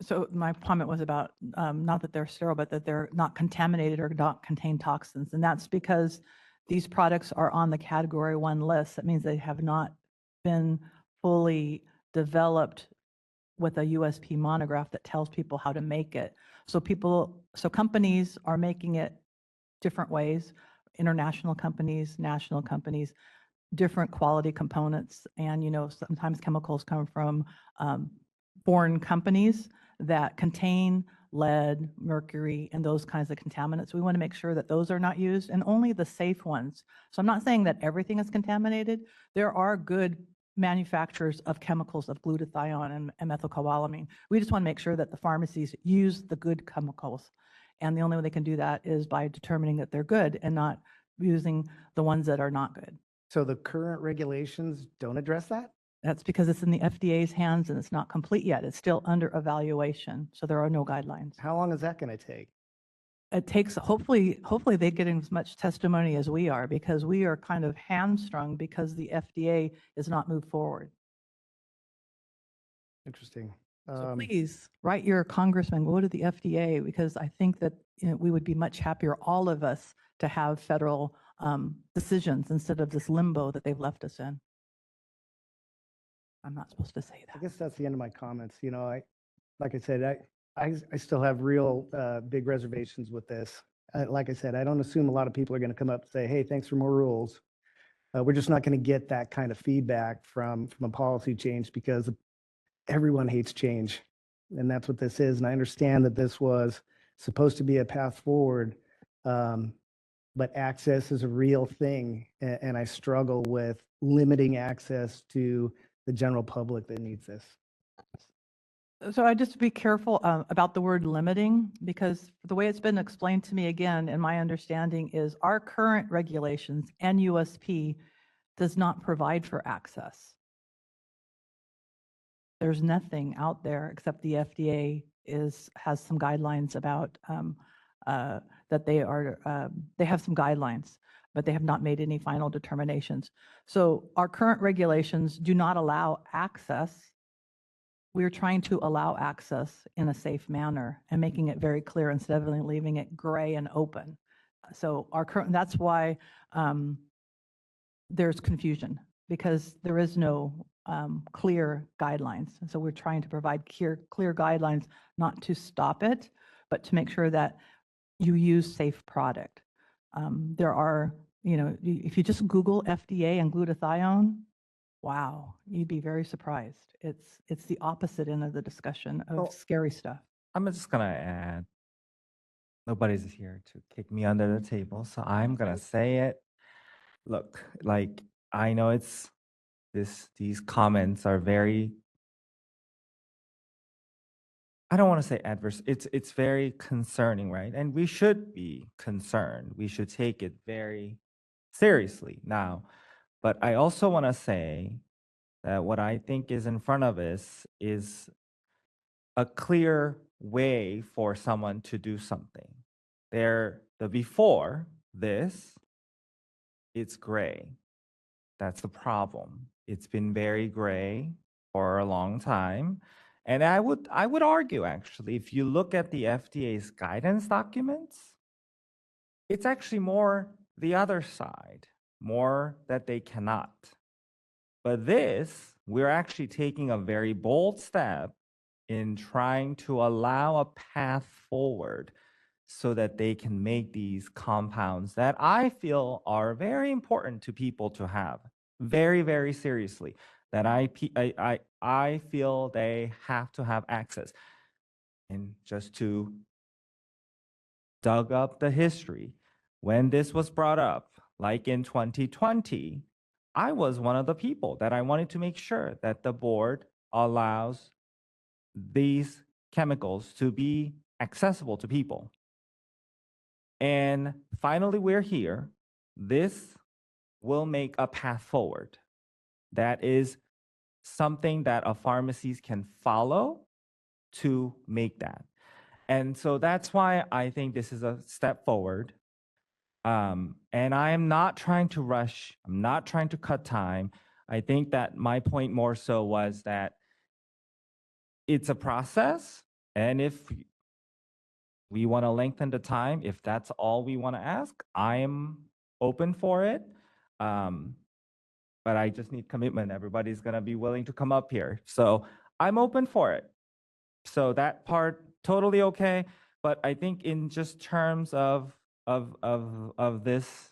So my comment was about not that they're sterile, but that they're not contaminated or not contain toxins. And that's because these products are on the Category 1 list. That means they have not been fully developed with a USP monograph that tells people how to make it. So companies are making it different ways, international companies, national companies, different quality components. And, sometimes chemicals come from foreign companies that contain lead, mercury, and those kinds of contaminants. We want to make sure that those are not used and only the safe ones. So I'm not saying that everything is contaminated. There are good manufacturers of chemicals of glutathione and methylcobalamin. We just want to make sure that the pharmacies use the good chemicals. And the only way they can do that is by determining that they're good and not using the ones that are not good. So the current regulations don't address that? That's because it's in the FDA's hands and it's not complete yet. It's still under evaluation. So there are no guidelines. How long is that going to take? It takes, hopefully they get as much testimony as we are, because we are kind of hamstrung because the FDA has not moved forward. Interesting. So please write your congressman, go to the FDA, because I think that we would be much happier, all of us, to have federal decisions instead of this limbo that they've left us in. I'm not supposed to say that. I guess that's the end of my comments. Like I said, I still have real big reservations with this. Like I said, I don't assume a lot of people are going to come up and say, hey, thanks for more rules. We're just not going to get that kind of feedback from a policy change because everyone hates change. And that's what this is. And I understand that this was supposed to be a path forward, but access is a real thing. And I struggle with limiting access to the general public that needs this. So I just be careful about the word limiting, because the way it's been explained to me again, and my understanding is our current regulations and USP does not provide for access. There's nothing out there except the FDA has some guidelines about that they have some guidelines, but they have not made any final determinations. So our current regulations do not allow access. We're trying to allow access in a safe manner and making it very clear instead of leaving it gray and open. So that's why there's confusion, because there is no clear guidelines. And so we're trying to provide clear guidelines, not to stop it, but to make sure that you use safe product. There are, if you just Google FDA and glutathione, wow, you'd be very surprised. It's the opposite end of the discussion of scary stuff. I'm just gonna add, nobody's here to kick me under the table, so I'm gonna say it. Look, like, I know these comments are very, I don't want to say adverse. It's very concerning, right? And we should be concerned. We should take it very seriously now. But I also want to say that what I think is in front of us is a clear way for someone to do something. The before this, it's gray. That's the problem. It's been very gray for a long time. And I would argue, actually, if you look at the FDA's guidance documents, it's actually more the other side, more that they cannot. But this, we're actually taking a very bold step in trying to allow a path forward so that they can make these compounds that I feel are very important to people to have, very, very seriously, that I feel they have to have access. And just to dug up the history, when this was brought up, like in 2020, I was one of the people that I wanted to make sure that the board allows these chemicals to be accessible to people. And finally, we're here. This will make a path forward. That is something that a pharmacies can follow to make that. And so that's why I think this is a step forward. And I am not trying to rush. I'm not trying to cut time. I think that my point more so was that it's a process. And if we want to lengthen the time, if that's all we want to ask, I am open for it. But I just need commitment. Everybody's going to be willing to come up here. So I'm open for it. So that part, totally okay. But I think in just terms of this,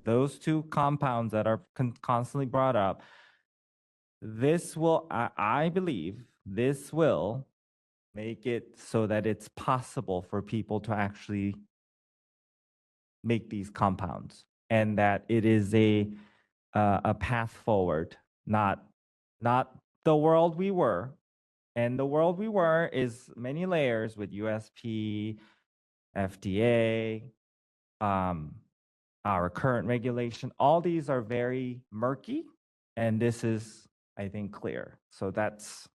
those two compounds that are constantly brought up, this will, I believe, this will make it so that it's possible for people to actually make these compounds, and that it is a path forward, not the world we were. And the world we were is many layers with USP, FDA, our current regulation. All these are very murky, and this is, I think, clear. So that's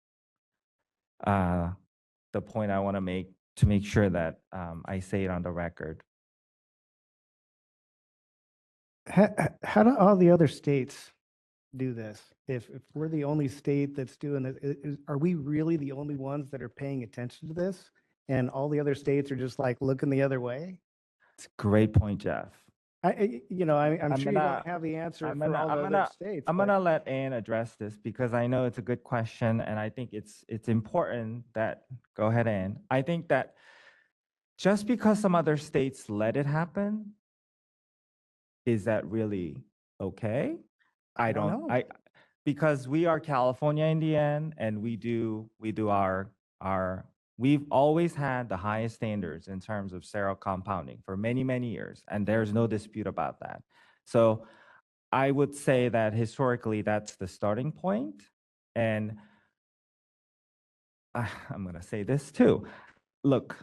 the point I want to make sure that I say it on the record. How do all the other states do this? If we're the only state that's doing it, are we really the only ones that are paying attention to this? And all the other states are just like looking the other way? It's a great point, Jeff. I'm sure you don't have the answer for all the other states. I'm gonna let Ann address this because I know it's a good question, and I think it's important that, go ahead, Ann. I think that just because some other states let it happen, is that really okay? I don't know. Because we are California in the end, and we do we've always had the highest standards in terms of sterile compounding for many, many years, and there's no dispute about that. So I would say that historically, that's the starting point. And I'm going to say this too. Look,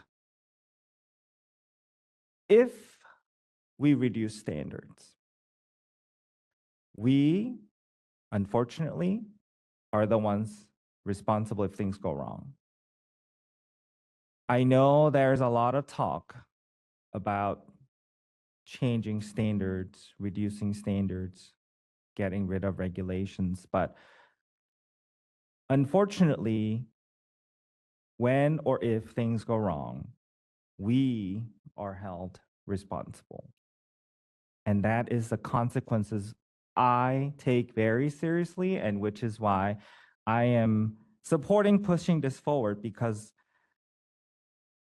if we reduce standards, we, unfortunately, are the ones responsible if things go wrong. I know there's a lot of talk about changing standards, reducing standards, getting rid of regulations, but unfortunately, when or if things go wrong, we are held responsible. And that is the consequences I take very seriously, and which is why I am supporting pushing this forward, because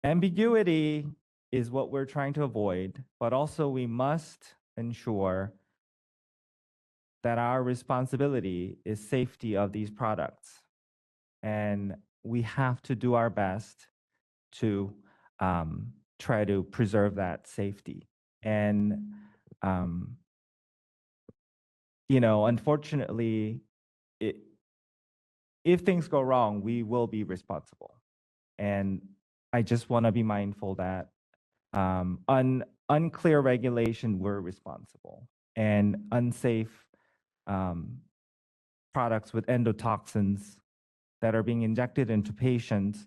ambiguity is what we're trying to avoid, but also we must ensure that our responsibility is safety of these products. And we have to do our best to try to preserve that safety. And, unfortunately, if things go wrong, we will be responsible. And I just want to be mindful that unclear regulation, we're responsible. And unsafe products with endotoxins that are being injected into patients,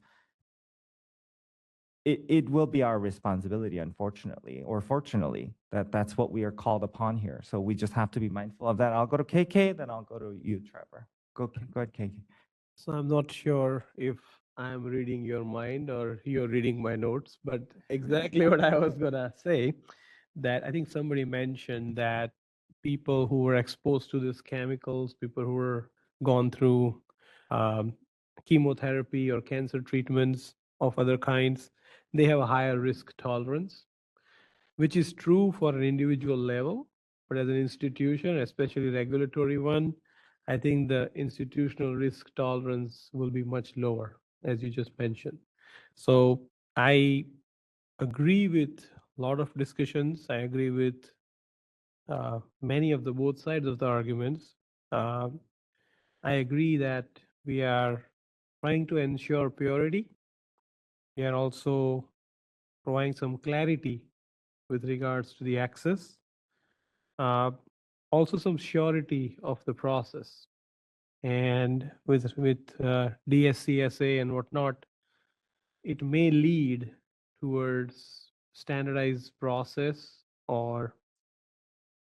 it will be our responsibility, unfortunately, or fortunately, that's what we are called upon here. So we just have to be mindful of that. I'll go to KK, then I'll go to you, Trevor. Go ahead, KK. So I'm not sure if I'm reading your mind or you're reading my notes, but exactly what I was gonna say, that I think somebody mentioned that people who were exposed to these chemicals, people who were gone through chemotherapy or cancer treatments of other kinds, they have a higher risk tolerance, which is true for an individual level, but as an institution, especially regulatory one, I think the institutional risk tolerance will be much lower, as you just mentioned. So I agree with a lot of discussions. I agree with many of the both sides of the arguments. I agree that we are trying to ensure purity. We are also providing some clarity with regards to the access. Also some surety of the process. And with DSCSA and whatnot, it may lead towards standardized process or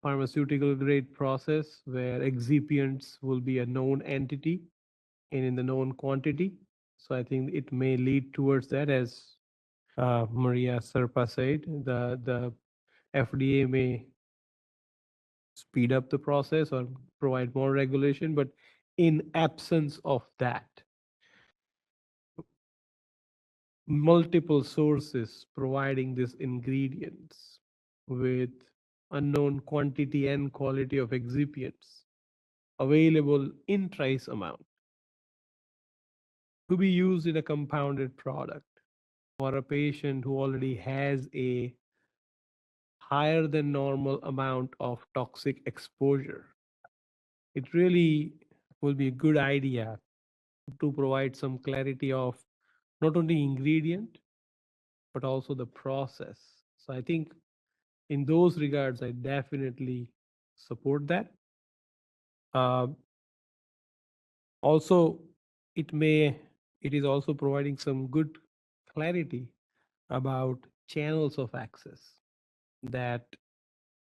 pharmaceutical grade process where excipients will be a known entity and in the known quantity. So I think it may lead towards that, as Maria Serpa said, the FDA may speed up the process or provide more regulation, but in absence of that, multiple sources providing these ingredients with unknown quantity and quality of excipients available in trace amount to be used in a compounded product for a patient who already has a higher than normal amount of toxic exposure. It really will be a good idea to provide some clarity of not only ingredient, but also the process. So I think in those regards, I definitely support that. Also, it is also providing some good clarity about channels of access, that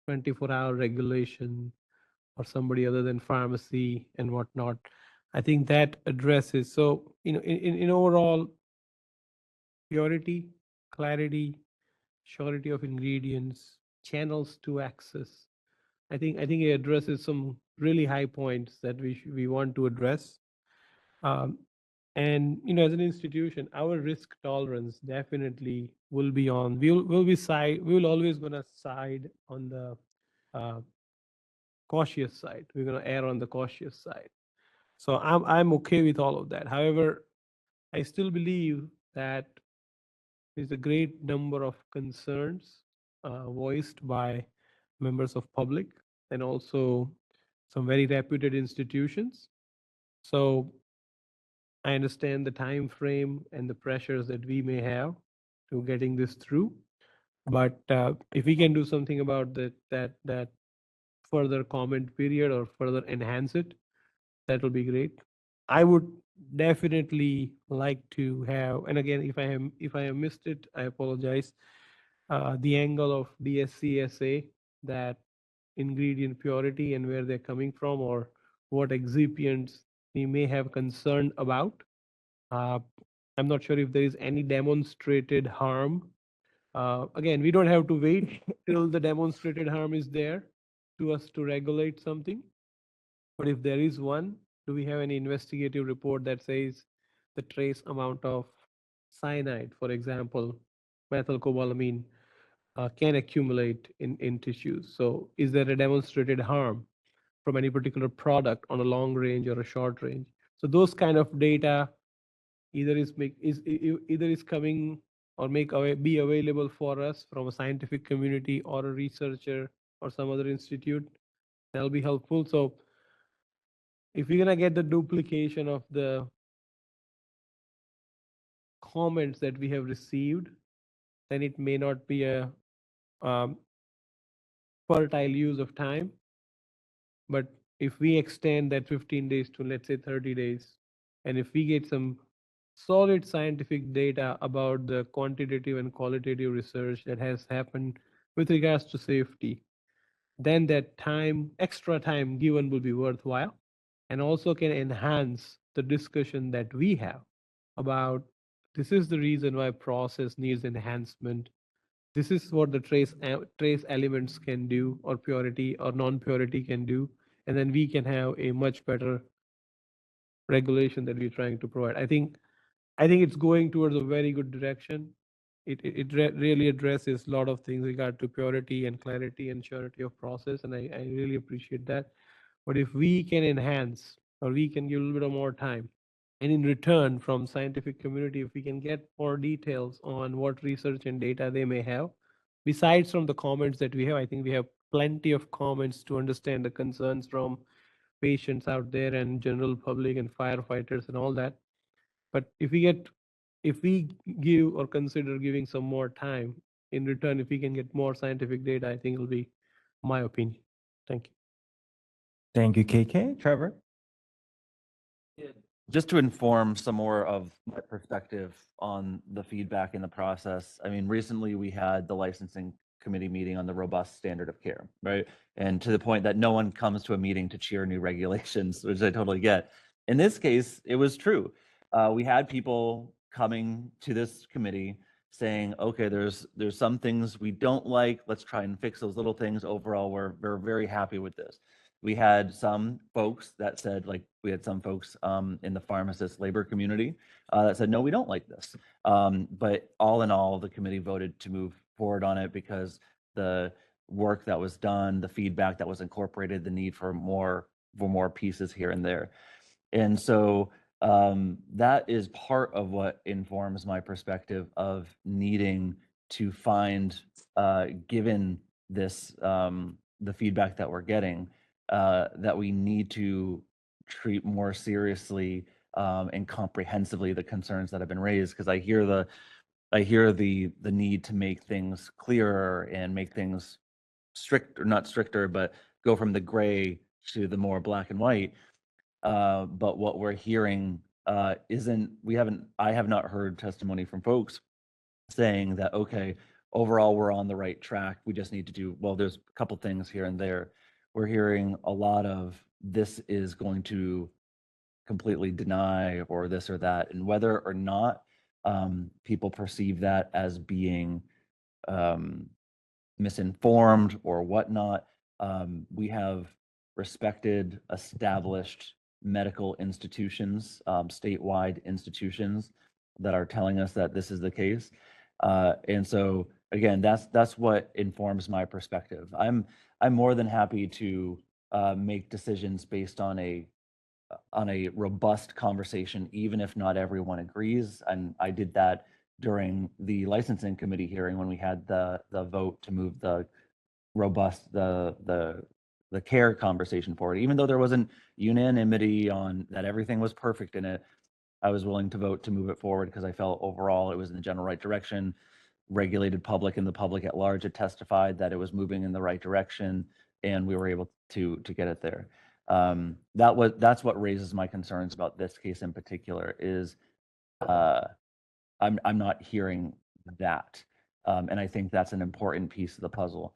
24-hour regulation or somebody other than pharmacy and whatnot. I think that addresses, so, in overall, purity, clarity, surety of ingredients, channels to access. I think it addresses some really high points that we want to address. And as an institution, our risk tolerance definitely will be on. We will always gonna side on the cautious side. We're gonna err on the cautious side. So I'm okay with all of that. However, I still believe that there's a great number of concerns voiced by members of public and also some very reputed institutions. So I understand the time frame and the pressures that we may have to getting this through. But if we can do something about that further comment period or further enhance it, that will be great. I would definitely like to have, and again, if I have missed it, I apologize. The angle of DSCSA, that ingredient purity and where they're coming from, or what excipients we may have concern about. I'm not sure if there is any demonstrated harm. Again, we don't have to wait till the demonstrated harm is there to us to regulate something. But if there is one, do we have any investigative report that says the trace amount of cyanide, for example, methylcobalamin, can accumulate in tissues? So is there a demonstrated harm from any particular product on a long range or a short range? So those kind of data either is coming or be available for us from a scientific community or a researcher or some other institute. That'll be helpful. So if we're gonna get the duplication of the comments that we have received, then it may not be a fertile use of time. But if we extend that 15 days to, let's say, 30 days, and if we get some solid scientific data about the quantitative and qualitative research that has happened with regards to safety, then that time, extra time given will be worthwhile and also can enhance the discussion that we have about this is the reason why process needs enhancement. This is what the trace elements can do, or purity or non-purity can do, and then we can have a much better regulation that we're trying to provide. I think it's going towards a very good direction. It really addresses a lot of things regard to purity and clarity and surety of process, and I really appreciate that. But if we can enhance, or we can give a little bit of more time, and in return from scientific community, if we can get more details on what research and data they may have, besides from the comments that we have, I think we have plenty of comments to understand the concerns from patients out there and general public and firefighters and all that. But if we give or consider giving some more time, in return, if we can get more scientific data, I think it'll be my opinion. Thank you. Thank you, KK. Trevor? Just to inform some more of my perspective on the feedback in the process. I mean, recently we had the licensing committee meeting on the robust standard of care, right? And to the point that no one comes to a meeting to cheer new regulations, which I totally get. In this case, it was true. We had people coming to this committee saying, okay, there's some things we don't like. Let's try and fix those little things. Overall, we're very happy with this. We had some folks that said, like, we had some folks in the pharmacist labor community that said, no, we don't like this. But all in all, the committee voted to move forward on it because the work that was done, the feedback that was incorporated, the need for more pieces here and there. And so that is part of what informs my perspective of needing to find, given this, the feedback that we're getting, that we need to treat more seriously and comprehensively the concerns that have been raised, because I hear the need to make things clearer and make things strict, or not stricter, but go from the gray to the more black and white. But what we're hearing I have not heard testimony from folks saying that, okay, overall we're on the right track. We just need to do, well, there's a couple things here and there. We're hearing a lot of this is going to completely deny or this or that, and whether or not people perceive that as being misinformed or whatnot, we have respected, established medical institutions, statewide institutions that are telling us that this is the case. And so again, that's what informs my perspective. I'm more than happy to make decisions based on a robust conversation, even if not everyone agrees. And I did that during the licensing committee hearing when we had the vote to move the robust, the care conversation forward. Even though there wasn't unanimity on that everything was perfect in it, I was willing to vote to move it forward because I felt overall it was in the general right direction. Regulated public and the public at large had testified that it was moving in the right direction, and we were able to get it there. That's what raises my concerns about this case in particular is I'm not hearing that. And I think that's an important piece of the puzzle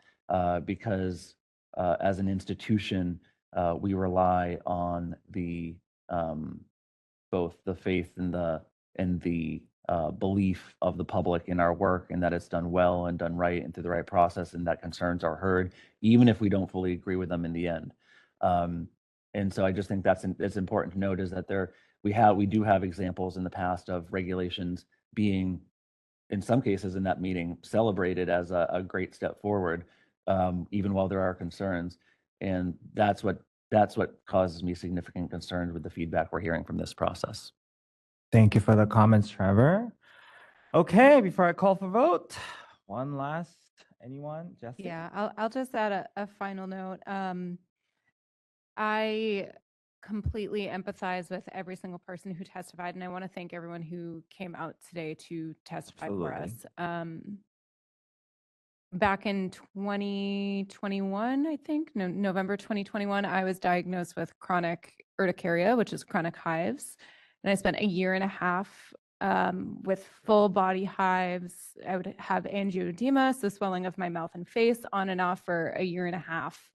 because as an institution, we rely on the both the faith and the belief of the public in our work, and that it's done well and done right and through the right process, and that concerns are heard, even if we don't fully agree with them in the end. And so I just think it's important to note is that we do have examples in the past of regulations being, in some cases in that meeting, celebrated as a great step forward, even while there are concerns. And that's what causes me significant concerns with the feedback we're hearing from this process. Thank you for the comments, Trevor. Okay, before I call for vote, one last, anyone? Jesse? Yeah, I'll just add a final note. I completely empathize with every single person who testified, and I want to thank everyone who came out today to testify for us. Back in 2021, I think, November 2021, I was diagnosed with chronic urticaria, which is chronic hives. And I spent a year and a half with full body hives. I would have angioedema, so swelling of my mouth and face on and off for a year and a half.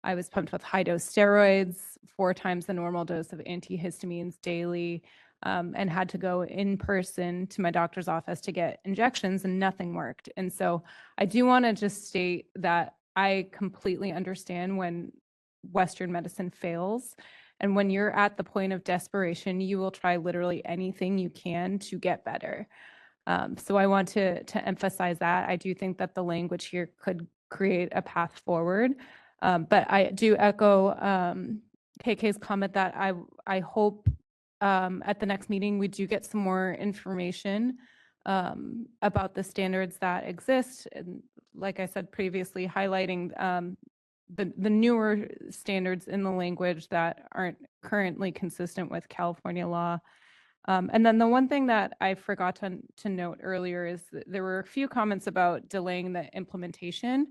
I was pumped with high dose steroids, 4 times the normal dose of antihistamines daily, and had to go in person to my doctor's office to get injections, and nothing worked. And so I do want to just state that I completely understand when Western medicine fails. And when you're at the point of desperation, you will try literally anything you can to get better. So I want to emphasize that. I do think that the language here could create a path forward. But I do echo KK's comment that I hope at the next meeting we do get some more information about the standards that exist. And like I said previously, highlighting the newer standards in the language that aren't currently consistent with California law. And then the one thing that I forgot to note earlier is that there were a few comments about delaying the implementation.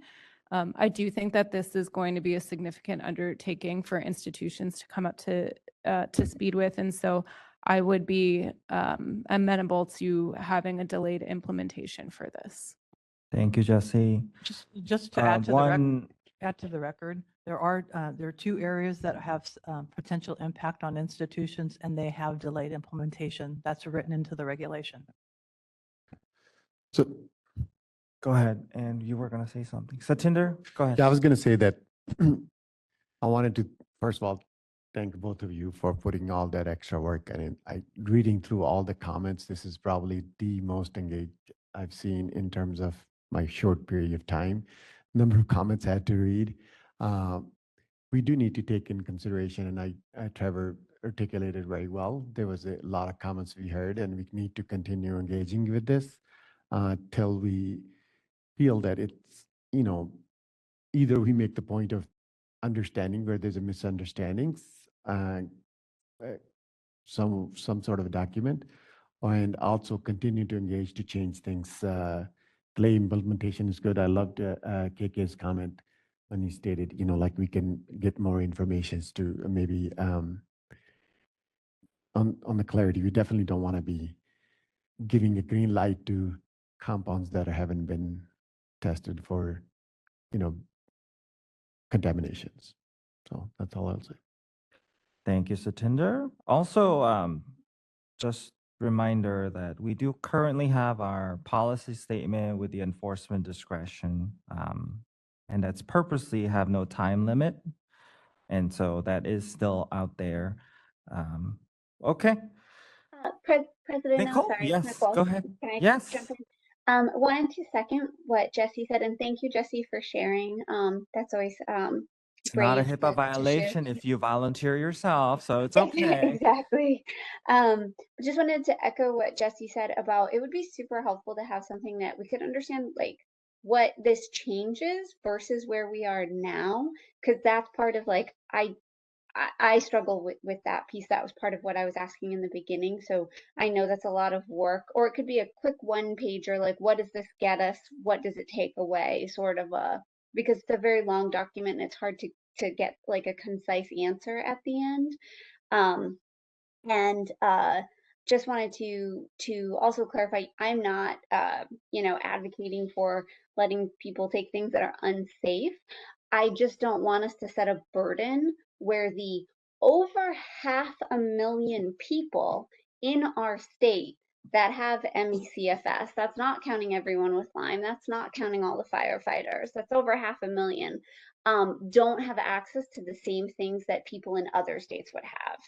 I do think that this is going to be a significant undertaking for institutions to come up to speed with. And so I would be amenable to having a delayed implementation for this. Thank you, Jesse. Just to add to the One, add to the record, there are 2 areas that have potential impact on institutions, and they have delayed implementation. That's written into the regulation. So, go ahead, and you were going to say something. Satinder, go ahead. yeah, I was going to say that I wanted to, first of all, thank both of you for putting all that extra work. And reading through all the comments, this is probably the most engaged I've seen in terms of my short period of time. Number of comments I had to read. We do need to take in consideration, and Trevor articulated very well. There was a lot of comments we heard, and we need to continue engaging with this till we feel that it's, either we make the point of understanding where there's a misunderstandings, some sort of a document, and also continue to engage to change things. Delay implementation is good. I loved KK's comment when he stated, like we can get more information to maybe on the clarity. We definitely don't want to be giving a green light to compounds that haven't been tested for, contaminations. So that's all I'll say. Thank you, Satinder. Also, just reminder that we do currently have our policy statement with the enforcement discretion, and that's purposely have no time limit. And so that is still out there. Okay. President, I'm Nicole, sorry. yes, Nicole, go ahead. can I Yes. jump in? Wanted to second what Jesse said, and thank you, Jesse, for sharing. That's always It's not a brave HIPAA to share. violation if you volunteer yourself, so it's okay. Exactly. Just wanted to echo what Jesse said about it would be super helpful to have something that we could understand, like what this changes versus where we are now, because that's part of like I struggle with that piece. That was part of what I was asking in the beginning. So I know that's a lot of work, or it could be a quick one pager, like what does this get us? What does it take away? Sort of because it's a very long document and it's hard to get like a concise answer at the end. And just wanted to also clarify, I'm not advocating for letting people take things that are unsafe. I just don't want us to set a burden where the over 500,000 people in our state that have ME/CFS, that's not counting everyone with Lyme, that's not counting all the firefighters, that's over 500,000, don't have access to the same things that people in other states would have.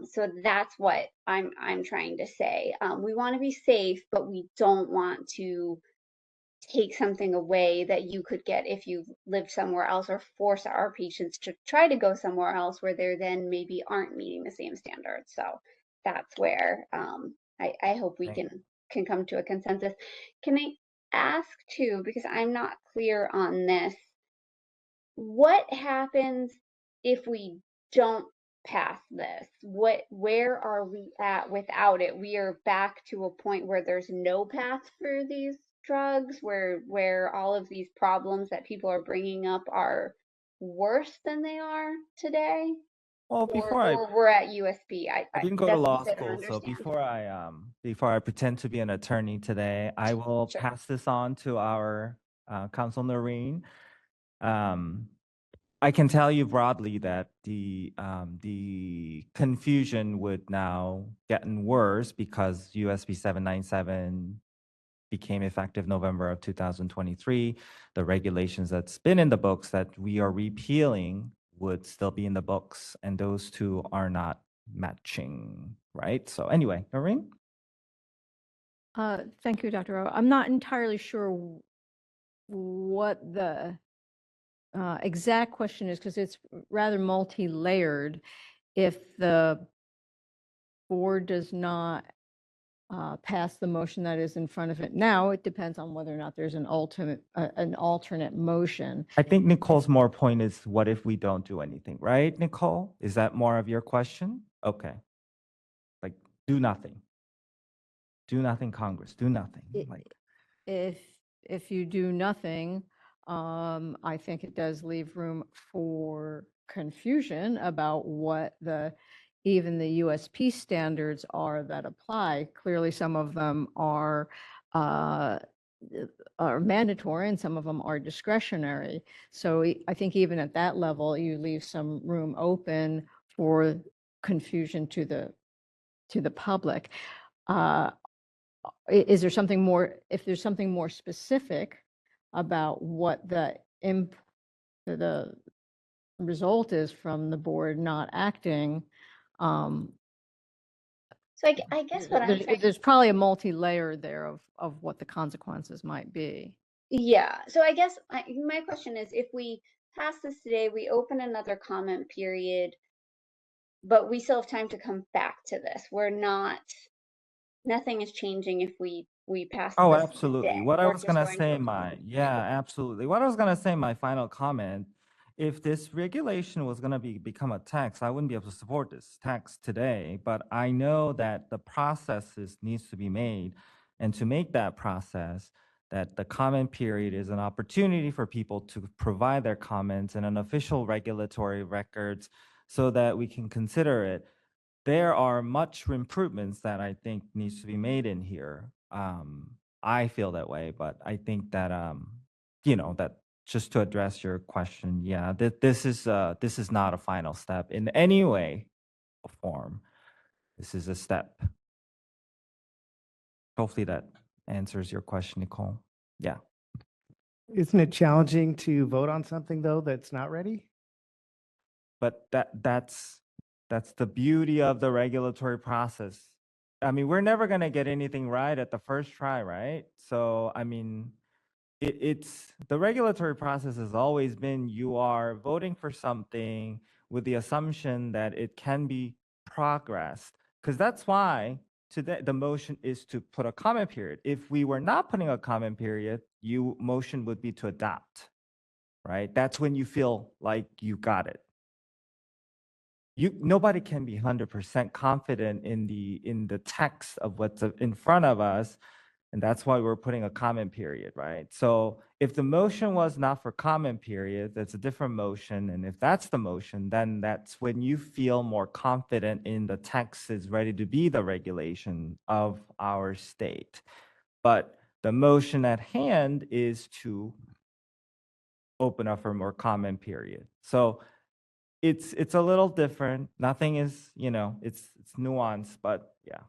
So that's what I'm trying to say. We want to be safe, but we don't want to take something away that you could get if you lived somewhere else, or force our patients to try to go somewhere else where they then maybe aren't meeting the same standards. So that's where I hope we can come to a consensus. Can I ask too, because I'm not clear on this, what happens if we don't pass this? Where are we at without it? We are back to a point where there's no path for these drugs, where all of these problems that people are bringing up are worse than they are today? Well, before I or we're at USP. I didn't go to that's law just I don't school, so understand. before I pretend to be an attorney today, I will Sure. pass this on to our Council Noreen. I can tell you broadly that the confusion would now getting worse because USB 797 became effective November of 2023. The regulations that's been in the books that we are repealing would still be in the books, and those two are not matching, right? So anyway, Noreen? Thank you, Dr. O. I'm not entirely sure what the exact question is because it's rather multi-layered. If the board does not pass the motion that is in front of it now, it depends on whether or not there's an alternate motion. I think Nicole's more point is what if we don't do anything, right, Nicole? Is that more of your question? Okay. Like, do nothing. Do nothing, Congress, do nothing. Like, If you do nothing, I think it does leave room for confusion about what even the USP standards are that apply. Clearly, some of them are mandatory and some of them are discretionary. So I think even at that level, you leave some room open for confusion to the public. Is there something more, if there's something more specific about what the result is from the board not acting, So I guess what I'm trying. there's probably a multi-layer there of what the consequences might be. Yeah, so I guess my question is, if we pass this today, we open another comment period, but we still have time to come back to this. Nothing is changing if we pass oh, this absolutely. today. What I We're was just gonna going say, to a comment. absolutely. What I was gonna say, my final comment, if this regulation was gonna become a tax, I wouldn't be able to support this tax today, but I know that the processes needs to be made. And to make that process, that the comment period is an opportunity for people to provide their comments in an official regulatory records so that we can consider it. There are much improvements that I think needs to be made in here. I feel that way, but I think that that just to address your question, yeah, this is not a final step in any way or form. This is a step. Hopefully that answers your question, Nicole. Yeah. Isn't it challenging to vote on something though that's not ready? But that's the beauty of the regulatory process. I mean, we're never going to get anything right at the first try, right? So, I mean, it's the regulatory process has always been you are voting for something with the assumption that it can be progressed. Because that's why today the motion is to put a comment period. If we were not putting a comment period, motion would be to adopt, right? That's when you feel like you got it. Nobody can be 100% confident in the text of what's in front of us, and that's why we're putting a comment period, right? So if the motion was not for comment period, that's a different motion, and if that's the motion, then that's when you feel more confident in the text is ready to be the regulation of our state. But the motion at hand is to open up for more comment period. So it's a little different. Nothing is, it's nuanced, but yeah.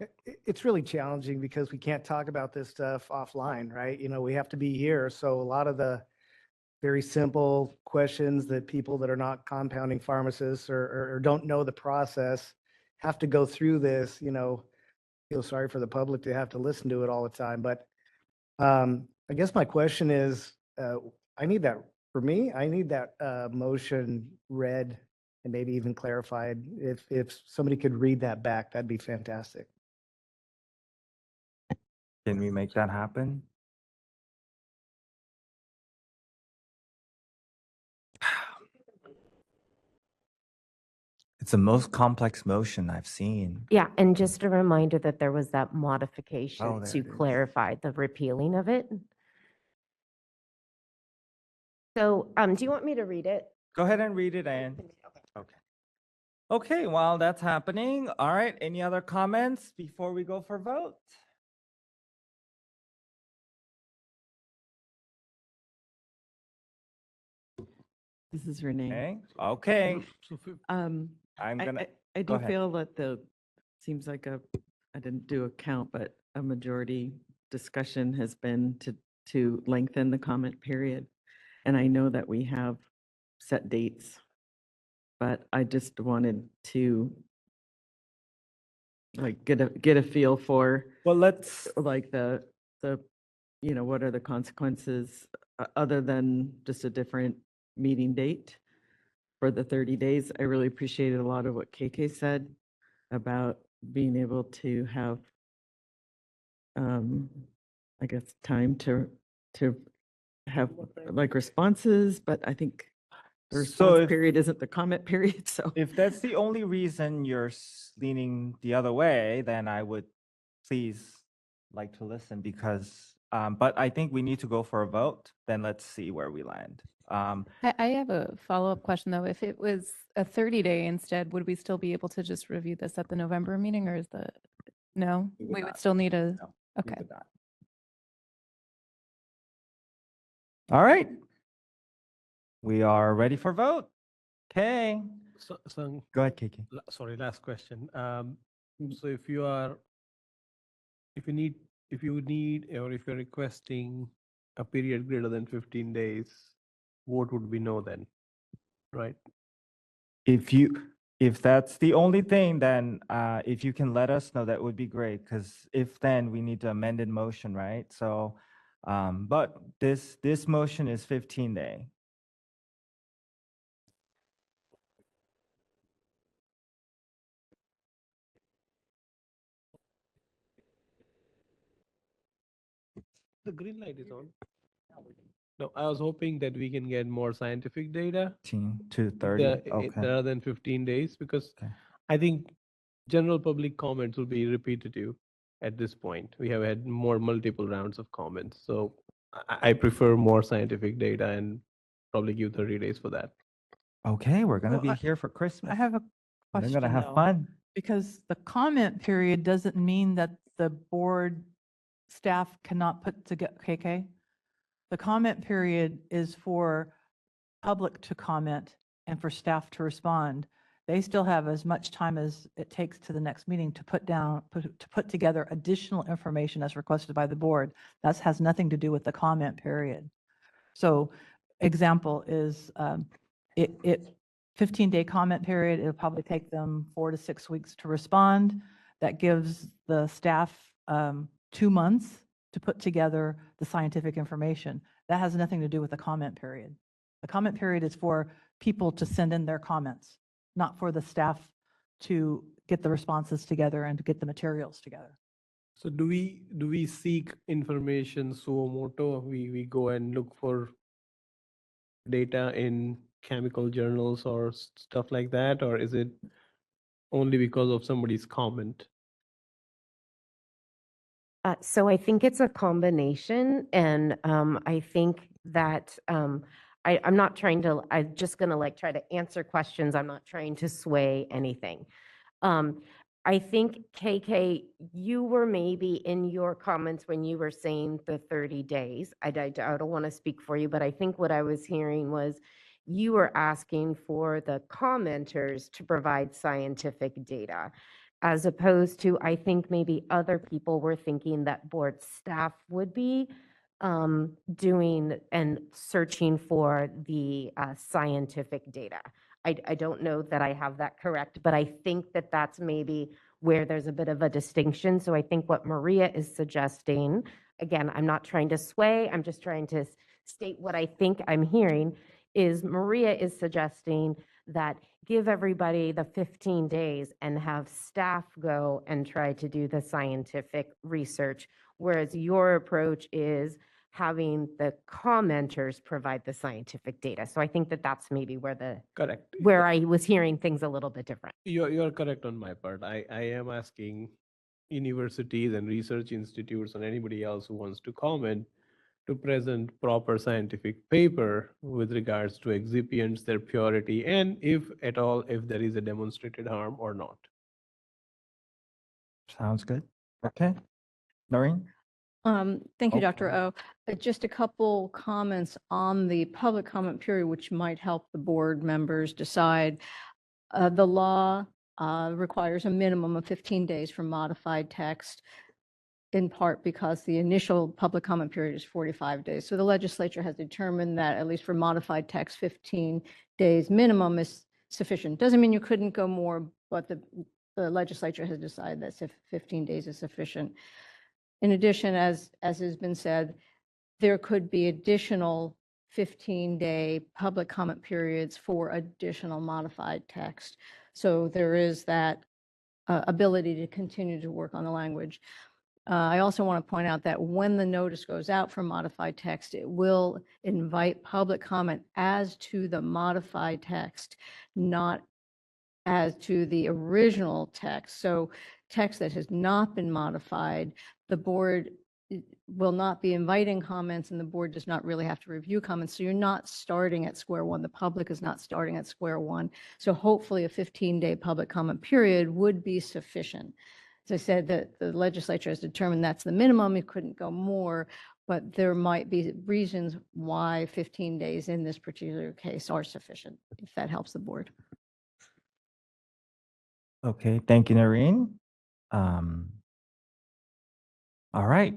It's really challenging because we can't talk about this stuff offline, right? We have to be here. So a lot of the very simple questions that people that are not compounding pharmacists or don't know the process have to go through this, feel sorry for the public to have to listen to it all the time. But I guess my question is, I need that motion read and maybe even clarified. If somebody could read that back, that'd be fantastic. Can we make that happen? It's the most complex motion I've seen. Yeah, and just a reminder that there was that modification Oh, there to it is. clarify the repealing of it. So, do you want me to read it? Go ahead and read it, Anne. Okay. Okay, while that's happening, all right, any other comments before we go for vote? This is Renee. Okay, Um, I'm gonna, I go do ahead. feel that seems like I didn't do a count, but a majority discussion has been to lengthen the comment period. And I know that we have set dates, but I just wanted to like get a feel for, well, let's, like what are the consequences other than just a different meeting date for the 30 days. I really appreciated a lot of what KK said about being able to have, I guess, time to have like responses, but I think the So response if- period isn't the comment period, so. If that's the only reason you're leaning the other way, then I would please like to listen because, but I think we need to go for a vote, then let's see where we land. I have a follow-up question, though. If it was a 30-day instead, would we still be able to just review this at the November meeting, or no? We would We would not. still need a, No, we okay. would not. All right. We are ready for vote. Okay, So, go ahead, KK. sorry, last question. So if you need, or if you're requesting a period greater than 15 days, what would we know then? Right? If that's the only thing, then if you can let us know, that would be great, because if then we need to amend in motion, right? So, but this motion is 15-day. The green light is on. No, I was hoping that we can get more scientific data 15 to 30, okay. rather than 15 days, because Okay. I think general public comments will be repetitive at this point. We have had multiple rounds of comments, so I prefer more scientific data and probably give 30 days for that. Okay, we're gonna Well, be here for Christmas. I have a We're question, gonna have though, fun. because the comment period doesn't mean that the board staff cannot put together, KK? The comment period is for public to comment and for staff to respond. They still have as much time as it takes to the next meeting to put together additional information as requested by the board. That has nothing to do with the comment period. So example is, 15-day comment period, it'll probably take them 4 to 6 weeks to respond. That gives the staff 2 months to put together the scientific information. That has nothing to do with the comment period. The comment period is for people to send in their comments, not for the staff to get the responses together and to get the materials together. So do we seek information suo moto? We go and look for data in chemical journals or stuff like that, or is it only because of somebody's comment? So I think it's a combination, and I think that I'm not trying to, I'm just going to like try to answer questions. I'm not trying to sway anything. I think, KK, you were maybe in your comments when you were saying the 30 days. I don't want to speak for you, but I think what I was hearing was you were asking for the commenters to provide scientific data, as opposed to, I think maybe other people were thinking that board staff would be doing and searching for the scientific data. I don't know that I have that correct, but I think that that's maybe where there's a bit of a distinction. So I think what Maria is suggesting, again, I'm not trying to sway, I'm just trying to state what I think I'm hearing, is Maria is suggesting that give everybody the 15 days and have staff go and try to do the scientific research, whereas your approach is having the commenters provide the scientific data. So I think that that's maybe Correct. where I was hearing things a little bit different. You're correct on my part. I am asking universities and research institutes and anybody else who wants to comment to present proper scientific paper with regards to excipients, their purity, and if at all, if there is a demonstrated harm or not. Sounds good. Okay. Noreen? Thank you, Oh, Dr. O. Just a couple comments on the public comment period, which might help the board members decide. The law requires a minimum of 15 days for modified text, in part because the initial public comment period is 45 days. So the legislature has determined that, at least for modified text, 15 days minimum is sufficient. Doesn't mean you couldn't go more, but the legislature has decided that 15 days is sufficient. In addition, as has been said, there could be additional 15-day public comment periods for additional modified text. So there is that ability to continue to work on the language. I also want to point out that when the notice goes out for modified text, it will invite public comment as to the modified text, not as to the original text. So text that has not been modified, the board will not be inviting comments, and the board does not really have to review comments. So you're not starting at square one. The public is not starting at square one. So hopefully a 15-day public comment period would be sufficient. As I said, that the legislature has determined that's the minimum. It couldn't go more, but there might be reasons why 15 days in this particular case are sufficient, if that helps the board. Okay, thank you, Noreen. All right.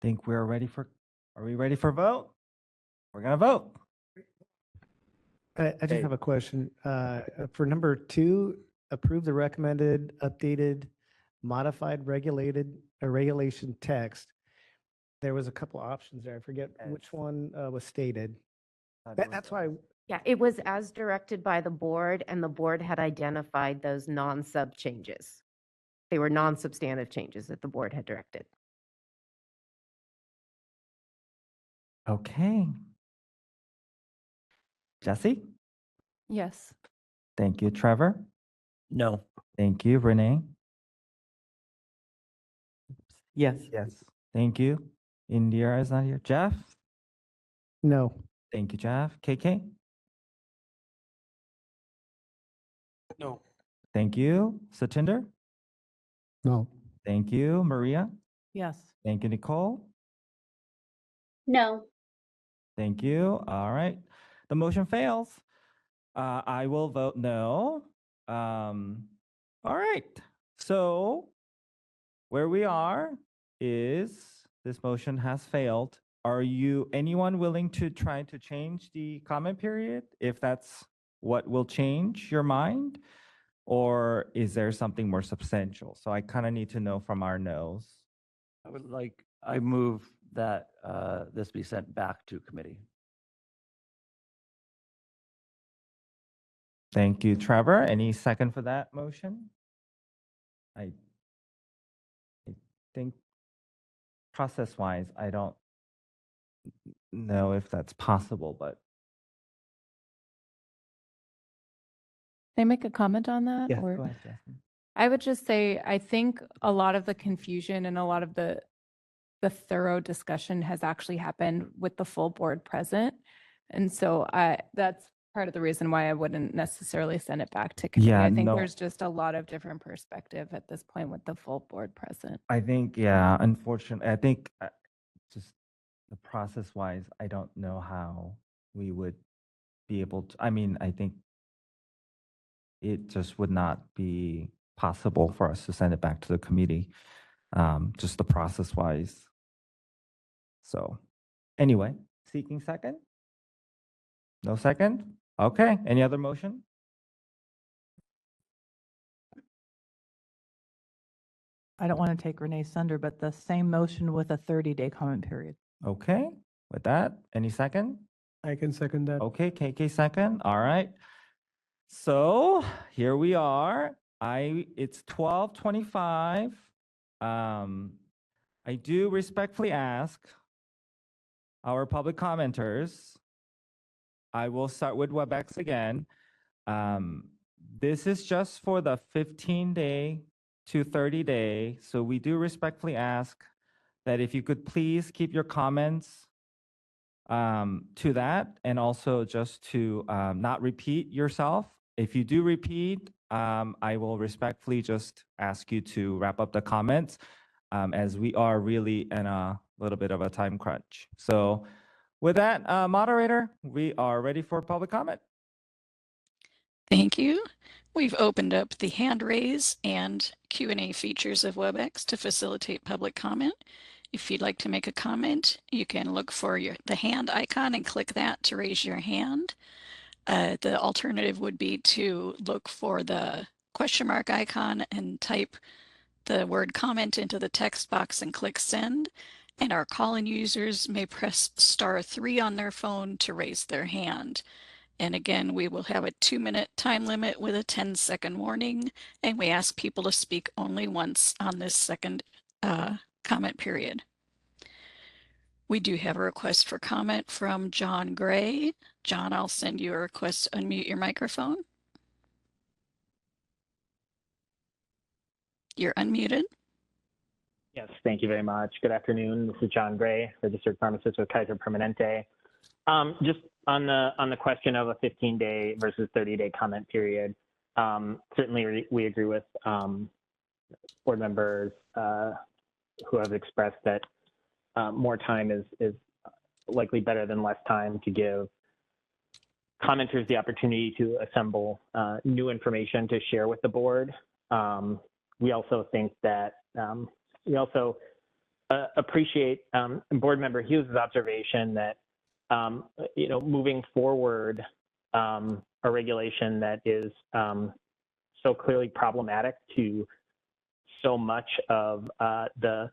Think we're ready for, are we ready for vote? We're gonna vote. I just Okay. have a question. For number 2, approve the recommended updated modified regulation text. There was a couple options there. I forget which one was stated. That's why. Yeah, it was as directed by the board, and the board had identified those non-sub changes. They were non-substantive changes that the board had directed. Okay. Jesse? Yes. Thank you. Trevor? No. Thank you. Renee? Yes. Yes. Thank you. Indira is not here. Jeff? No. Thank you, Jeff. KK? No. Thank you. Satinder? No. Thank you. Maria? Yes. Thank you, Nicole. No. Thank you. All right. The motion fails. I will vote no. All right. So where we are is this motion has failed. Are you, anyone willing to try to change the comment period if that's what will change your mind? Or is there something more substantial? So I kind of need to know from our no's. I move that this be sent back to committee. Thank you, Trevor. Any second for that motion? I think process-wise, I don't know if that's possible, but Can I make a comment on that? yes, or- go ahead, Jasmine. I would just say, I think a lot of the confusion and a lot of the thorough discussion has actually happened with the full board present. And so that's part of the reason why I wouldn't necessarily send it back to committee. Yeah, I think no. there's just a lot of different perspective at this point with the full board present. I think, yeah, unfortunately, I think just the process-wise, I don't know how we would be able to, I mean, I think it just would not be possible for us to send it back to the committee, just the process-wise. So anyway, seeking second? No second? Okay, any other motion? I don't want to take Renee's thunder, but the same motion with a 30-day comment period. Okay, with that, any second? I can second that. Okay, KK second, all right. So here we are. It's 12:25. I do respectfully ask our public commenters, I will start with WebEx again. This is just for the 15-day to 30-day. So we do respectfully ask that if you could please keep your comments to that, and also just to not repeat yourself. If you do repeat, I will respectfully just ask you to wrap up the comments, as we are really in a little bit of a time crunch. So with that, moderator, we are ready for public comment. Thank you. We've opened up the hand raise and Q&A features of WebEx to facilitate public comment. If you'd like to make a comment, you can look for the hand icon and click that to raise your hand. The alternative would be to look for the question mark icon and type the word comment into the text box and click send. And our call-in users may press *3 on their phone to raise their hand. And again, we will have a 2-minute time limit with a 10-second warning, and we ask people to speak only once on this second comment period. We do have a request for comment from John Gray. John, I'll send you a request to unmute your microphone. You're unmuted. Yes, thank you very much. Good afternoon. This is John Gray, registered pharmacist with Kaiser Permanente. Just on the question of a 15-day versus 30-day comment period, certainly we agree with board members who have expressed that more time is likely better than less time to give commenters the opportunity to assemble new information to share with the board. We also think that we also appreciate board member Hughes' observation that moving forward a regulation that is so clearly problematic to so much of the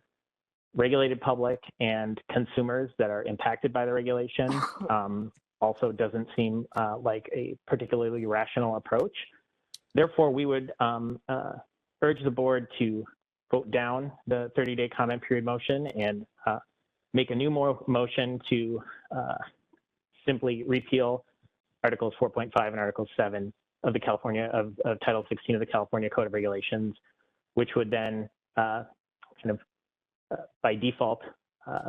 regulated public and consumers that are impacted by the regulation also doesn't seem like a particularly rational approach. Therefore, we would urge the board to vote down the 30-day comment period motion and make a new motion to simply repeal Articles 4.5 and Article 7 of the of Title 16 of the California Code of Regulations, which would then by default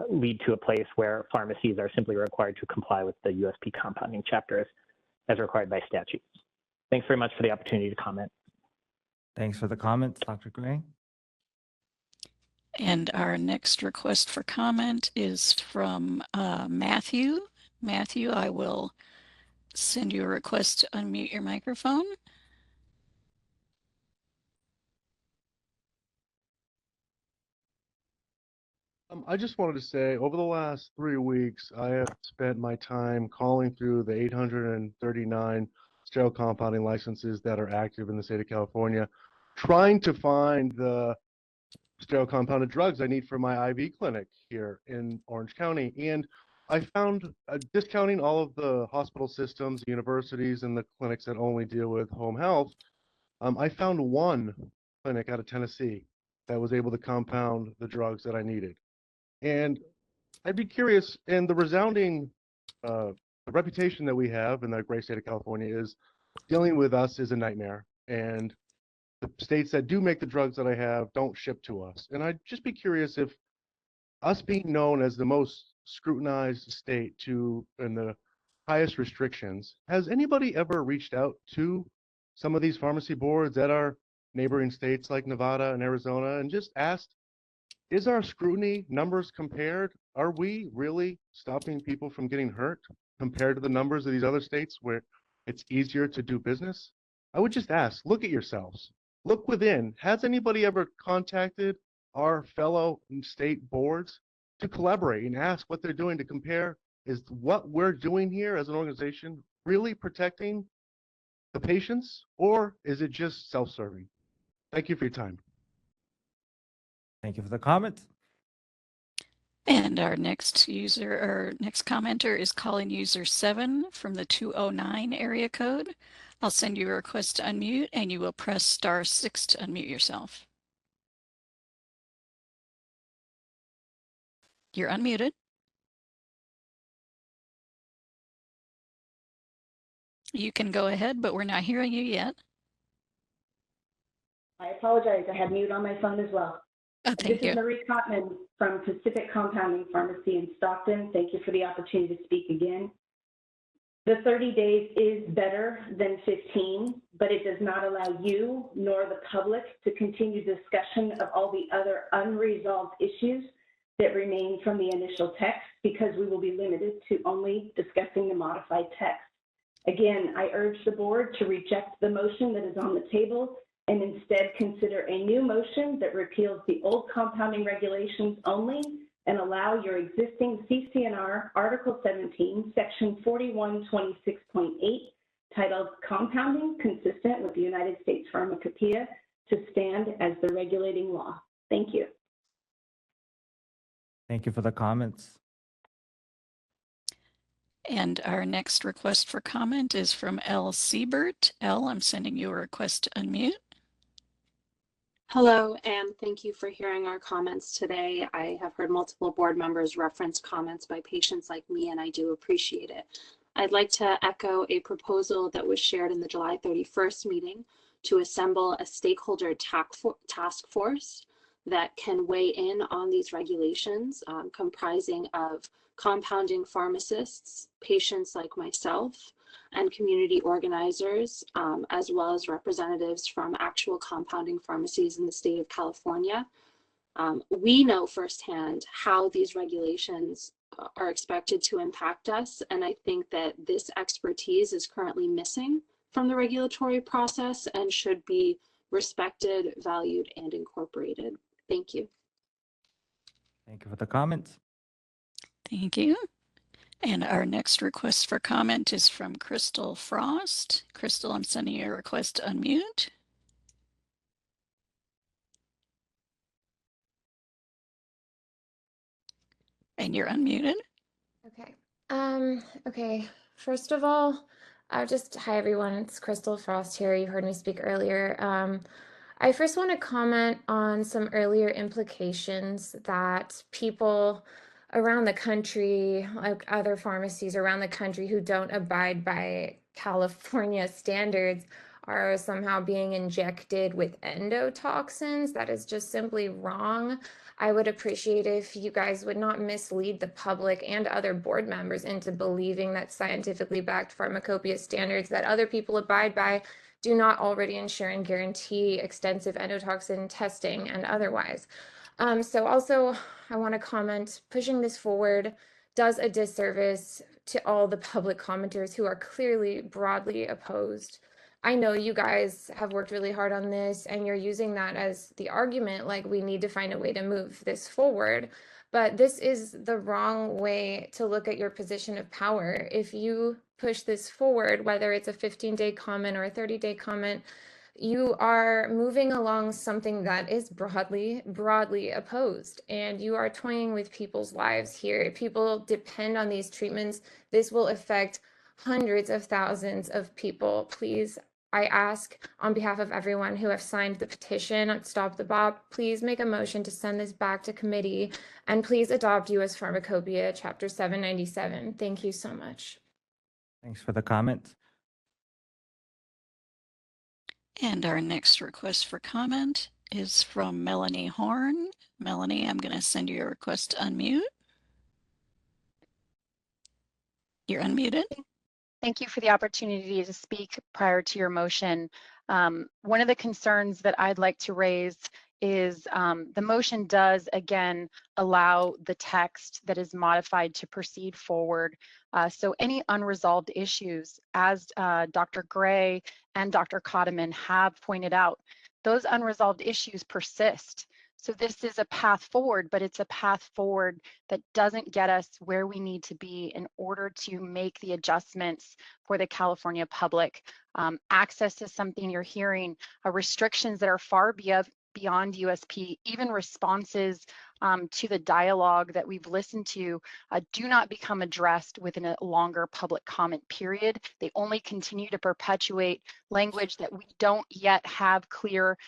lead to a place where pharmacies are simply required to comply with the USP compounding chapter as required by statute. Thanks very much for the opportunity to comment. Thanks for the comments, Dr. Gray. And our next request for comment is from Matthew. Matthew, I will send you a request to unmute your microphone. I just wanted to say, over the last 3 weeks, I have spent my time calling through the 839 sterile compounding licenses that are active in the state of California, trying to find the sterile compounded drugs I need for my IV clinic here in Orange County. And I found, discounting all of the hospital systems, universities, and the clinics that only deal with home health, I found one clinic out of Tennessee that was able to compound the drugs that I needed. And I'd be curious, and the resounding reputation that we have in the great state of California is dealing with us is a nightmare. And the states that do make the drugs that I have don't ship to us. And I'd just be curious if us being known as the most scrutinized state and the highest restrictions, has anybody ever reached out to some of these pharmacy boards at our neighboring states like Nevada and Arizona and just asked, is our scrutiny numbers compared? Are we really stopping people from getting hurt compared to the numbers of these other states where it's easier to do business? I would just ask, look at yourselves. Look within. Has anybody ever contacted our fellow state boards to collaborate and ask what they're doing to compare? Is what we're doing here as an organization really protecting the patients, or is it just self-serving? Thank you for your time. Thank you for the comments. And our next user or next commenter is calling user 7 from the 209 area code. I'll send you a request to unmute and you will press *6 to unmute yourself. You're unmuted. You can go ahead, but we're not hearing you yet. I apologize. I had mute on my phone as well. Thank This you. is Marie Cotman from Pacific Compounding Pharmacy in Stockton. Thank you for the opportunity to speak again. The 30 days is better than 15, but it does not allow you nor the public to continue discussion of all the other unresolved issues that remain from the initial text, because we will be limited to only discussing the modified text. Again, I urge the board to reject the motion that is on the table and instead consider a new motion that repeals the old compounding regulations only and allow your existing CCNR Article 17, Section 4126.8, titled Compounding Consistent with the United States Pharmacopoeia, to stand as the regulating law. Thank you. Thank you for the comments. And our next request for comment is from L. Siebert. L, I'm sending you a request to unmute. Hello, and thank you for hearing our comments today. I have heard multiple board members reference comments by patients like me, and I do appreciate it. I'd like to echo a proposal that was shared in the July 31st meeting to assemble a stakeholder task force that can weigh in on these regulations, comprising of compounding pharmacists, patients like myself, and community organizers, as well as representatives from actual compounding pharmacies in the state of California. We know firsthand how these regulations are expected to impact us, and I think that this expertise is currently missing from the regulatory process and should be respected, valued, and incorporated. Thank you. Thank you for the comments. Thank you. And our next request for comment is from Crystal Frost. Crystal, I'm sending you a request to unmute. And you're unmuted. Okay. Okay. First of all, hi everyone, it's Crystal Frost here. You heard me speak earlier. I first want to comment on some earlier implications that people around the country, like other pharmacies around the country who don't abide by California standards, are somehow being injected with endotoxins. That is just simply wrong. I would appreciate if you guys would not mislead the public and other board members into believing that scientifically backed pharmacopoeia standards that other people abide by do not already ensure and guarantee extensive endotoxin testing and otherwise. So also, I want to comment, pushing this forward does a disservice to all the public commenters who are clearly broadly opposed. I know you guys have worked really hard on this and you're using that as the argument, like we need to find a way to move this forward. But this is the wrong way to look at your position of power. If you push this forward, whether it's a 15-day comment or a 30-day comment, you are moving along something that is broadly opposed, and you are toying with people's lives here. If people depend on these treatments, this will affect hundreds of thousands of people. Please, I ask on behalf of everyone who have signed the petition on Stop the BOP, please make a motion to send this back to committee, and please adopt U.S. Pharmacopoeia Chapter 797. Thank you so much. Thanks for the comments. And our next request for comment is from Melanie Horn. Melanie, I'm going to send you a request to unmute. You're unmuted. Thank you for the opportunity to speak prior to your motion. One of the concerns that I'd like to raise is the motion does, again, allow the text that is modified to proceed forward. So any unresolved issues, as Dr. Gray and Dr. Cotman have pointed out, those unresolved issues persist. So this is a path forward, but it's a path forward that doesn't get us where we need to be in order to make the adjustments for the California public. Access to something you're hearing, restrictions that are far beyond USP, even responses to the dialogue that we've listened to do not become addressed within a longer public comment period. They only continue to perpetuate language that we don't yet have clear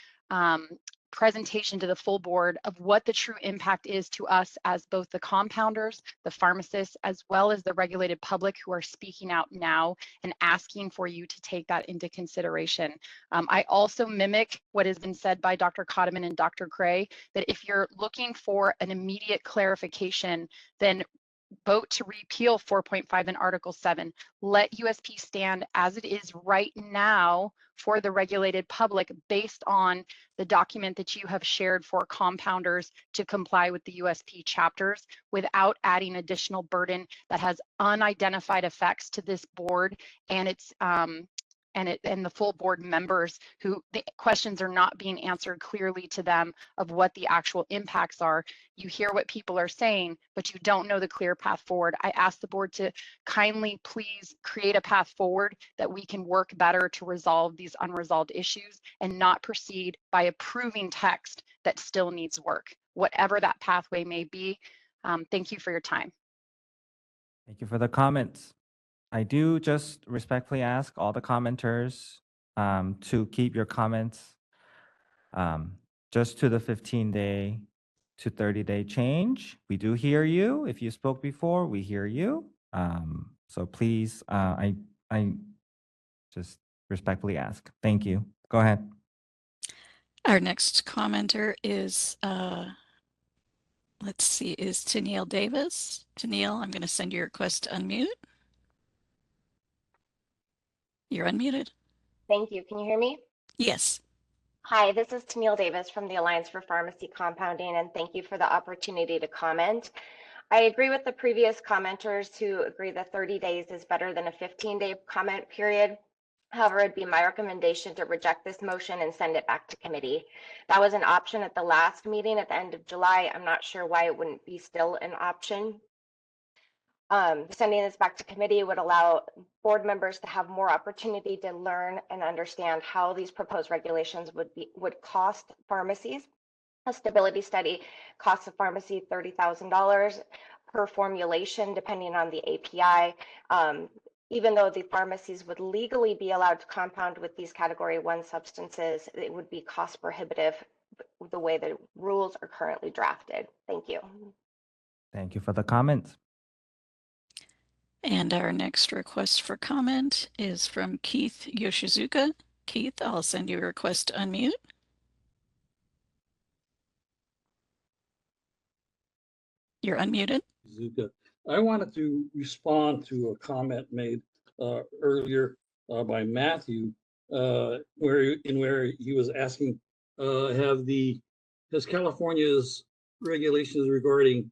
presentation to the full board of what the true impact is to us as both the compounders, the pharmacists, as well as the regulated public who are speaking out now and asking for you to take that into consideration. I also mimic what has been said by Dr. Cotterman and Dr. Gray, that if you're looking for an immediate clarification, then vote to repeal 4.5 in Article 7. Let USP stand as it is right now for the regulated public based on the document that you have shared for compounders to comply with the USP chapters without adding additional burden that has unidentified effects to this board and its and the full board members who the questions are not being answered clearly to them of what the actual impacts are. You hear what people are saying, but you don't know the clear path forward. I ask the board to kindly please create a path forward that we can work better to resolve these unresolved issues and not proceed by approving text that still needs work, whatever that pathway may be. Thank you for your time. Thank you for the comments. I do just respectfully ask all the commenters to keep your comments just to the 15-day to 30-day change. We do hear you. If you spoke before, we hear you. So please, I just respectfully ask. Thank you. Go ahead. Our next commenter is, let's see, is Tennille Davis. Tennille, I'm going to send you a request to unmute. You're unmuted. Thank you. Can you hear me? Yes. Hi, this is Tennille Davis from the Alliance for Pharmacy Compounding, and thank you for the opportunity to comment. I agree with the previous commenters who agree that 30 days is better than a 15-day comment period. However, it'd be my recommendation to reject this motion and send it back to committee. That was an option at the last meeting at the end of July. I'm not sure why it wouldn't be still an option. Sending this back to committee would allow board members to have more opportunity to learn and understand how these proposed regulations would cost pharmacies. A stability study costs a pharmacy $30,000 per formulation, depending on the API. Even though the pharmacies would legally be allowed to compound with these Category 1 substances, it would be cost prohibitive the way the rules are currently drafted. Thank you. Thank you for the comments. And our next request for comment is from Keith Yoshizuka. Keith, I'll send you a request to unmute. You're unmuted. Zuka. I wanted to respond to a comment made earlier by Matthew, where he was asking, has California's regulations regarding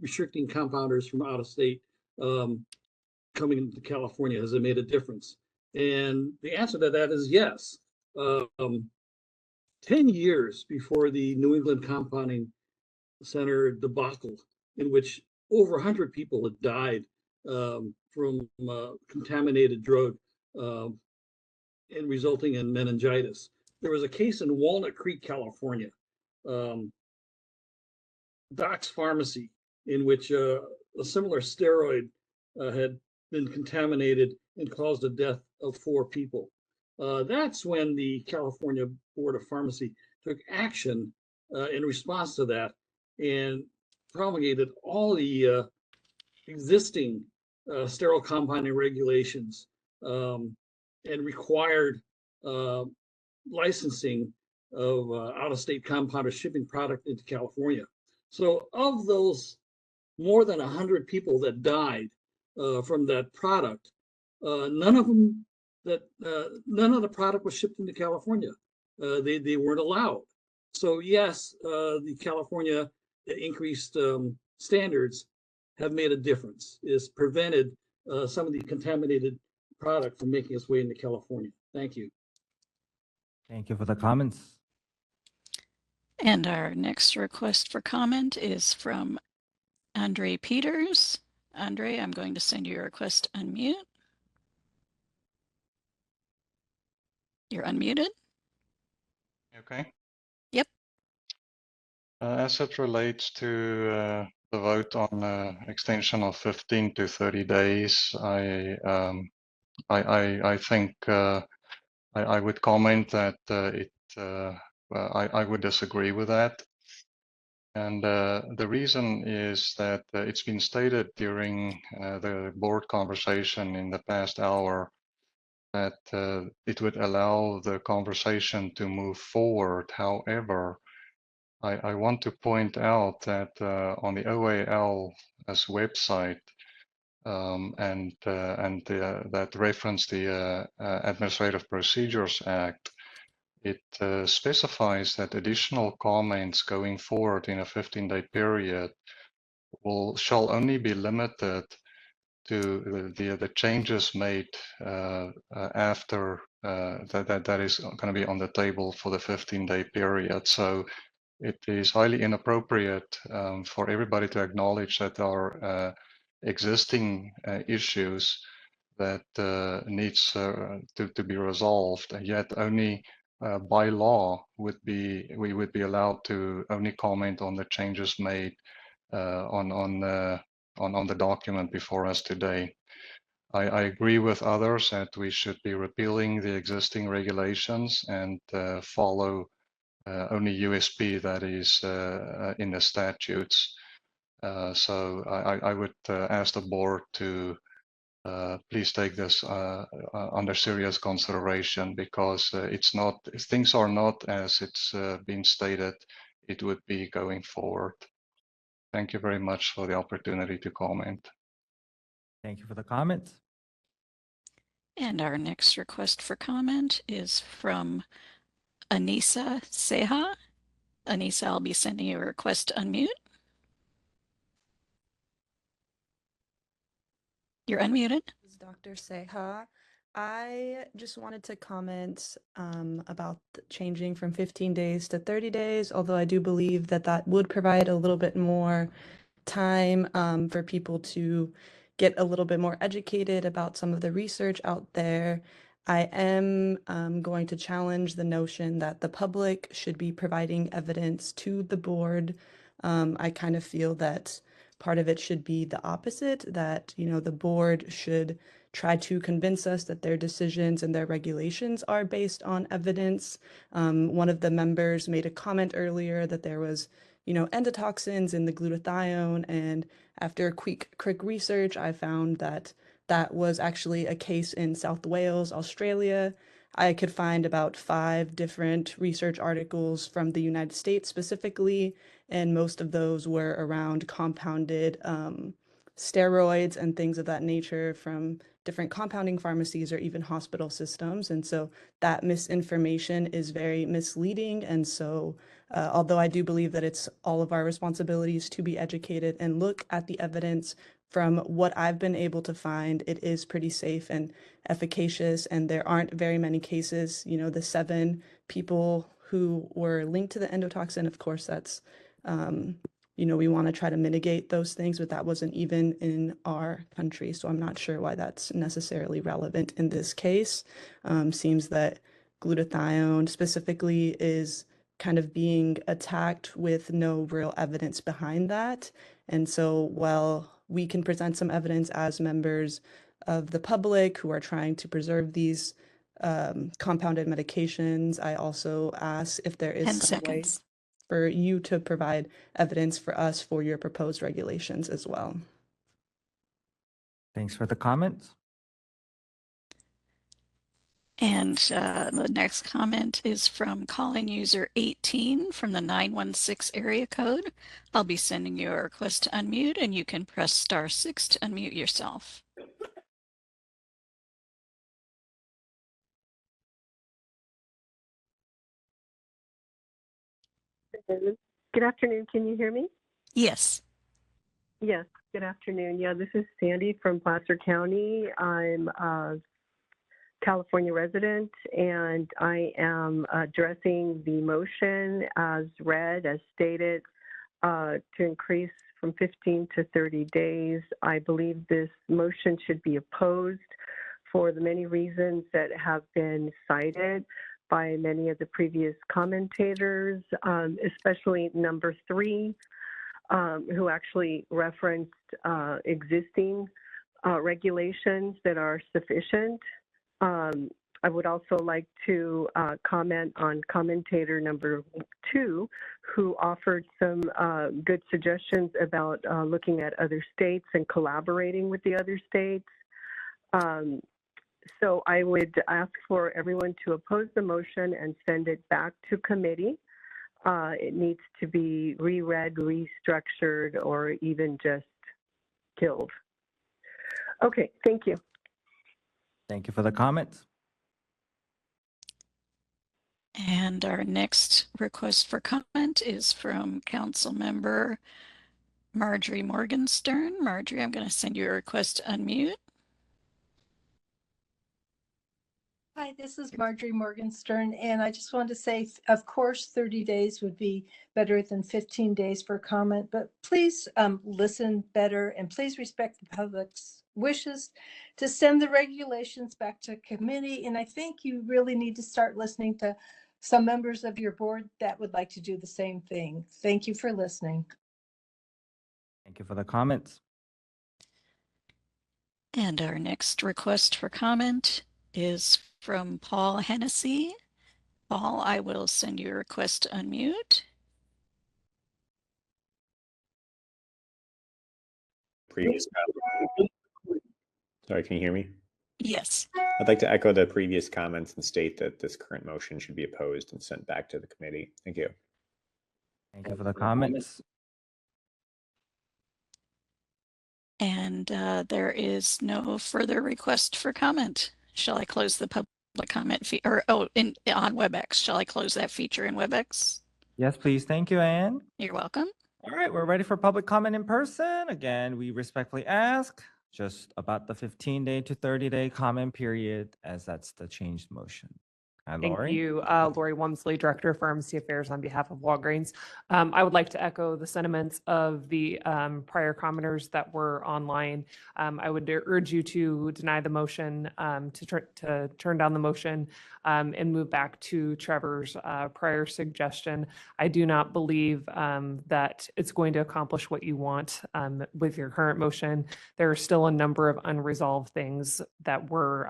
restricting compounders from out of state coming into California, has it made a difference? And the answer to that is yes. 10 years before the New England Compounding Center debacle, in which over 100 people had died from contaminated drug and resulting in meningitis. There was a case in Walnut Creek, California, Doc's Pharmacy, in which a similar steroid had been contaminated and caused the death of 4 people. That's when the California Board of Pharmacy took action in response to that and promulgated all the existing sterile compounding regulations and required licensing of out-of-state compounders shipping product into California. So of those more than 100 people that died from that product, none of the product was shipped into California. They weren't allowed. So yes, the California increased standards have made a difference. It's prevented some of the contaminated product from making its way into California. Thank you. Thank you for the comments. And our next request for comment is from Andre Peters. Andre, I'm going to send you a request to unmute. You're unmuted. Okay. Yep. As it relates to the vote on extension of 15 to 30 days, I think I would comment that it well, I would disagree with that. And the reason is that it's been stated during the board conversation in the past hour that it would allow the conversation to move forward. However, I want to point out that on the OAL's website that reference the Administrative Procedures Act, it specifies that additional comments going forward in a 15-day period shall only be limited to the changes made after that is going to be on the table for the 15-day period. So it is highly inappropriate for everybody to acknowledge that there are existing issues that needs to be resolved, and yet only by law we would be allowed to only comment on the changes made on the document before us today. I agree with others that we should be repealing the existing regulations and follow only USP that is in the statutes. So I would ask the board to please take this under serious consideration, because things are not as it's been stated it would be going forward. Thank you very much for the opportunity to comment. Thank you for the comments. And our next request for comment is from Anissa Seha. Anissa, I'll be sending you a request to unmute. You're unmuted. This is Dr. Seha. I just wanted to comment about changing from 15 days to 30 days, although I do believe that that would provide a little bit more time for people to get a little bit more educated about some of the research out there. I am going to challenge the notion that the public should be providing evidence to the board. I kind of feel that part of it should be the opposite, that, you know, the board should try to convince us that their decisions and their regulations are based on evidence. One of the members made a comment earlier that there was, you know, endotoxins in the glutathione, and after quick research, I found that that was actually a case in South Wales, Australia. I could find about 5 different research articles from the United States specifically, and most of those were around compounded steroids and things of that nature from different compounding pharmacies or even hospital systems. And so that misinformation is very misleading. And so although I do believe that it's all of our responsibilities to be educated and look at the evidence, from what I've been able to find, it is pretty safe and efficacious, and there aren't very many cases. You know, the 7 people who were linked to the endotoxin, of course, that's, you know, we want to try to mitigate those things, but that wasn't even in our country. So I'm not sure why that's necessarily relevant in this case. Seems that glutathione specifically is kind of being attacked with no real evidence behind that. And so while we can present some evidence as members of the public who are trying to preserve these compounded medications, I also ask if there is 10 some way seconds. for you to provide evidence for us for your proposed regulations as well. Thanks for the comments. And the next comment is from calling user 18 from the 916 area code. I'll be sending you a request to unmute, and you can press *6 to unmute yourself. Good afternoon. Can you hear me? Yes. Yes. Good afternoon. Yeah, this is Sandy from Placer County. I'm a California resident, and I am addressing the motion as read, as stated, to increase from 15 to 30 days. I believe this motion should be opposed for the many reasons that have been cited by many of the previous commentators, especially number 3, who actually referenced existing regulations that are sufficient. I would also like to comment on commentator number 2, who offered some good suggestions about looking at other states and collaborating with the other states. So I would ask for everyone to oppose the motion and send it back to committee. It needs to be reread, restructured, or even just killed. Okay, thank you. Thank you for the comments. And our next request for comment is from Council Member Marjorie Morgenstern. Marjorie, I'm going to send you a request to unmute. Hi, this is Marjorie Morgenstern, and I just wanted to say, of course, 30 days would be better than 15 days for comment, but please listen better and please respect the public's wishes to send the regulations back to committee. And I think you really need to start listening to some members of your board that would like to do the same thing. Thank you for listening. Thank you for the comments. And our next request for comment is from Paul Hennessy. Paul, I will send you a request to unmute. Previous Sorry, can you hear me? Yes. I'd like to echo the previous comments and state that this current motion should be opposed and sent back to the committee. Thank you. Thank you for the comments. And there is no further request for comment. Shall I close the public comment feed or on WebEx? Shall I close that feature in WebEx? Yes, please. Thank you, Anne. You're welcome. All right, we're ready for public comment in person. Again, we respectfully ask just about the 15-day to 30-day comment period, as that's the changed motion. Hi, Thank Lori. you, Lori Wamsley, Director of Pharmacy Affairs on behalf of Walgreens. I would like to echo the sentiments of the prior commenters that were online. I would urge you to deny the motion, to turn down the motion and move back to Trevor's prior suggestion. I do not believe that it's going to accomplish what you want with your current motion. There are still a number of unresolved things that were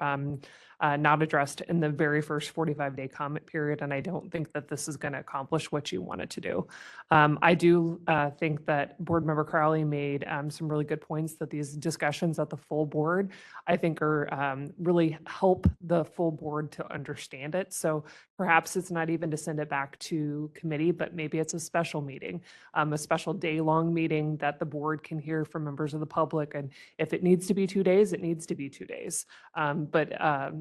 not addressed in the very first 45-day comment period, and I don't think that this is going to accomplish what you wanted to do. I do think that Board Member Crowley made some really good points that these discussions at the full board, I think, are really help the full board to understand it. So perhaps it's not even to send it back to committee, but maybe it's a special meeting, a special day-long meeting that the board can hear from members of the public. And if it needs to be 2 days, it needs to be 2 days. But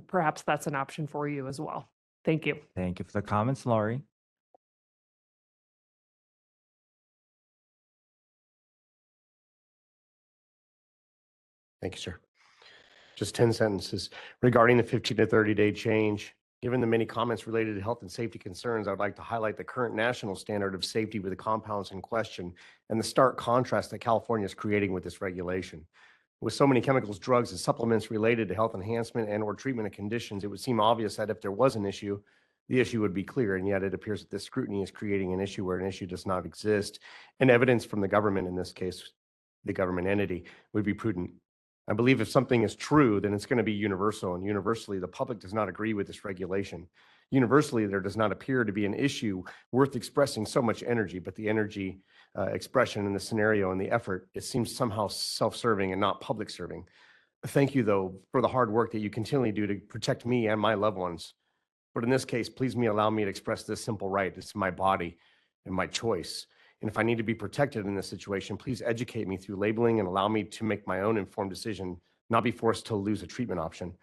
perhaps that's an option for you as well. Thank you. Thank you for the comments, Lori. Thank you, sir. Just 10 sentences. Regarding the 15 to 30-day change, given the many comments related to health and safety concerns, I would like to highlight the current national standard of safety with the compounds in question and the stark contrast that California is creating with this regulation. With so many chemicals, drugs, and supplements related to health enhancement and or treatment of conditions, it would seem obvious that if there was an issue, the issue would be clear, and yet it appears that this scrutiny is creating an issue where an issue does not exist, and evidence from the government, in this case, the government entity, would be prudent. I believe if something is true, then it's going to be universal, and universally, the public does not agree with this regulation. Universally, there does not appear to be an issue worth expressing so much energy, but the energy expression in the scenario and the effort, it seems somehow self-serving and not public-serving. Thank you, though, for the hard work that you continually do to protect me and my loved ones. But in this case, please allow me to express this simple right. It's my body and my choice. And if I need to be protected in this situation, please educate me through labeling and allow me to make my own informed decision, not be forced to lose a treatment option,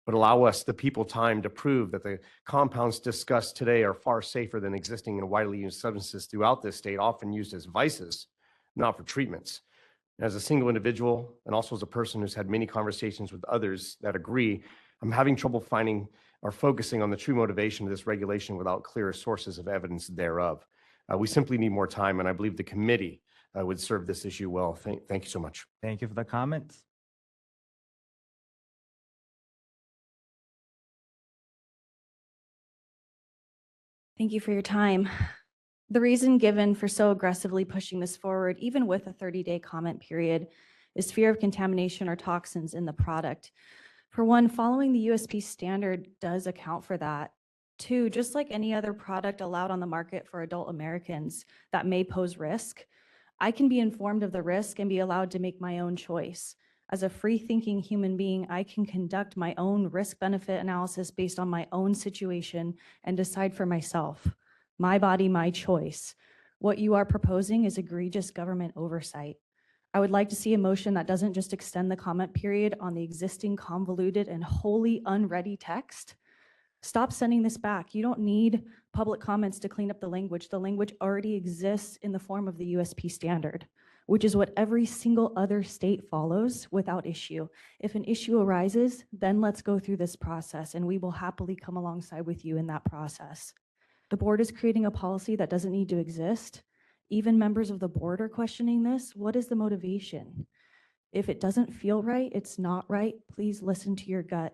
but allow us, the people, time to prove that the compounds discussed today are far safer than existing and widely used substances throughout this state, often used as vices, not for treatments. As a single individual, and also as a person who's had many conversations with others that agree, I'm having trouble finding or focusing on the true motivation of this regulation without clear sources of evidence thereof. We simply need more time, and I believe the committee would serve this issue well. Thank you so much. Thank you for the comments. Thank you for your time. The reason given for so aggressively pushing this forward, even with a 30-day comment period, is fear of contamination or toxins in the product. For one, following the USP standard does account for that. Two, just like any other product allowed on the market for adult Americans that may pose risk, I can be informed of the risk and be allowed to make my own choice. As a free-thinking human being, I can conduct my own risk-benefit analysis based on my own situation and decide for myself. My body, my choice. What you are proposing is egregious government oversight. I would like to see a motion that doesn't just extend the comment period on the existing convoluted and wholly unready text. Stop sending this back. You don't need public comments to clean up the language. The language already exists in the form of the USP standard, which is what every single other state follows without issue. If an issue arises, then let's go through this process and we will happily come alongside with you in that process. The board is creating a policy that doesn't need to exist. Even members of the board are questioning this. What is the motivation? If it doesn't feel right, it's not right. Please listen to your gut.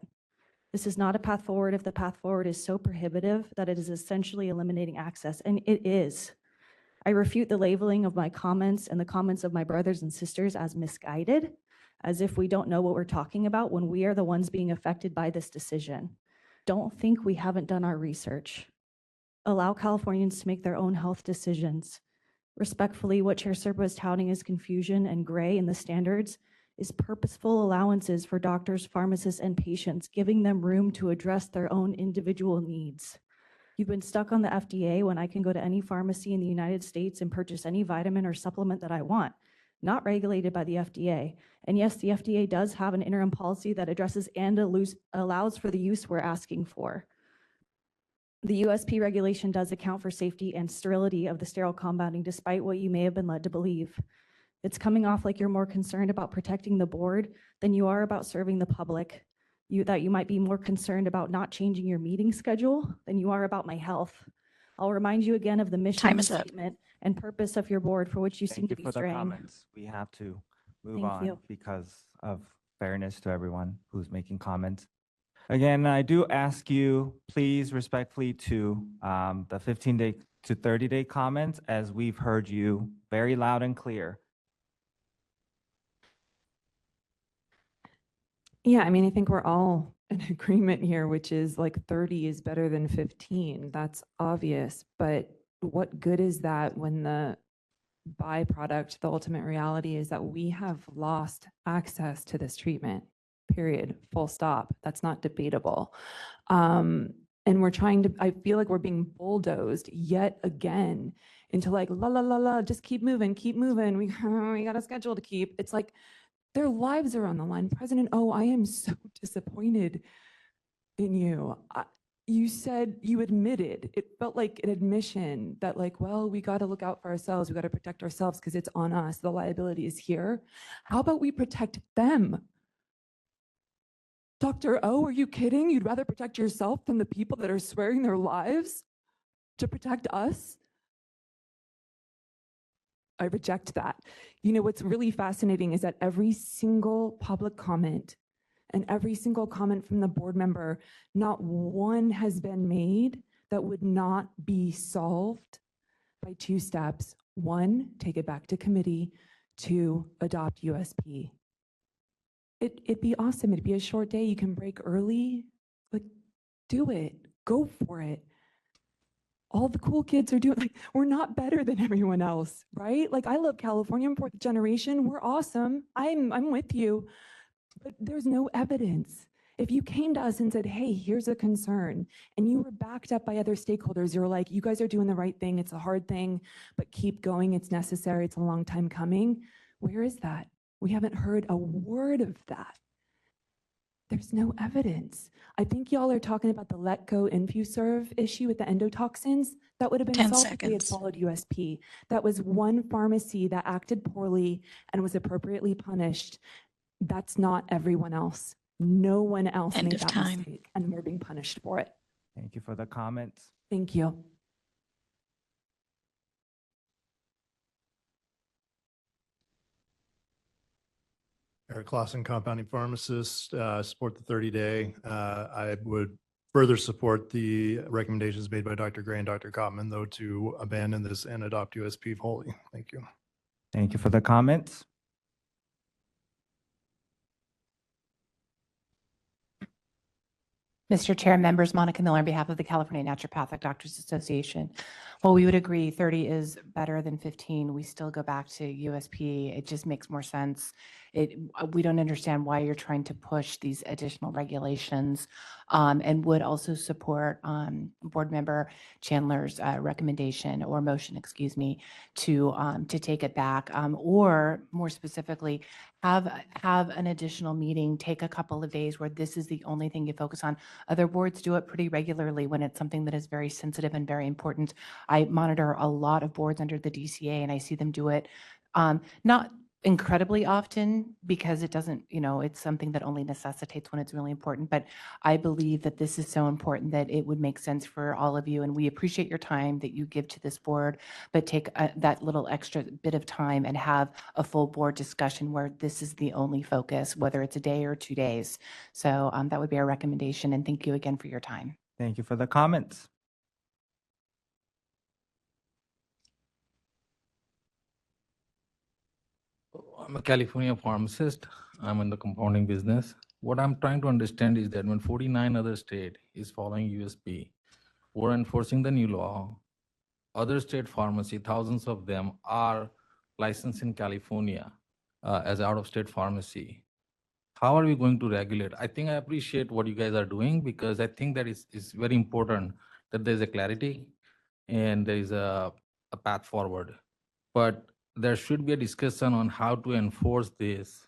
This is not a path forward if the path forward is so prohibitive that it is essentially eliminating access, and it is. I refute the labeling of my comments and the comments of my brothers and sisters as misguided, as if we don't know what we're talking about when we are the ones being affected by this decision. Don't think we haven't done our research. Allow Californians to make their own health decisions. Respectfully, what Chair Serpa is touting as confusion and gray in the standards is purposeful allowances for doctors, pharmacists, and patients, giving them room to address their own individual needs. You've been stuck on the FDA when I can go to any pharmacy in the United States and purchase any vitamin or supplement that I want, not regulated by the FDA. And yes, the FDA does have an interim policy that addresses and allows for the use we're asking for. The USP regulation does account for safety and sterility of the sterile compounding, despite what you may have been led to believe. It's coming off like you're more concerned about protecting the board than you are about serving the public. That you might be more concerned about not changing your meeting schedule than you are about my health. I'll remind you again of the mission statement and purpose of your board for which you seem to be for the straying. comments. We have to move Thank on you. because of fairness to everyone who's making comments. Again, I do ask you, please respectfully to the 15-day to 30-day comments, as we've heard you very loud and clear. Yeah, I mean, I think we're all in agreement here, which is like 30 is better than 15. That's obvious. But what good is that when the byproduct, the ultimate reality is that we have lost access to this treatment, period, full stop. That's not debatable. And we're trying to, I feel like we're being bulldozed yet again into like, la, la, la, la, just keep moving. We got a schedule to keep. It's like, their lives are on the line. President O, I am so disappointed in you. You said, you admitted, it felt like an admission that like, well, we got to look out for ourselves. We got to protect ourselves because it's on us. The liability is here. How about we protect them? Dr. O, are you kidding? You'd rather protect yourself than the people that are swearing their lives to protect us? I reject that. You know, what's really fascinating is that every single public comment and every single comment from the board member, not one has been made that would not be solved by two steps. One, take it back to committee. Two, adopt USP. It'd be awesome. It'd be a short day. You can break early. Like, do it. Go for it. All the cool kids are doing, like, we're not better than everyone else, right? Like, I love California, I'm fourth generation. We're awesome. I'm with you. But there's no evidence. If you came to us and said, hey, here's a concern, and you were backed up by other stakeholders, you were like, you guys are doing the right thing. It's a hard thing, but keep going. It's necessary. It's a long time coming. Where is that? We haven't heard a word of that. There's no evidence. I think y'all are talking about the Letco InfuServe issue with the endotoxins. That would have been 10 solved if they had seconds. followed USP. That was one pharmacy that acted poorly and was appropriately punished. That's not everyone else. No one else End made of that time. mistake, and we're being punished for it. Thank you for the comments. Thank you. Eric Clausen, compounding pharmacist, support the 30-day. I would further support the recommendations made by Dr. Gray and Dr. Kottman, though, to abandon this and adopt USP wholly. Thank you. Thank you for the comments. Mr. Chair, members, Monica Miller on behalf of the California Naturopathic Doctors Association. While we would agree 30 is better than 15, we still go back to USP. It just makes more sense. We don't understand why you're trying to push these additional regulations, and would also support Board Member Chandler's recommendation or motion, excuse me, to take it back, or more specifically, have an additional meeting, take a couple of days where this is the only thing you focus on. Other boards do it pretty regularly when it's something that is very sensitive and very important. I monitor a lot of boards under the DCA, and I see them do it not incredibly often because it doesn't, it's something that only necessitates when it's really important. But I believe that this is so important that it would make sense for all of you. And we appreciate your time that you give to this board, but take that little extra bit of time and have a full board discussion where this is the only focus, whether it's a day or 2 days. So that would be our recommendation. And thank you again for your time. Thank you for the comments. I'm a California pharmacist. I'm in the compounding business. What I'm trying to understand is that when 49 other states is following USP, we're enforcing the new law. Other state pharmacy, thousands of them are licensed in California as out-of-state pharmacy. How are we going to regulate? I think I appreciate what you guys are doing because I think that it's very important that there's a clarity and there is a path forward. But there should be a discussion on how to enforce this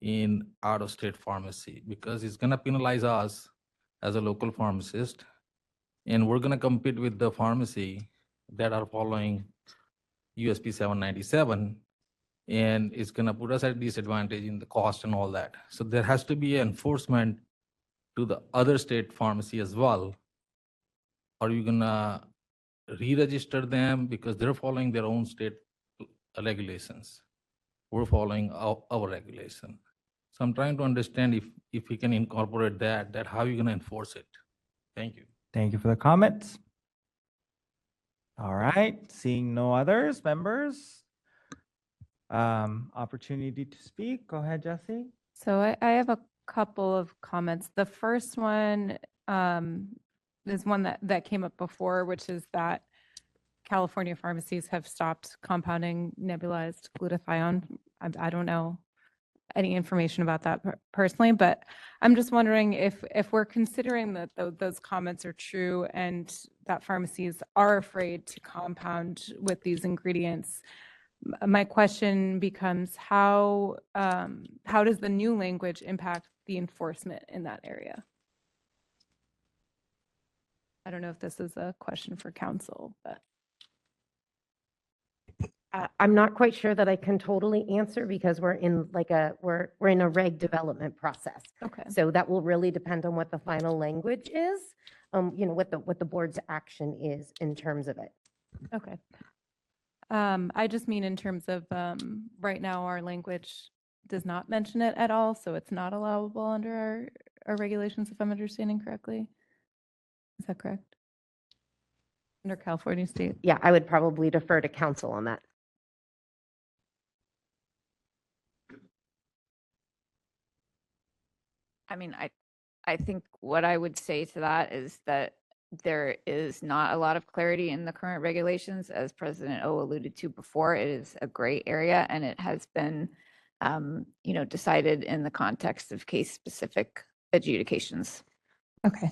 in out-of-state pharmacy because it's going to penalize us as a local pharmacist, and we're going to compete with the pharmacy that are following USP 797, and it's going to put us at disadvantage in the cost and all that. So there has to be enforcement to the other state pharmacy as well. Are you going to re-register them because they're following their own state regulations? We're following our regulation. So I'm trying to understand if we can incorporate that how are you going to enforce it? Thank you. Thank you for the comments. All right, seeing no others, members, opportunity to speak. Go ahead, Jesse. So I have a couple of comments. The first one is one that came up before, which is that California pharmacies have stopped compounding nebulized glutathione. I don't know any information about that personally, but I'm just wondering if we're considering that those comments are true and that pharmacies are afraid to compound with these ingredients. My question becomes how does the new language impact the enforcement in that area? I don't know if this is a question for council, but. I'm not quite sure that I can totally answer because we're in we're in a reg development process. Okay. So that will really depend on what the final language is, what the board's action is in terms of it. Okay. I just mean in terms of right now our language does not mention it at all, so it's not allowable under our regulations, if I'm understanding correctly. Is that correct? Under California state? Yeah, I would probably defer to council on that. I mean, I think what I would say to that is that there is not a lot of clarity in the current regulations. As President O alluded to before, it is a gray area and it has been, decided in the context of case-specific adjudications. Okay.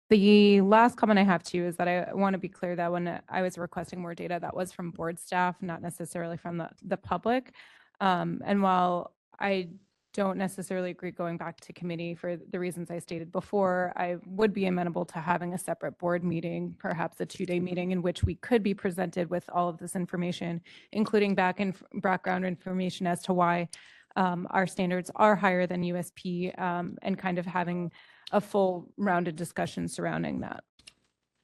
The last comment I have too is that I want to be clear that when I was requesting more data, that was from board staff, not necessarily from the public. And while I don't necessarily agree going back to committee for the reasons I stated before, I would be amenable to having a separate board meeting, perhaps a 2-day meeting in which we could be presented with all of this information, including background information as to why our standards are higher than USP, and kind of having a full rounded discussion surrounding that.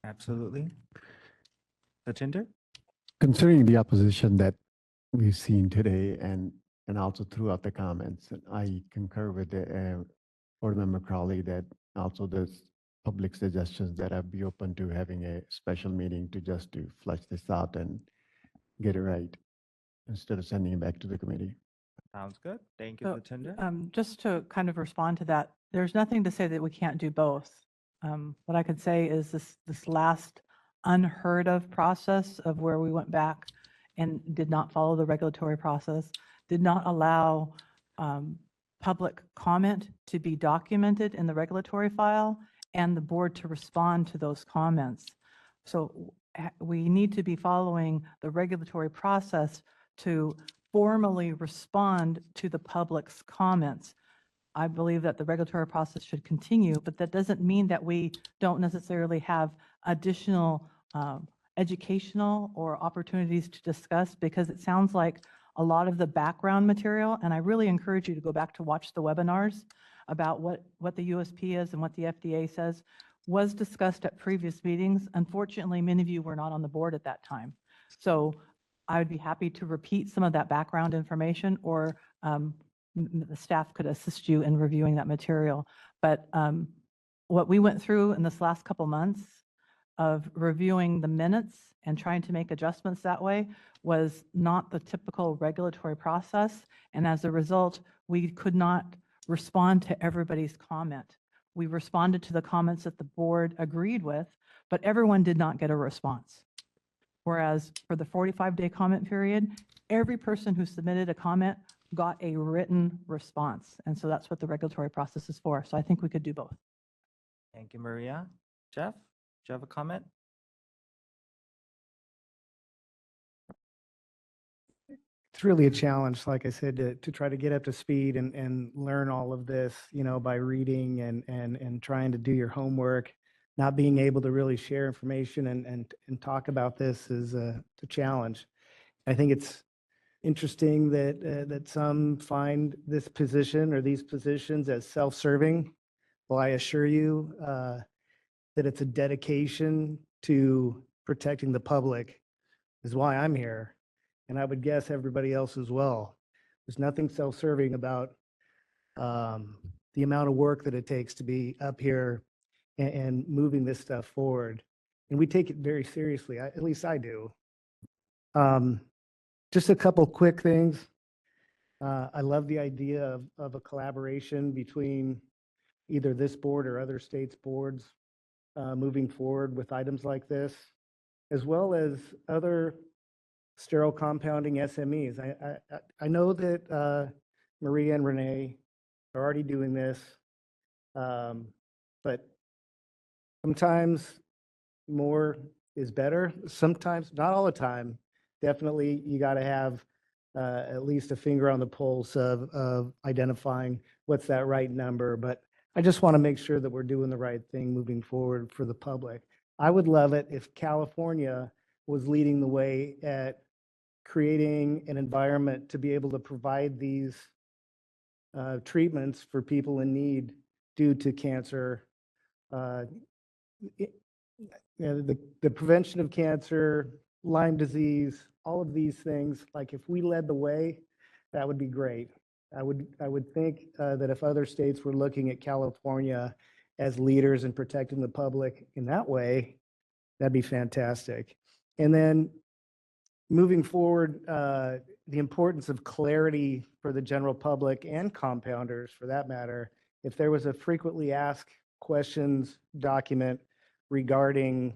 Absolutely. Sachinder? Considering the opposition that we've seen today and also throughout the comments, I concur with the Board Member Crowley that also there's public suggestions that I'd be open to having a special meeting to flesh this out and get it right instead of sending it back to the committee. Sounds good. Thank you, So, Satinder. just to kind of respond to that, there's nothing to say that we can't do both. What I could say is this last unheard of process of where we went back and did not follow the regulatory process, did not allow public comment to be documented in the regulatory file and the board to respond to those comments. So we need to be following the regulatory process to formally respond to the public's comments. I believe that the regulatory process should continue, but that doesn't mean that we don't necessarily have additional educational or opportunities to discuss, because it sounds like a lot of the background material, and I really encourage you to go back to watch the webinars about what the USP is and what the FDA says, was discussed at previous meetings. Unfortunately, many of you were not on the board at that time. So I would be happy to repeat some of that background information, or the staff could assist you in reviewing that material. But what we went through in this last couple months of reviewing the minutes and trying to make adjustments that way was not the typical regulatory process. And as a result, we could not respond to everybody's comment. We responded to the comments that the board agreed with, but everyone did not get a response. Whereas for the 45-day comment period, every person who submitted a comment got a written response. And so that's what the regulatory process is for. So I think we could do both. Thank you, Maria. Jeff, do you have a comment? It's really a challenge, like I said, to try to get up to speed and learn all of this, by reading and trying to do your homework. Not being able to really share information and talk about this is a challenge. I think it's interesting that some find this position or these positions as self-serving. Well, I assure you that it's a dedication to protecting the public is why I'm here. And I would guess everybody else as well. There's nothing self-serving about the amount of work that it takes to be up here and moving this stuff forward. And we take it very seriously, at least I do. Just a couple quick things. I love the idea of a collaboration between either this board or other states' boards moving forward with items like this, as well as other sterile compounding SMEs. I know that Maria and Renee are already doing this, but sometimes more is better. Sometimes, not all the time. Definitely, you got to have at least a finger on the pulse of identifying what's that right number. But I just want to make sure that we're doing the right thing moving forward for the public. I would love it if California was leading the way at creating an environment to be able to provide these treatments for people in need due to cancer. The prevention of cancer, Lyme disease, all of these things, like if we led the way, that would be great. I would think that if other states were looking at California as leaders in protecting the public in that way, that'd be fantastic. And then moving forward, the importance of clarity for the general public and compounders for that matter. If there was a frequently asked questions document regarding,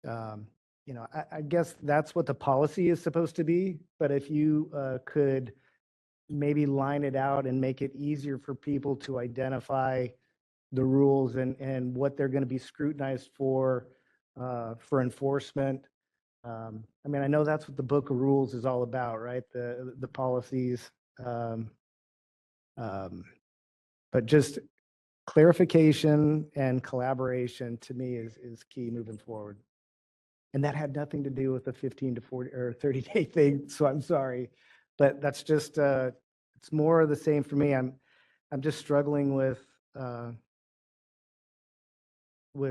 I guess that's what the policy is supposed to be, but if you could maybe line it out and make it easier for people to identify the rules and what they're going to be scrutinized for enforcement. I mean, I know that's what the book of rules is all about, right? The policies, but just clarification and collaboration to me is key moving forward. And that had nothing to do with the 15 to 40 or 30-day thing, so I'm sorry, but that's just it's more of the same for me. I'm just struggling with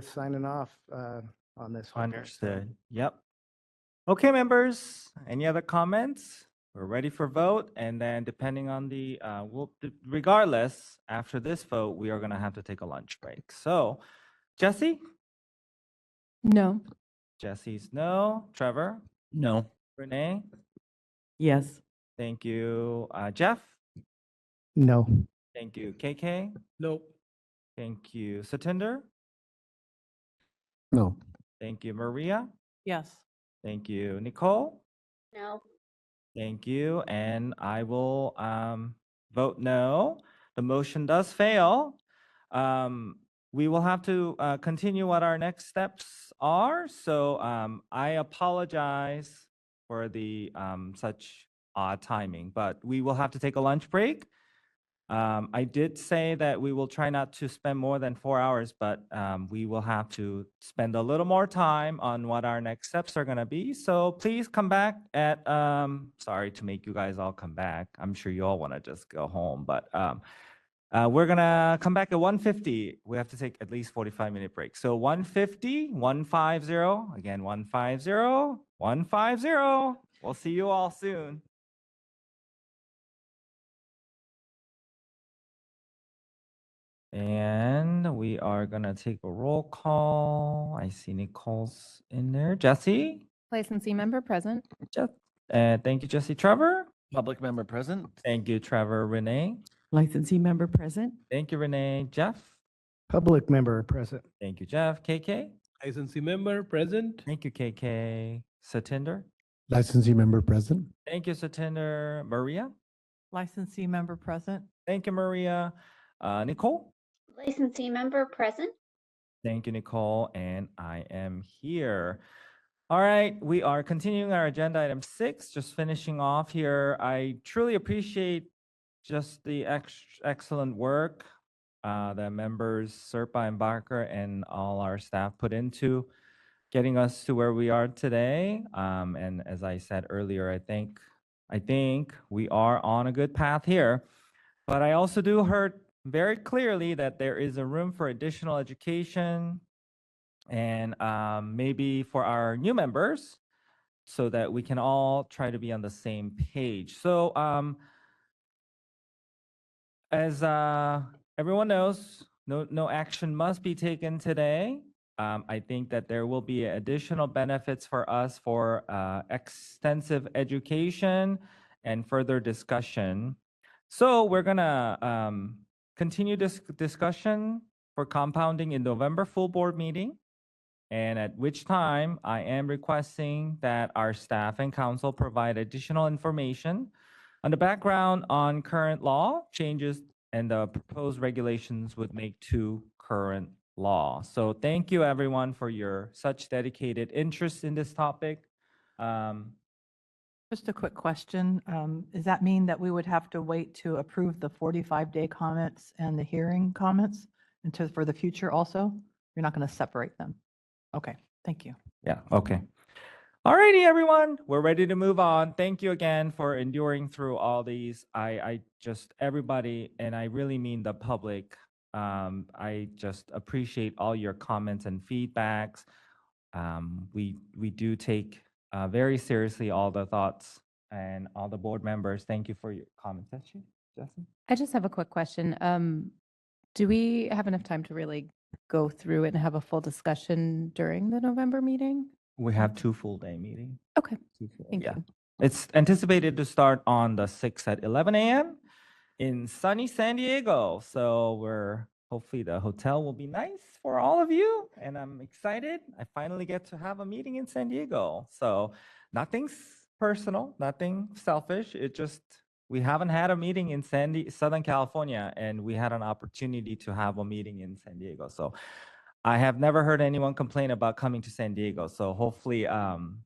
signing off on this one. Understood. Yep. Okay, members, any other comments? We're ready for vote. And then depending on the, regardless, after this vote, we are going to have to take a lunch break. So, Jesse? No. Jesse's no. Trevor? No. Renee? Yes. Thank you. Jeff? No. Thank you. KK? Nope. Thank you. Satinder? No. Thank you. Maria? Yes. Thank you. Nicole? No. Thank you. And I will vote no. The motion does fail. We will have to continue what our next steps are. So I apologize for the such odd timing, but we will have to take a lunch break. I did say that we will try not to spend more than 4 hours, but we will have to spend a little more time on what our next steps are going to be. So please come back at, sorry to make you guys all come back. I'm sure you all want to just go home, but we're going to come back at 1:50. We have to take at least 45-minute break. So 1:50, 150, again, 150, 150. We'll see you all soon. And we are gonna take a roll call. I see Nicole's in there. Jesse? Licensee member present. Thank you, Jesse. Trevor? Public member present. Thank you, Trevor. Renee? Licensee member present. Thank you, Renee. Jeff? Public member present. Thank you, Jeff. KK? Licensee member present. Thank you, KK. Satinder? Licensee member present. Thank you, Satinder. Maria? Licensee member present. Thank you, Maria. Nicole? Licensee member present. Thank you, Nicole. And I am here. All right, we are continuing our agenda item 6, just finishing off here. I truly appreciate just the excellent work that members Serpa and Barker and all our staff put into getting us to where we are today. And as I said earlier, I think we are on a good path here. But I also do heard very clearly that there is a room for additional education and maybe for our new members so that we can all try to be on the same page. So as everyone knows, no action must be taken today. I think that there will be additional benefits for us for extensive education and further discussion. So we're gonna continue this discussion for compounding in November full board meeting, and at which time I am requesting that our staff and council provide additional information on the background on current law changes and the proposed regulations would make to current law. So thank you everyone for your such dedicated interest in this topic. Just a quick question. Does that mean that we would have to wait to approve the 45-day comments and the hearing comments for the future also? You're not going to separate them? Okay, thank you. Yeah, okay. All righty, everyone. We're ready to move on. Thank you again for enduring through all these. I just, everybody, and I really mean the public, I just appreciate all your comments and feedbacks. We do take very seriously all the thoughts and all the board members. Thank you for your comments. That's you, Jesse? I just have a quick question. Do we have enough time to really go through it and have a full discussion during the November meeting? We have 2 full day meetings. Okay, thank you. It's anticipated to start on the 6th at 11 a.m. in sunny San Diego. So hopefully the hotel will be nice for all of you. And I'm excited. I finally get to have a meeting in San Diego. So nothing's personal, nothing selfish. It just, we haven't had a meeting in Southern California, and we had an opportunity to have a meeting in San Diego. So I have never heard anyone complain about coming to San Diego. So hopefully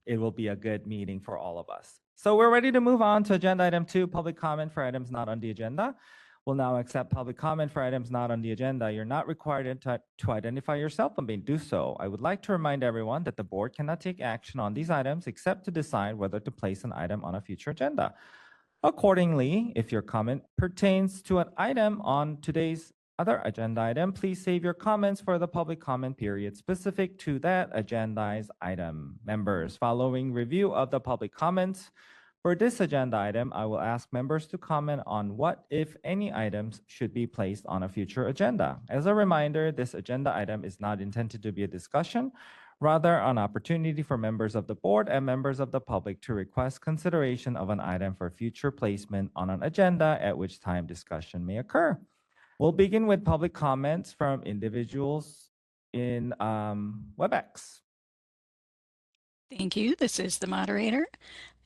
it will be a good meeting for all of us. So we're ready to move on to agenda item 2, public comment for items not on the agenda. We'll now accept public comment for items not on the agenda. You're not required to identify yourself and may do so. I would like to remind everyone that the board cannot take action on these items except to decide whether to place an item on a future agenda. Accordingly, if your comment pertains to an item on today's other agenda item, please save your comments for the public comment period specific to that agendized item. Members, following review of the public comments for this agenda item, I will ask members to comment on what, if any, items should be placed on a future agenda. As a reminder, this agenda item is not intended to be a discussion. rather an opportunity for members of the board and members of the public to request consideration of an item for future placement on an agenda, at which time discussion may occur. We'll begin with public comments from individuals in WebEx. Thank you. This is the moderator.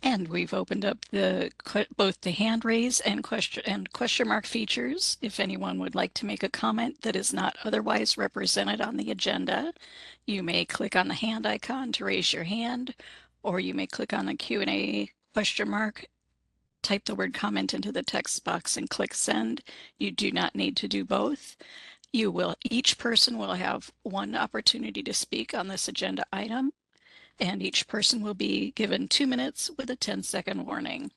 And we've opened up both the hand raise and question mark features. If anyone would like to make a comment that is not otherwise represented on the agenda, you may click on the hand icon to raise your hand, or you may click on the Q&A question mark, type the word comment into the text box and click send. You do not need to do both. Each person will have one opportunity to speak on this agenda item, and each person will be given 2 minutes with a 10-second warning.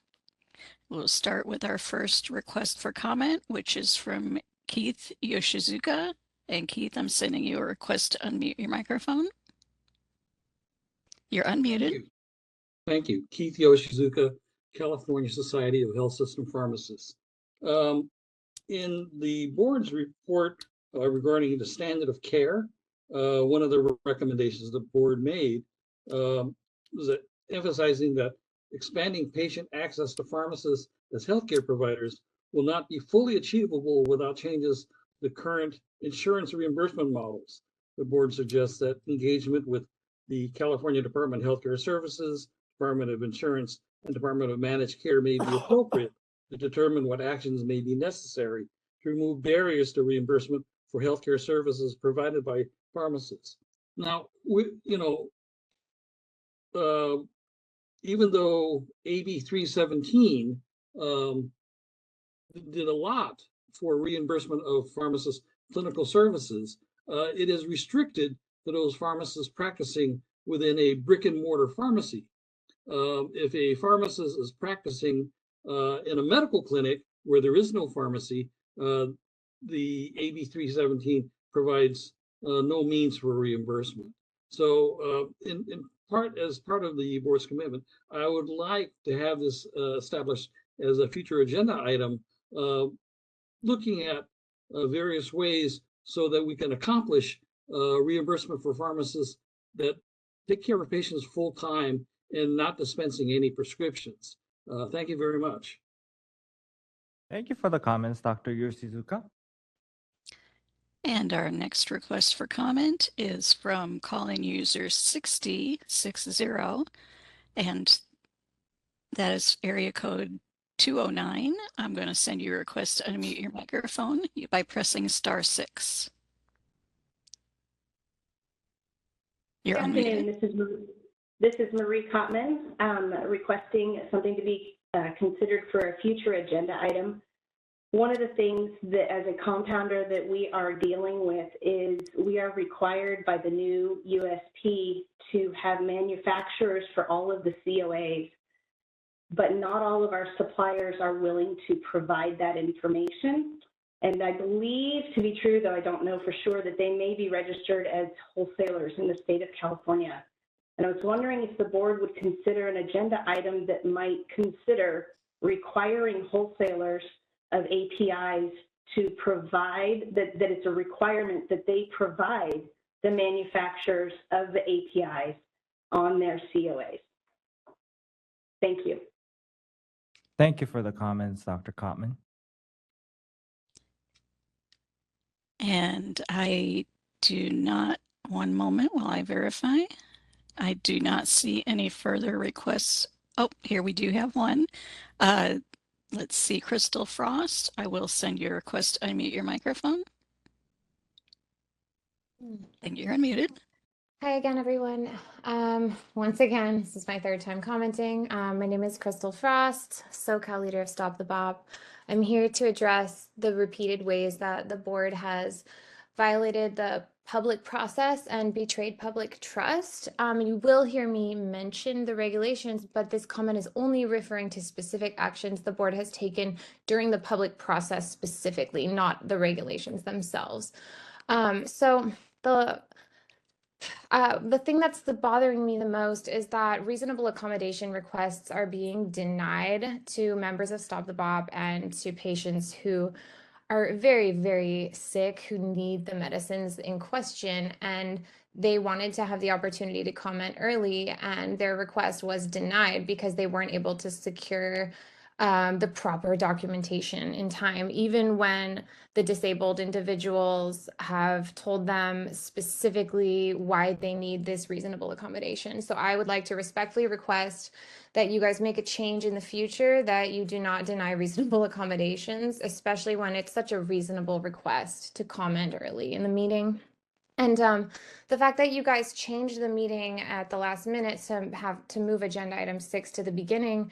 We'll start with our first request for comment, which is from Keith Yoshizuka. And Keith, I'm sending you a request to unmute your microphone. You're unmuted. Thank you. Keith Yoshizuka, California Society of Health System Pharmacists. In the board's report regarding the standard of care, one of the recommendations the board made was emphasizing that expanding patient access to pharmacists as healthcare providers will not be fully achievable without changes to the current insurance reimbursement models. The board suggests that engagement with the California Department of Healthcare Services, Department of Insurance, and Department of Managed Care may be appropriate to determine what actions may be necessary to remove barriers to reimbursement for healthcare services provided by pharmacists. Now, even though AB 317 did a lot for reimbursement of pharmacists' clinical services, it is restricted to those pharmacists practicing within a brick and mortar pharmacy. If a pharmacist is practicing in a medical clinic where there is no pharmacy, the AB 317 provides no means for reimbursement. So as part of the board's commitment, I would like to have this established as a future agenda item, looking at various ways so that we can accomplish reimbursement for pharmacists that take care of patients full time and not dispensing any prescriptions. Thank you very much. Thank you for the comments, Dr. Yoshizuka. And our next request for comment is from calling user 6060, and that is area code 209. I'm going to send you a request to unmute your microphone by pressing *6. You're Good unmuted. afternoon. This is Marie Kottman, requesting something to be considered for a future agenda item. One of the things that as a compounder that we are dealing with is we are required by the new USP to have manufacturers for all of the COAs, but not all of our suppliers are willing to provide that information. And I believe to be true, though I don't know for sure, that they may be registered as wholesalers in the state of California. And I was wondering if the board would consider an agenda item that might consider requiring wholesalers of APIs to provide, that it's a requirement that they provide the manufacturers of the APIs on their COAs. Thank you. Thank you for the comments, Dr. Kottman. And I do not, one moment while I verify, I do not see any further requests. Oh, here we do have one. Let's see, Crystal Frost, I will send you a request to unmute your microphone. And you're unmuted. Hi again, everyone. Once again, this is my third time commenting. My name is Crystal Frost, SoCal leader of Stop the Bop. I'm here to address the repeated ways that the board has violated the public process and betrayed public trust. You will hear me mention the regulations, but this comment is only referring to specific actions the board has taken during the public process specifically, not the regulations themselves. So the thing that's bothering me the most is that reasonable accommodation requests are being denied to members of Stop the Bop and to patients who are very, very sick who need the medicines in question, and they wanted to have the opportunity to comment early, and their request was denied because they weren't able to secure the proper documentation in time, even when the disabled individuals have told them specifically why they need this reasonable accommodation. So I would like to respectfully request that you guys make a change in the future, that you do not deny reasonable accommodations, especially when it's such a reasonable request to comment early in the meeting. And the fact that you guys changed the meeting at the last minute to move agenda item 6 to the beginning,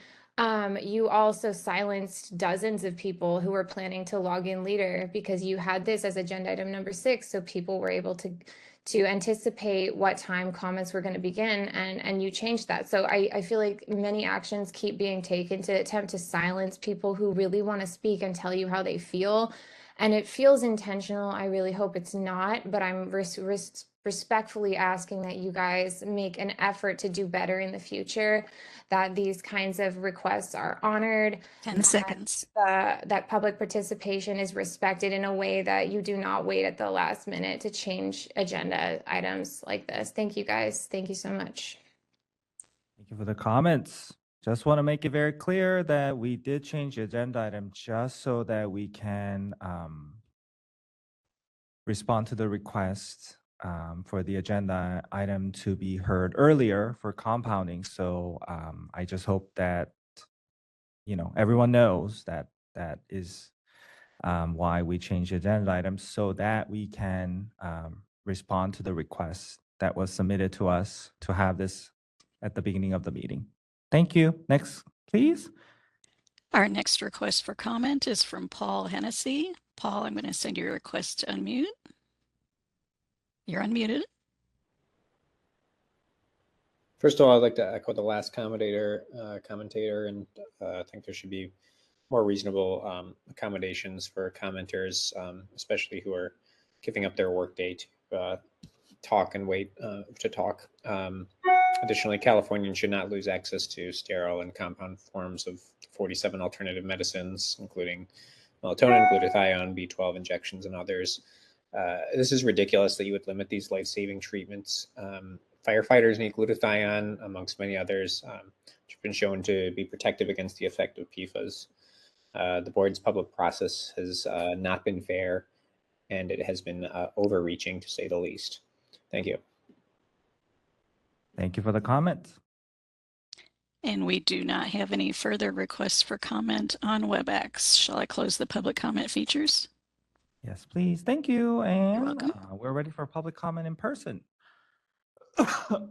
you also silenced dozens of people who were planning to log in later, because you had this as agenda item number 6, so people were able to anticipate what time comments were going to begin, and you changed that. So I feel like many actions keep being taken to attempt to silence people who really want to speak and tell you how they feel. And it feels intentional. I really hope it's not, but I'm respectfully asking that you guys make an effort to do better in the future, that these kinds of requests are honored. 10 seconds. That public participation is respected in a way that you do not wait at the last minute to change agenda items like this. Thank you, guys. Thank you so much. Thank you for the comments. Just want to make it very clear that we did change the agenda item just so that we can respond to the request for the agenda item to be heard earlier for compounding. So I just hope that, everyone knows that that is why we changed the agenda item, so that we can respond to the request that was submitted to us to have this at the beginning of the meeting. Thank you. Next, please. Our next request for comment is from Paul Hennessy. Paul, I'm going to send you a request to unmute. You're unmuted. First of all, I'd like to echo the last commentator, and I think there should be more reasonable accommodations for commenters, especially who are giving up their workday to talk and wait to talk. Additionally, Californians should not lose access to sterile and compound forms of 47 alternative medicines, including melatonin, glutathione, B12 injections, and others. This is ridiculous that you would limit these life-saving treatments. Firefighters need glutathione, amongst many others, which have been shown to be protective against the effect of PFAS. The board's public process has not been fair, and it has been overreaching, to say the least. Thank you. Thank you for the comments. And we do not have any further requests for comment on WebEx. Shall I close the public comment features? Yes, please. Thank you. And welcome. We're ready for public comment in person. Oh,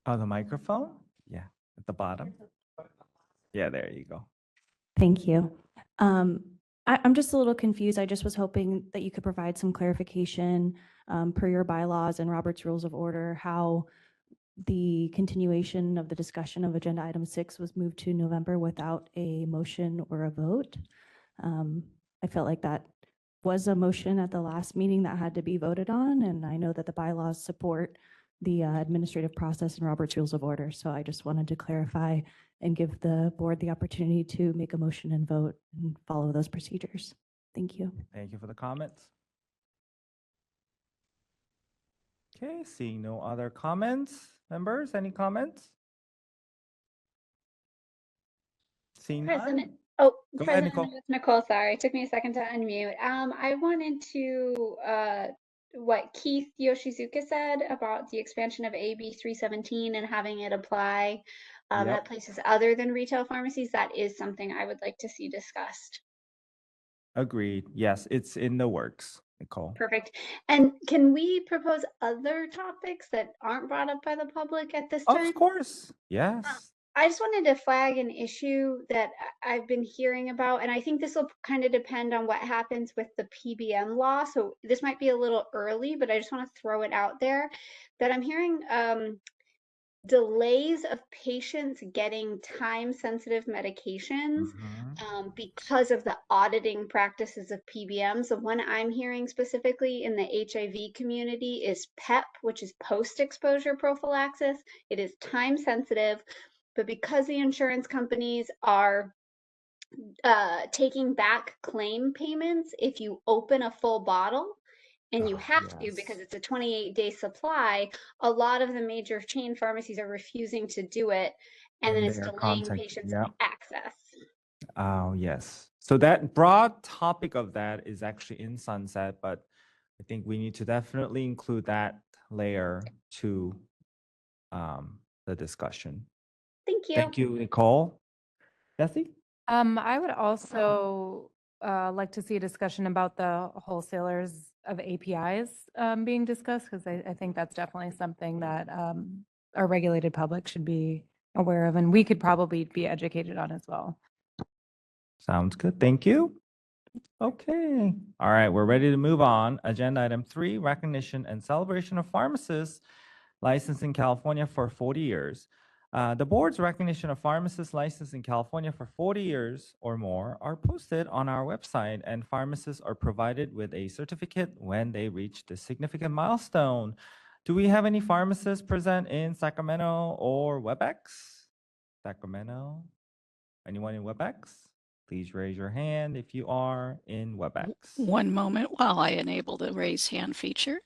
the microphone? Yeah, at the bottom. Yeah, there you go. Thank you. I'm just a little confused. I just was hoping that you could provide some clarification per your bylaws and Robert's Rules of Order, how the continuation of the discussion of agenda item 6 was moved to November without a motion or a vote. I felt like that was a motion at the last meeting that had to be voted on, and I know that the bylaws support the administrative process and Robert's Rules of Order. So I just wanted to clarify and give the board the opportunity to make a motion and vote and follow those procedures. Thank you. Thank you for the comments. Okay, seeing no other comments. Members, any comments? Seeing none? President, Go ahead, President, Nicole. it's Nicole, sorry, it took me a second to unmute. I wanted to, what Keith Yoshizuka said about the expansion of AB 317 and having it apply at places other than retail pharmacies, that is something I would like to see discussed. Agreed. Yes, it's in the works, Nicole. Perfect. And can we propose other topics that aren't brought up by the public at this time? Of course. Yes. I just wanted to flag an issue that I've been hearing about, and I think this will kind of depend on what happens with the PBM law. So this might be a little early, but I just want to throw it out there that I'm hearing delays of patients getting time-sensitive medications because of the auditing practices of PBMs. The one I'm hearing specifically in the HIV community is PEP, which is post-exposure prophylaxis. It is time-sensitive, but because the insurance companies are taking back claim payments if you open a full bottle, and you have to because it's a 28-day supply, a lot of the major chain pharmacies are refusing to do it, and then it's delaying patients' access. Oh, yes. So that broad topic of that is actually in sunset, but I think we need to definitely include that layer to the discussion. Thank you. Thank you, Nicole. Jesse? I would also like to see a discussion about the wholesalers of APIs being discussed, because I think that's definitely something that our regulated public should be aware of, and we could probably be educated on as well. Sounds good. Thank you. Okay. All right. We're ready to move on. Agenda item 3, recognition and celebration of pharmacists licensed in California for 40 years. The board's recognition of pharmacists licensed in California for 40 years or more are posted on our website, and pharmacists are provided with a certificate when they reach the significant milestone. Do we have any pharmacists present in Sacramento or WebEx? Sacramento? Anyone in WebEx? Please raise your hand if you are in WebEx. One moment while I enable the raise hand feature.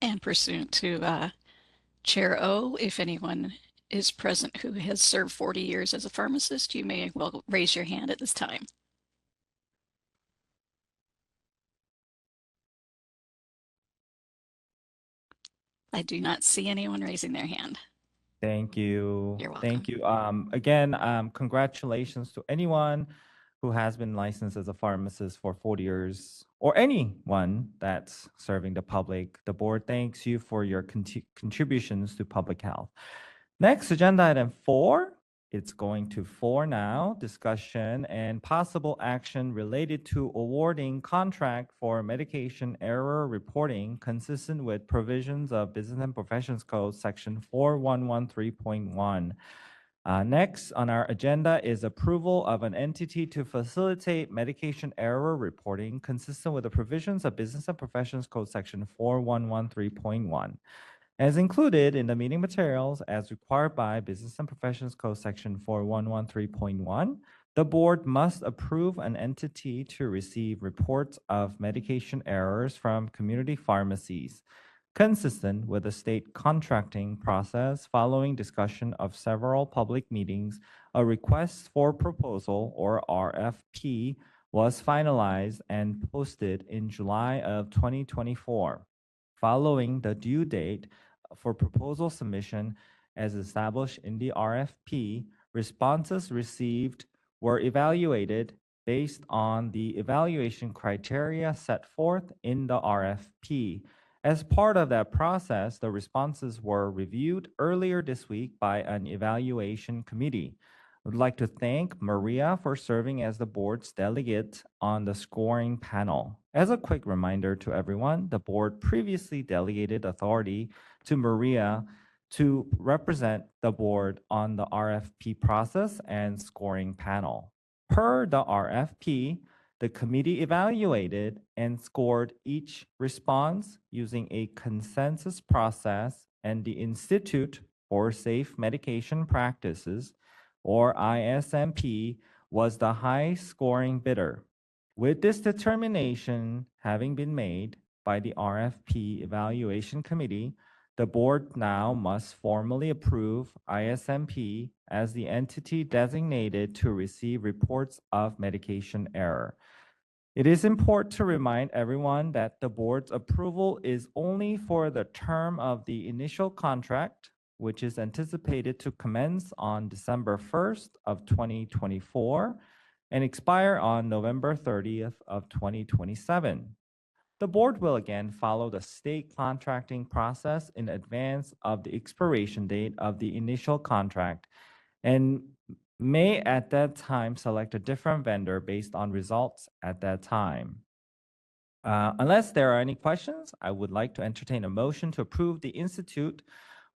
And pursuant to Chair O, if anyone is present who has served 40 years as a pharmacist, you may well raise your hand at this time. I do not see anyone raising their hand. Thank you. You're welcome. Thank you. Again, congratulations to anyone who has been licensed as a pharmacist for 40 years, or anyone that's serving the public. The board thanks you for your contributions to public health. Next, agenda item 4. It's going to 4 now, discussion and possible action related to awarding contract for medication error reporting consistent with provisions of Business and Professions Code section 4113.1. Next on our agenda is approval of an entity to facilitate medication error reporting consistent with the provisions of Business and Professions Code section 4113.1. As included in the meeting materials as required by Business and Professions Code section 4113.1, the board must approve an entity to receive reports of medication errors from community pharmacies, consistent with the state contracting process. Following discussion of several public meetings, a request for proposal, or RFP, was finalized and posted in July of 2024. Following the due date for proposal submission as established in the RFP, responses received were evaluated based on the evaluation criteria set forth in the RFP. As part of that process, the responses were reviewed earlier this week by an evaluation committee. I would like to thank Maria for serving as the board's delegate on the scoring panel. As a quick reminder to everyone, the board previously delegated authority to Maria to represent the board on the RFP process and scoring panel. Per the RFP, the committee evaluated and scored each response using a consensus process, and the Institute for Safe Medication Practices, or ISMP, was the high-scoring bidder. With this determination having been made by the RFP Evaluation Committee, the board now must formally approve ISMP as the entity designated to receive reports of medication error. It is important to remind everyone that the board's approval is only for the term of the initial contract, which is anticipated to commence on December 1st of 2024 and expire on November 30th of 2027. The board will again follow the state contracting process in advance of the expiration date of the initial contract and may at that time select a different vendor based on results at that time. Unless there are any questions, I would like to entertain a motion to approve the Institute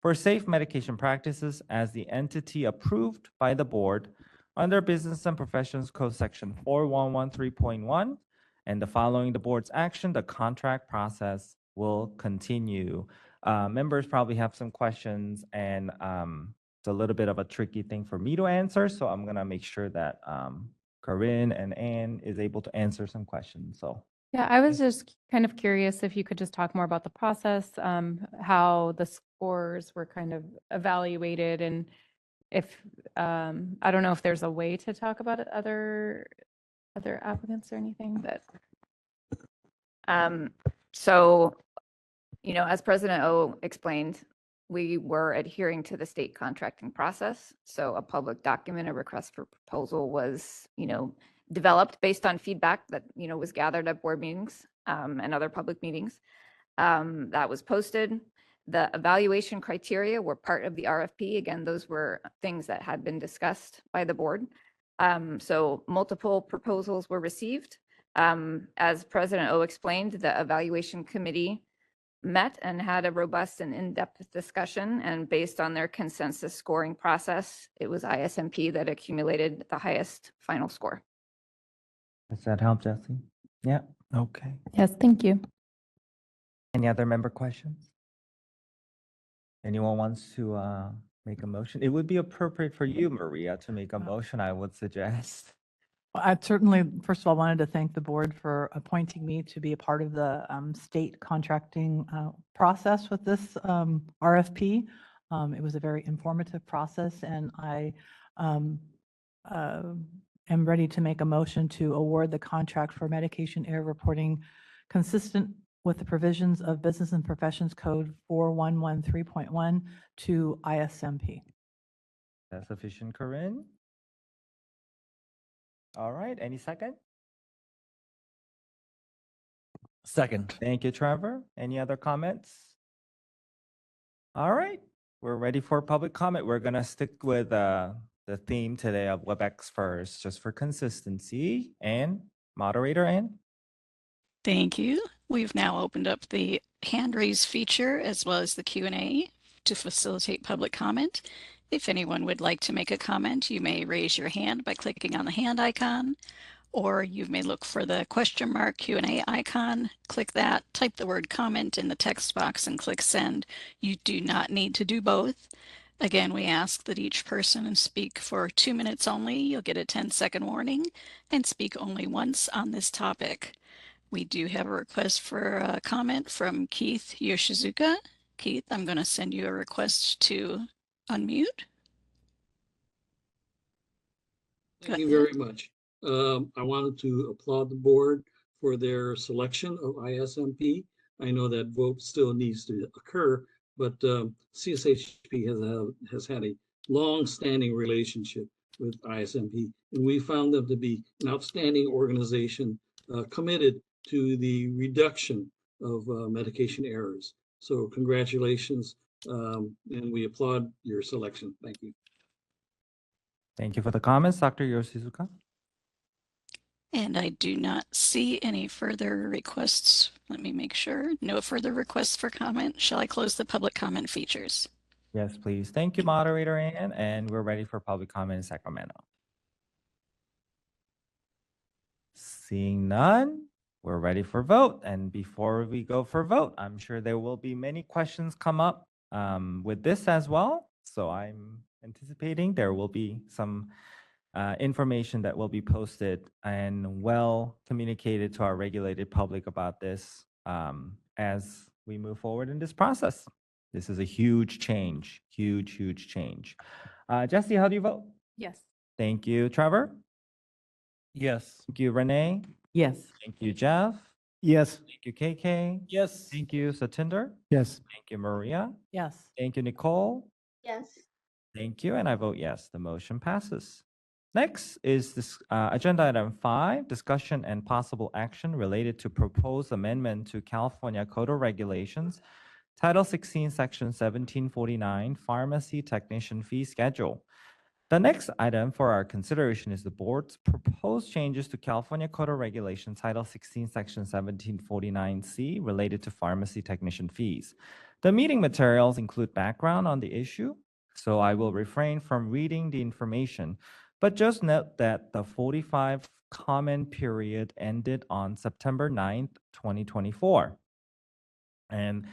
for Safe Medication Practices as the entity approved by the board under Business and Professions Code Section 4113.1. And the following the board's action, the contract process will continue. Members probably have some questions, and it's a little bit of a tricky thing for me to answer, so I'm gonna make sure that Corinne and Anne is able to answer some questions, so. Yeah, I was just kind of curious if you could just talk more about the process, how the scores were kind of evaluated, and if, I don't know if there's a way to talk about other applicants or anything, but. So, you know, as President O explained, we were adhering to the state contracting process. So a public document, a request for proposal was, you know, developed based on feedback that, you know, was gathered at board meetings and other public meetings. That was posted. The evaluation criteria were part of the RFP. Again, those were things that had been discussed by the board. So multiple proposals were received. As President O explained, the evaluation committee met and had a robust and in-depth discussion, and based on their consensus scoring process, it was ISMP that accumulated the highest final score. Does that help, Jesse? Yeah, okay. Yes, thank you. Any other member questions? Anyone wants to make a motion? It would be appropriate for you, Maria, to make a motion, I would suggest. I certainly, first of all, wanted to thank the board for appointing me to be a part of the state contracting process with this RFP. It was a very informative process, and I am ready to make a motion to award the contract for medication error reporting consistent with the provisions of Business and Professions Code 4113.1 to ISMP. That's sufficient, Corinne? All right, any second? Second. Thank you, Trevor. Any other comments? All right, we're ready for public comment. We're gonna stick with the theme today of WebEx first, just for consistency. And moderator Ann? Thank you. We've now opened up the hand raise feature as well as the Q&A to facilitate public comment. If anyone would like to make a comment, you may raise your hand by clicking on the hand icon, or you may look for the question mark Q&A icon, click that, type the word comment in the text box and click send. You do not need to do both. Again, we ask that each person speak for 2 minutes only. You'll get a 10-second warning and speak only once on this topic. We do have a request for a comment from Keith Yoshizuka. Keith, I'm going to send you a request to unmute. Thank you very much. I wanted to applaud the board for their selection of ISMP. I know that vote still needs to occur, but CSHP has had a long-standing relationship with ISMP, and we found them to be an outstanding organization committed to the reduction of medication errors. So congratulations, and we applaud your selection. Thank you. Thank you for the comments, Dr. Yoshizuka. And I do not see any further requests. Let me make sure. No further requests for comment. Shall I close the public comment features? Yes, please. Thank you, moderator Ann, and we're ready for public comment in Sacramento. Seeing none, we're ready for vote. And before we go for vote, I'm sure there will be many questions come up with this as well. So I'm anticipating there will be some information that will be posted and well communicated to our regulated public about this as we move forward in this process. This is a huge change, huge change. Jesse, how do you vote? Yes. Thank you, Trevor. Yes. Thank you, Renee. Yes. Thank you, Jeff. Yes. Thank you, KK. Yes. Thank you, Satinder. Yes. Thank you, Maria. Yes. Thank you, Nicole. Yes. Thank you, and I vote yes. The motion passes. Next is this agenda item 5, discussion and possible action related to proposed amendment to California Code of Regulations, Title 16, Section 1749, Pharmacy Technician Fee Schedule. The next item for our consideration is the board's proposed changes to California Code of Regulations, Title 16, Section 1749C, related to pharmacy technician fees. The meeting materials include background on the issue, so I will refrain from reading the information, but just note that the 45 comment period ended on September 9th, 2024. And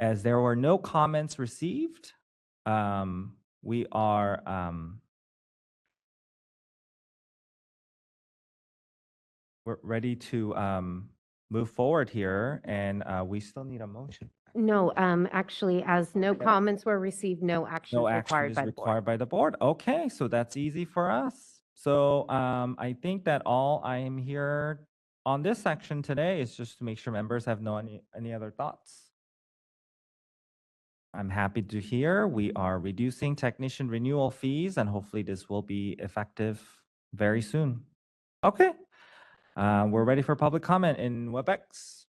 as there were no comments received, we are we're ready to move forward here, and we still need a motion. No, actually, as no comments were received, no action No is action required is by the board. required by the board. Okay, so that's easy for us. So I think that all I am here on this section today is just to make sure members have any other thoughts. I'm happy to hear we are reducing technician renewal fees, and hopefully this will be effective very soon. Okay, we're ready for public comment in WebEx.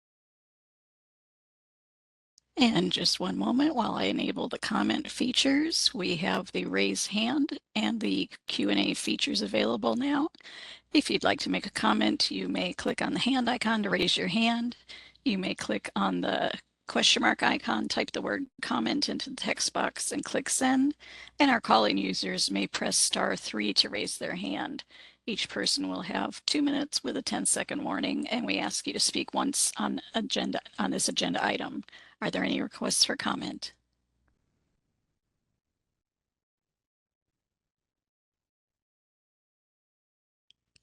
And just one moment while I enable the comment features. We have the raise hand and the Q&A features available now. If you'd like to make a comment, you may click on the hand icon to raise your hand. You may click on the question mark icon, type the word comment into the text box and click send. And our calling users may press *3 to raise their hand. Each person will have 2 minutes with a 10-second warning, and we ask you to speak once on this agenda item. Are there any requests for comment?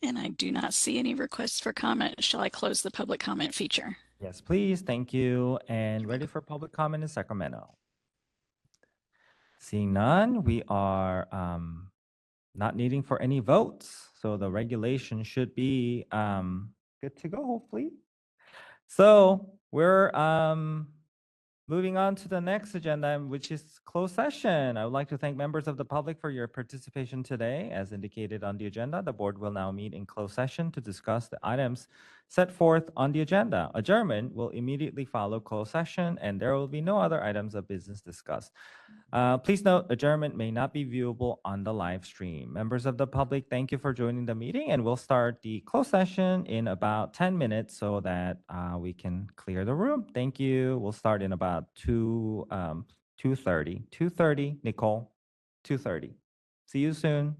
And I do not see any requests for comment. Shall I close the public comment feature? Yes, please. Thank you. And ready for public comment in Sacramento. Seeing none, we are not needing for any votes. So the regulation should be good to go, hopefully. So we're moving on to the next agenda, which is closed session. I would like to thank members of the public for your participation today. As indicated on the agenda, the board will now meet in closed session to discuss the items set forth on the agenda. Adjournment will immediately follow closed session, and there will be no other items of business discussed. Please note, adjournment may not be viewable on the live stream. Members of the public, thank you for joining the meeting, and we'll start the closed session in about 10 minutes so that we can clear the room. Thank you. We'll start in about 2:30. 2:30, Nicole. 2:30. See you soon.